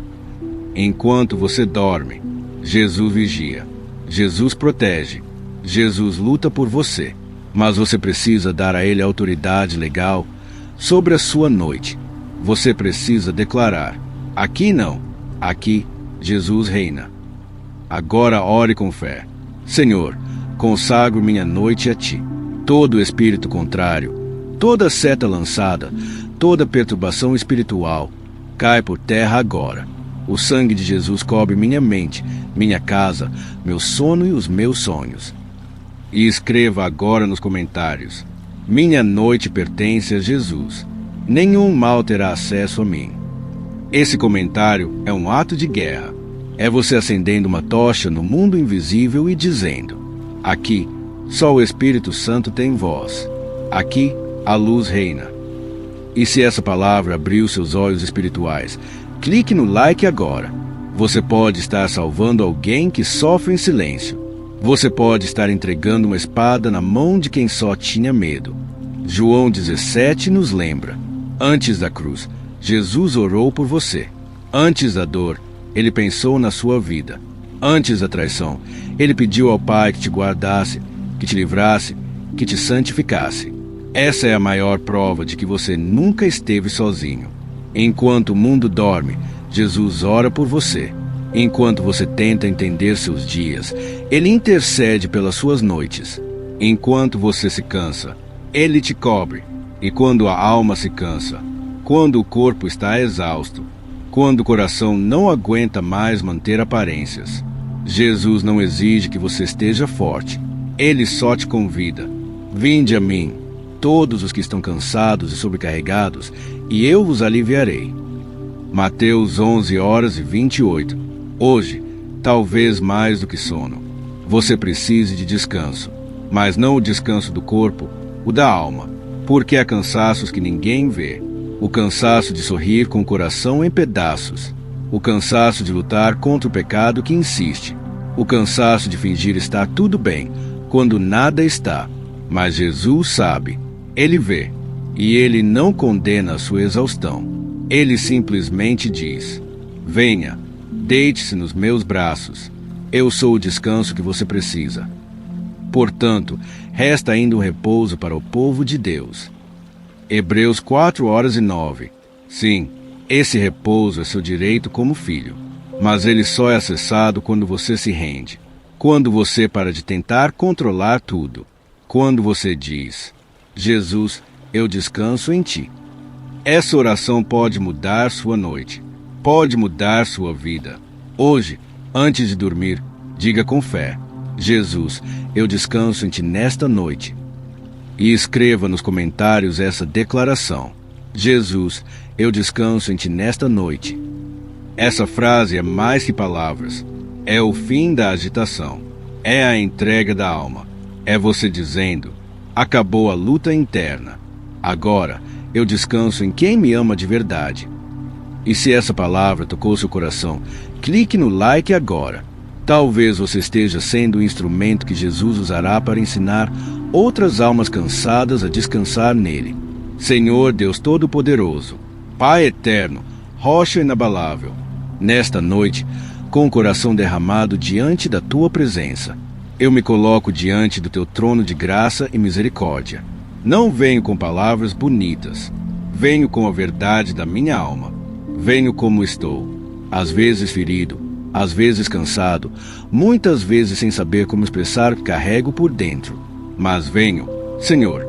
Enquanto você dorme, Jesus vigia, Jesus protege, Jesus luta por você. Mas você precisa dar a ele autoridade legal sobre a sua noite. Você precisa declarar: aqui não, aqui Jesus reina. Agora ore com fé. Senhor, consagro minha noite a ti. Todo espírito contrário, toda seta lançada, toda perturbação espiritual, cai por terra agora. O sangue de Jesus cobre minha mente, minha casa, meu sono e os meus sonhos. E escreva agora nos comentários: minha noite pertence a Jesus. Nenhum mal terá acesso a mim. Esse comentário é um ato de guerra. É você acendendo uma tocha no mundo invisível e dizendo: aqui, só o Espírito Santo tem voz. Aqui, a luz reina. E se essa palavra abriu seus olhos espirituais, clique no like agora. Você pode estar salvando alguém que sofre em silêncio. Você pode estar entregando uma espada na mão de quem só tinha medo. João 17 nos lembra: antes da cruz, Jesus orou por você. Antes da dor, ele pensou na sua vida. Antes da traição, ele pediu ao Pai que te guardasse, que te livrasse, que te santificasse. Essa é a maior prova de que você nunca esteve sozinho. Enquanto o mundo dorme, Jesus ora por você. Enquanto você tenta entender seus dias, ele intercede pelas suas noites. Enquanto você se cansa, ele te cobre. E quando a alma se cansa, quando o corpo está exausto, quando o coração não aguenta mais manter aparências, Jesus não exige que você esteja forte. Ele só te convida: vinde a mim, todos os que estão cansados e sobrecarregados, e eu vos aliviarei. Mateus 11:28. Hoje, talvez mais do que sono, você precise de descanso, mas não o descanso do corpo, o da alma, porque há cansaços que ninguém vê. O cansaço de sorrir com o coração em pedaços, o cansaço de lutar contra o pecado que insiste, o cansaço de fingir estar tudo bem quando nada está. Mas Jesus sabe, ele vê, e ele não condena a sua exaustão. Ele simplesmente diz: venha, deite-se nos meus braços. Eu sou o descanso que você precisa. Portanto, resta ainda um repouso para o povo de Deus. Hebreus 4:9. Sim, esse repouso é seu direito como filho, mas ele só é acessado quando você se rende, quando você para de tentar controlar tudo, quando você diz: Jesus, eu descanso em ti. Essa oração pode mudar sua noite, pode mudar sua vida. Hoje, antes de dormir, diga com fé: Jesus, eu descanso em ti nesta noite. E escreva nos comentários essa declaração: Jesus, eu descanso em ti nesta noite. Essa frase é mais que palavras. É o fim da agitação. É a entrega da alma. É você dizendo: acabou a luta interna. Agora, eu descanso em quem me ama de verdade. E se essa palavra tocou seu coração, clique no like agora. Talvez você esteja sendo o instrumento que Jesus usará para ensinar outras almas cansadas a descansar nele. Senhor Deus Todo-Poderoso, Pai eterno, rocha inabalável, nesta noite, com o coração derramado diante da tua presença, eu me coloco diante do teu trono de graça e misericórdia. Não venho com palavras bonitas, venho com a verdade da minha alma. Venho como estou, às vezes ferido, às vezes cansado, muitas vezes sem saber como expressar o que carrego por dentro. Mas venho, Senhor,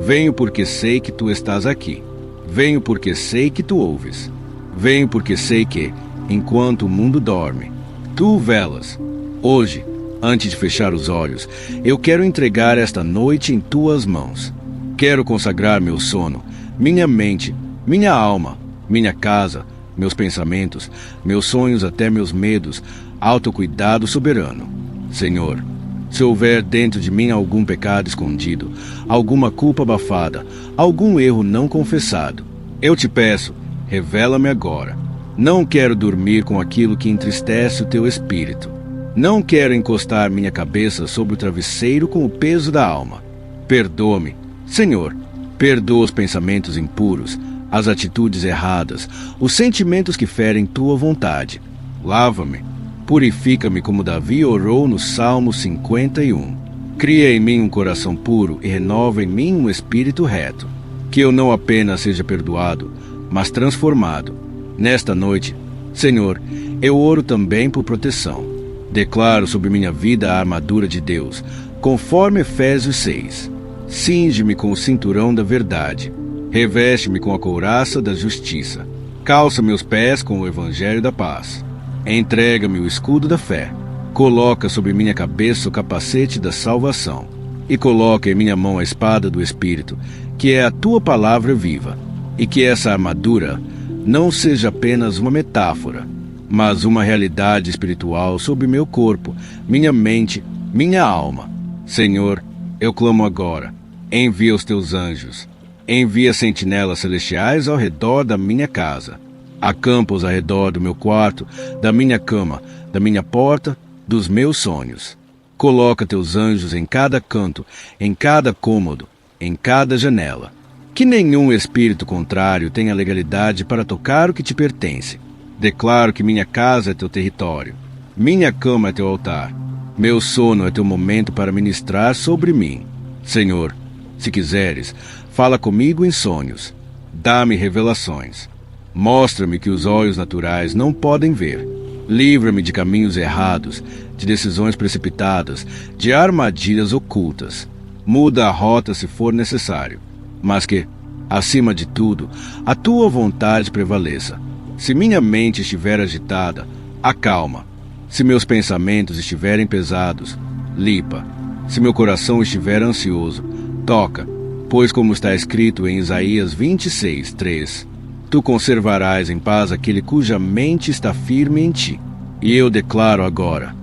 venho porque sei que tu estás aqui. Venho porque sei que tu ouves. Venho porque sei que, enquanto o mundo dorme, tu velas. Hoje, antes de fechar os olhos, eu quero entregar esta noite em tuas mãos. Quero consagrar meu sono, minha mente, minha alma, minha casa, meus pensamentos, meus sonhos até meus medos, autocuidado soberano. Senhor, se houver dentro de mim algum pecado escondido, alguma culpa abafada, algum erro não confessado, eu te peço, revela-me agora. Não quero dormir com aquilo que entristece o teu espírito. Não quero encostar minha cabeça sobre o travesseiro com o peso da alma. Perdoa-me, Senhor, perdoa os pensamentos impuros, as atitudes erradas, os sentimentos que ferem tua vontade. Lava-me, purifica-me como Davi orou no Salmo 51. Cria em mim um coração puro e renova em mim um espírito reto. Que eu não apenas seja perdoado, mas transformado. Nesta noite, Senhor, eu oro também por proteção. Declaro sobre minha vida a armadura de Deus, conforme Efésios 6. Cinge-me com o cinturão da verdade. Reveste-me com a couraça da justiça. Calça meus pés com o evangelho da paz. Entrega-me o escudo da fé. Coloca sobre minha cabeça o capacete da salvação. E coloca em minha mão a espada do Espírito, que é a tua palavra viva. E que essa armadura não seja apenas uma metáfora, mas uma realidade espiritual sobre meu corpo, minha mente, minha alma. Senhor, eu clamo agora. Envia os teus anjos. Envia sentinelas celestiais ao redor da minha casa. Acampa-os ao redor do meu quarto, da minha cama, da minha porta, dos meus sonhos. Coloca teus anjos em cada canto, em cada cômodo, em cada janela. Que nenhum espírito contrário tenha legalidade para tocar o que te pertence. Declaro que minha casa é teu território. Minha cama é teu altar. Meu sono é teu momento para ministrar sobre mim. Senhor, se quiseres, fala comigo em sonhos. Dá-me revelações. Mostra-me que os olhos naturais não podem ver. Livra-me de caminhos errados, de decisões precipitadas, de armadilhas ocultas. Muda a rota se for necessário. Mas que, acima de tudo, a tua vontade prevaleça. Se minha mente estiver agitada, acalma. Se meus pensamentos estiverem pesados, limpa. Se meu coração estiver ansioso, toca. Pois como está escrito em Isaías 26, 3, tu conservarás em paz aquele cuja mente está firme em ti. E eu declaro agora,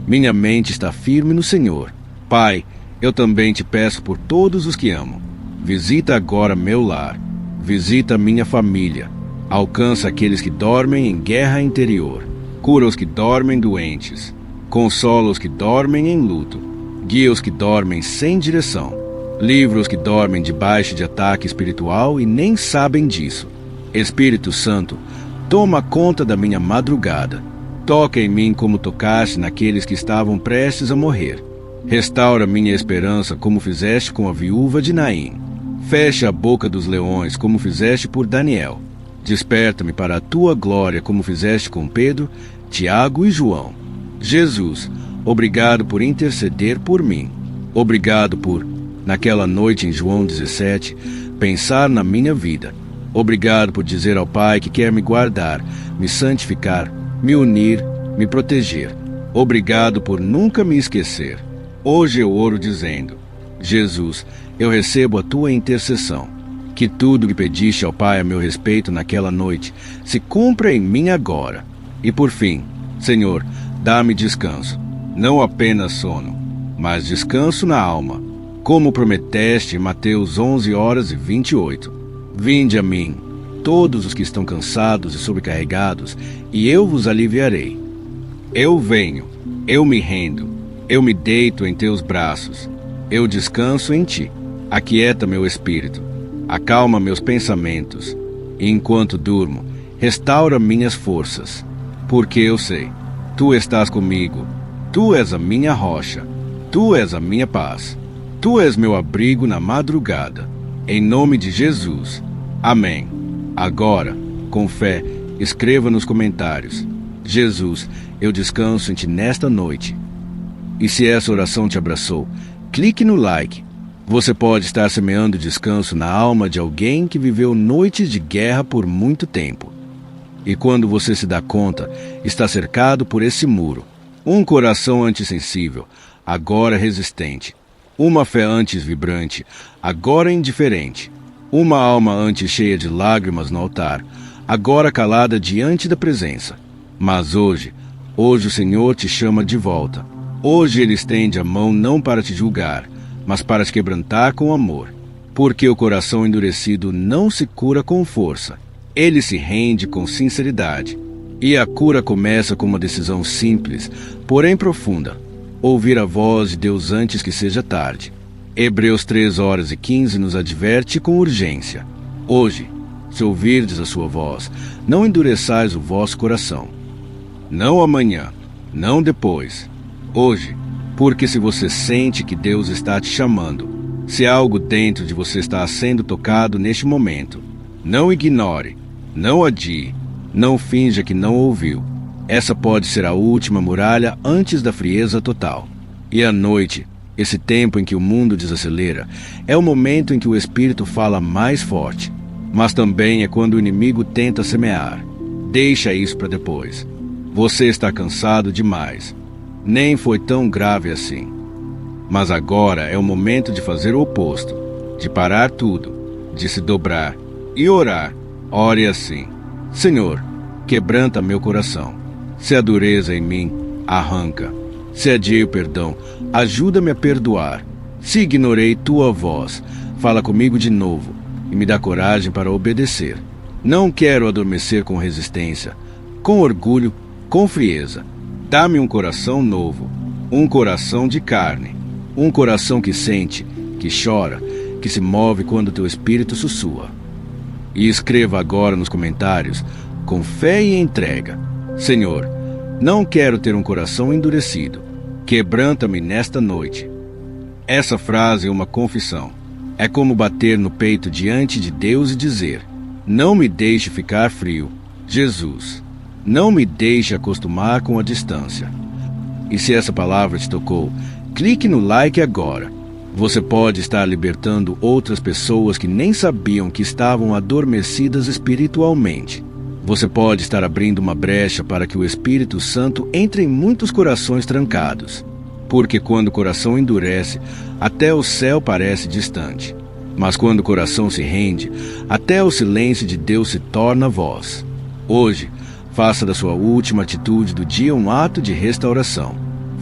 minha mente está firme no Senhor. Pai, eu também te peço por todos os que amo. Visita agora meu lar. Visita minha família. Alcança aqueles que dormem em guerra interior. Cura os que dormem doentes. Consola os que dormem em luto. Guia os que dormem sem direção. Livra os que dormem debaixo de ataque espiritual e nem sabem disso. Espírito Santo, toma conta da minha madrugada. Toca em mim como tocaste naqueles que estavam prestes a morrer. Restaura minha esperança como fizeste com a viúva de Naim. Fecha a boca dos leões como fizeste por Daniel. Desperta-me para a tua glória como fizeste com Pedro, Tiago e João. Jesus, obrigado por interceder por mim. Obrigado por, naquela noite em João 17, pensar na minha vida. Obrigado por dizer ao Pai que quer me guardar, me santificar, me unir, me proteger. Obrigado por nunca me esquecer. Hoje eu oro dizendo, Jesus, eu recebo a tua intercessão. Que tudo que pediste ao Pai a meu respeito naquela noite se cumpra em mim agora. E por fim, Senhor, dá-me descanso. Não apenas sono, mas descanso na alma. Como prometeste em Mateus 11h28. Vinde a mim, todos os que estão cansados e sobrecarregados, e eu vos aliviarei. Eu venho, eu me rendo, eu me deito em teus braços. Eu descanso em ti. Aquieta meu espírito, acalma meus pensamentos e enquanto durmo, restaura minhas forças, porque eu sei, Tu estás comigo, Tu és a minha rocha, Tu és a minha paz, Tu és meu abrigo na madrugada. Em nome de Jesus. Amém. Agora, com fé, escreva nos comentários: Jesus, eu descanso em Ti nesta noite. E se essa oração te abraçou, clique no like. Você pode estar semeando descanso na alma de alguém que viveu noites de guerra por muito tempo. E quando você se dá conta, está cercado por esse muro. Um coração antissensível, agora resistente. Uma fé antes vibrante, agora indiferente. Uma alma antes cheia de lágrimas no altar, agora calada diante da presença. Mas hoje o Senhor te chama de volta. Hoje Ele estende a mão não para te julgar, mas para te quebrantar com amor. Porque o coração endurecido não se cura com força. Ele se rende com sinceridade. E a cura começa com uma decisão simples, porém profunda: ouvir a voz de Deus antes que seja tarde. Hebreus 3:15 nos adverte com urgência: hoje, se ouvirdes a sua voz, não endureçais o vosso coração. Não amanhã, não depois. Hoje, porque se você sente que Deus está te chamando, se algo dentro de você está sendo tocado neste momento, não ignore, não adie, não finja que não ouviu. Essa pode ser a última muralha antes da frieza total. E à noite, esse tempo em que o mundo desacelera, é o momento em que o Espírito fala mais forte. Mas também é quando o inimigo tenta semear. Deixa isso para depois. Você está cansado demais. Nem foi tão grave assim. Mas agora é o momento de fazer o oposto, de parar tudo, de se dobrar e orar. Ore assim: Senhor, quebranta meu coração. Se há dureza em mim, arranca. Se adiei o perdão, ajuda-me a perdoar. Se ignorei tua voz, fala comigo de novo e me dá coragem para obedecer. Não quero adormecer com resistência, com orgulho, com frieza. Dá-me um coração novo, um coração de carne, um coração que sente, que chora, que se move quando teu espírito sussurra. E escreva agora nos comentários, com fé e entrega: Senhor, não quero ter um coração endurecido. Quebranta-me nesta noite. Essa frase é uma confissão. É como bater no peito diante de Deus e dizer: não me deixe ficar frio, Jesus. Não me deixe acostumar com a distância. E se essa palavra te tocou, clique no like agora. Você pode estar libertando outras pessoas que nem sabiam que estavam adormecidas espiritualmente. Você pode estar abrindo uma brecha para que o Espírito Santo entre em muitos corações trancados. Porque quando o coração endurece, até o céu parece distante. Mas quando o coração se rende, até o silêncio de Deus se torna voz. Hoje, faça da sua última atitude do dia um ato de restauração.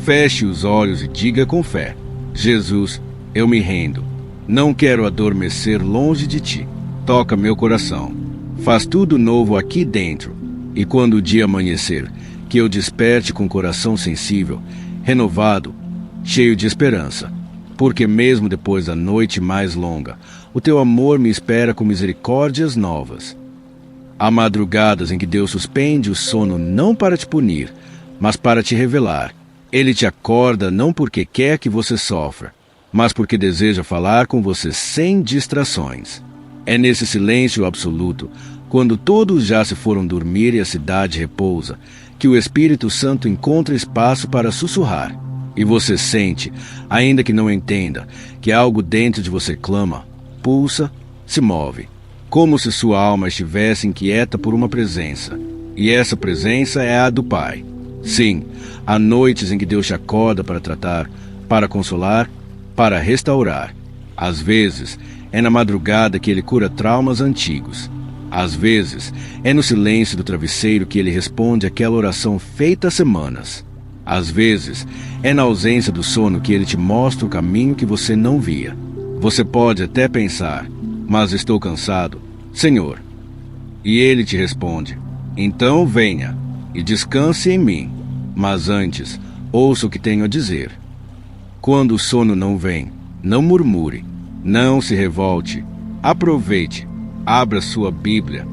Feche os olhos e diga com fé: Jesus, eu me rendo. Não quero adormecer longe de Ti. Toca meu coração. Faz tudo novo aqui dentro. E quando o dia amanhecer, que eu desperte com o coração sensível, renovado, cheio de esperança. Porque mesmo depois da noite mais longa, o Teu amor me espera com misericórdias novas. Há madrugadas em que Deus suspende o sono não para te punir, mas para te revelar. Ele te acorda não porque quer que você sofra, mas porque deseja falar com você sem distrações. É nesse silêncio absoluto, quando todos já se foram dormir e a cidade repousa, que o Espírito Santo encontra espaço para sussurrar. E você sente, ainda que não entenda, que algo dentro de você clama, pulsa, se move, como se sua alma estivesse inquieta por uma presença. E essa presença é a do Pai. Sim, há noites em que Deus te acorda para tratar, para consolar, para restaurar. Às vezes, é na madrugada que Ele cura traumas antigos. Às vezes, é no silêncio do travesseiro que Ele responde aquela oração feita há semanas. Às vezes, é na ausência do sono que Ele te mostra o caminho que você não via. Você pode até pensar: mas estou cansado, Senhor. E Ele te responde: então venha e descanse em mim. Mas antes, ouça o que tenho a dizer. Quando o sono não vem, não murmure, não se revolte. Aproveite, abra sua Bíblia,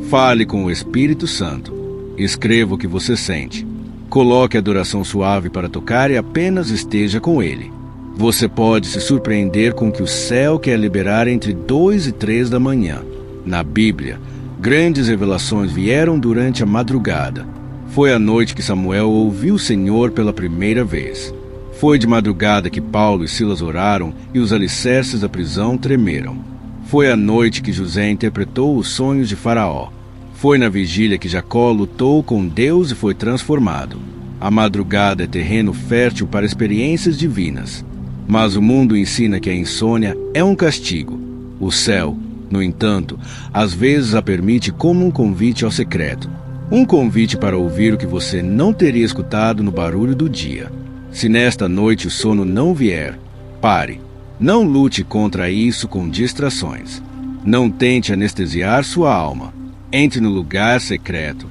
Fale com o Espírito Santo. Escreva o que você sente. Coloque a adoração suave para tocar e apenas esteja com ele. Você pode se surpreender com o que o céu quer liberar entre 2 e 3 da manhã. Na Bíblia, grandes revelações vieram durante a madrugada. Foi à noite que Samuel ouviu o Senhor pela primeira vez. Foi de madrugada que Paulo e Silas oraram e os alicerces da prisão tremeram. Foi à noite que José interpretou os sonhos de Faraó. Foi na vigília que Jacó lutou com Deus e foi transformado. A madrugada é terreno fértil para experiências divinas. Mas o mundo ensina que a insônia é um castigo. O céu, no entanto, às vezes a permite como um convite ao secreto. Um convite para ouvir o que você não teria escutado no barulho do dia. Se nesta noite o sono não vier, pare. Não lute contra isso com distrações. Não tente anestesiar sua alma. Entre no lugar secreto.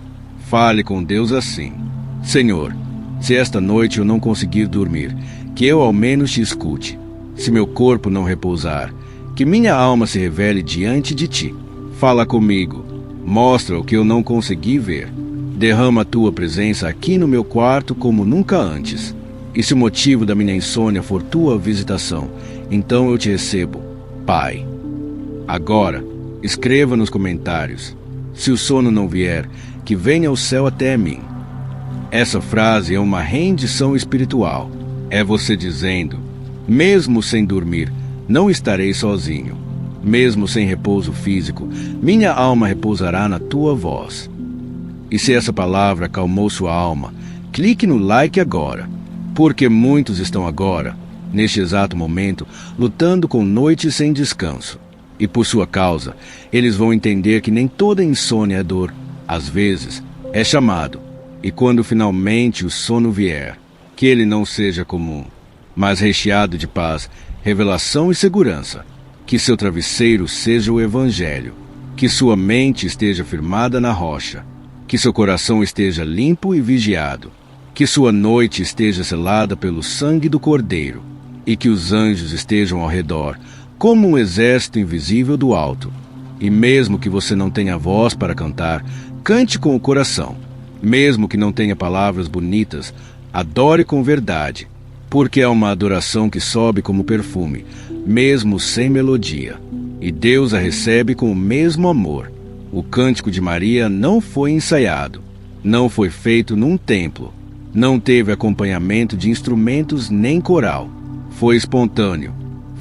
Fale com Deus assim: Senhor, se esta noite eu não conseguir dormir, que eu ao menos te escute. Se meu corpo não repousar, que minha alma se revele diante de ti. Fala comigo. Mostra o que eu não consegui ver. Derrama a tua presença aqui no meu quarto como nunca antes. E se o motivo da minha insônia for tua visitação, então eu te recebo, Pai. Agora, escreva nos comentários: se o sono não vier, que venha o céu até mim. Essa frase é uma rendição espiritual. É você dizendo: mesmo sem dormir, não estarei sozinho. Mesmo sem repouso físico, minha alma repousará na tua voz. E se essa palavra acalmou sua alma, clique no like agora, porque muitos estão agora, neste exato momento, lutando com noites sem descanso. E por sua causa, eles vão entender que nem toda insônia é dor. Às vezes, é chamado. E quando finalmente o sono vier, que ele não seja comum, mas recheado de paz, revelação e segurança. Que seu travesseiro seja o Evangelho. Que sua mente esteja firmada na rocha. Que seu coração esteja limpo e vigiado. Que sua noite esteja selada pelo sangue do Cordeiro. E que os anjos estejam ao redor, como um exército invisível do alto. E mesmo que você não tenha voz para cantar, cante com o coração. Mesmo que não tenha palavras bonitas, adore com verdade, porque é uma adoração que sobe como perfume, mesmo sem melodia. E Deus a recebe com o mesmo amor. O cântico de Maria não foi ensaiado, não foi feito num templo, não teve acompanhamento de instrumentos nem coral. Foi espontâneo,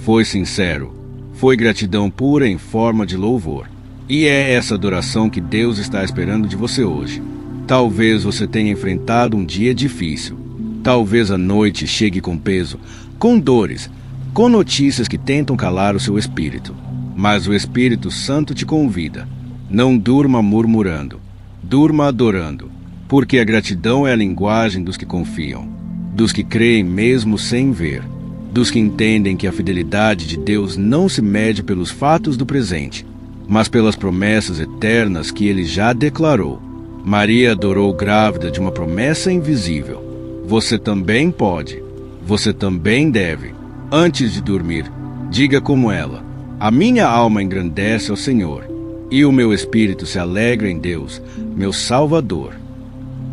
foi sincero, foi gratidão pura em forma de louvor. E é essa adoração que Deus está esperando de você hoje. Talvez você tenha enfrentado um dia difícil. Talvez a noite chegue com peso, com dores, com notícias que tentam calar o seu espírito. Mas o Espírito Santo te convida. Não durma murmurando, durma adorando, porque a gratidão é a linguagem dos que confiam, dos que creem mesmo sem ver, dos que entendem que a fidelidade de Deus não se mede pelos fatos do presente, mas pelas promessas eternas que ele já declarou. Maria adorou grávida de uma promessa invisível. Você também pode, você também deve. Antes de dormir, diga como ela: a minha alma engrandece ao Senhor, e o meu espírito se alegra em Deus, meu Salvador.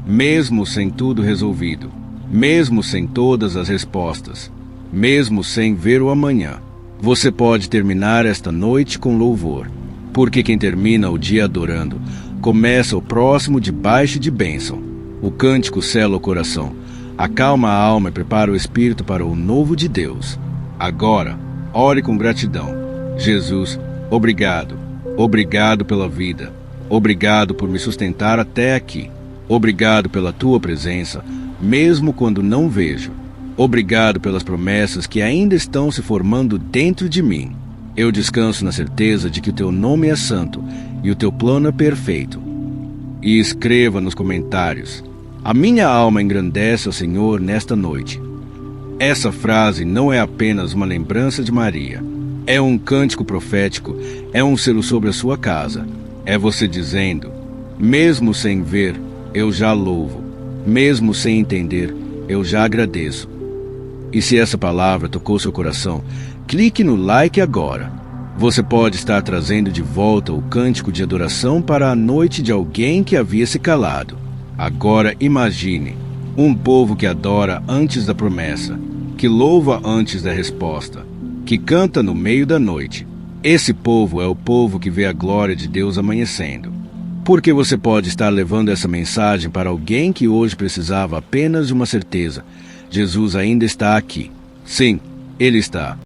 Mesmo sem tudo resolvido, mesmo sem todas as respostas, mesmo sem ver o amanhã, você pode terminar esta noite com louvor, porque quem termina o dia adorando, começa o próximo debaixo de bênção. O cântico sela o coração, acalma a alma e prepara o espírito para o novo de Deus. Agora, ore com gratidão. Jesus, obrigado. Obrigado pela vida. Obrigado por me sustentar até aqui. Obrigado pela tua presença, mesmo quando não vejo. Obrigado pelas promessas que ainda estão se formando dentro de mim. Eu descanso na certeza de que o teu nome é santo e o teu plano é perfeito. E escreva nos comentários: a minha alma engrandece ao Senhor nesta noite. Essa frase não é apenas uma lembrança de Maria. É um cântico profético, é um selo sobre a sua casa. É você dizendo: mesmo sem ver, eu já louvo. Mesmo sem entender, eu já agradeço. E se essa palavra tocou seu coração, clique no like agora. Você pode estar trazendo de volta o cântico de adoração para a noite de alguém que havia se calado. Agora imagine um povo que adora antes da promessa, que louva antes da resposta, que canta no meio da noite. Esse povo é o povo que vê a glória de Deus amanhecendo. Porque você pode estar levando essa mensagem para alguém que hoje precisava apenas de uma certeza: Jesus ainda está aqui. Sim, Ele está.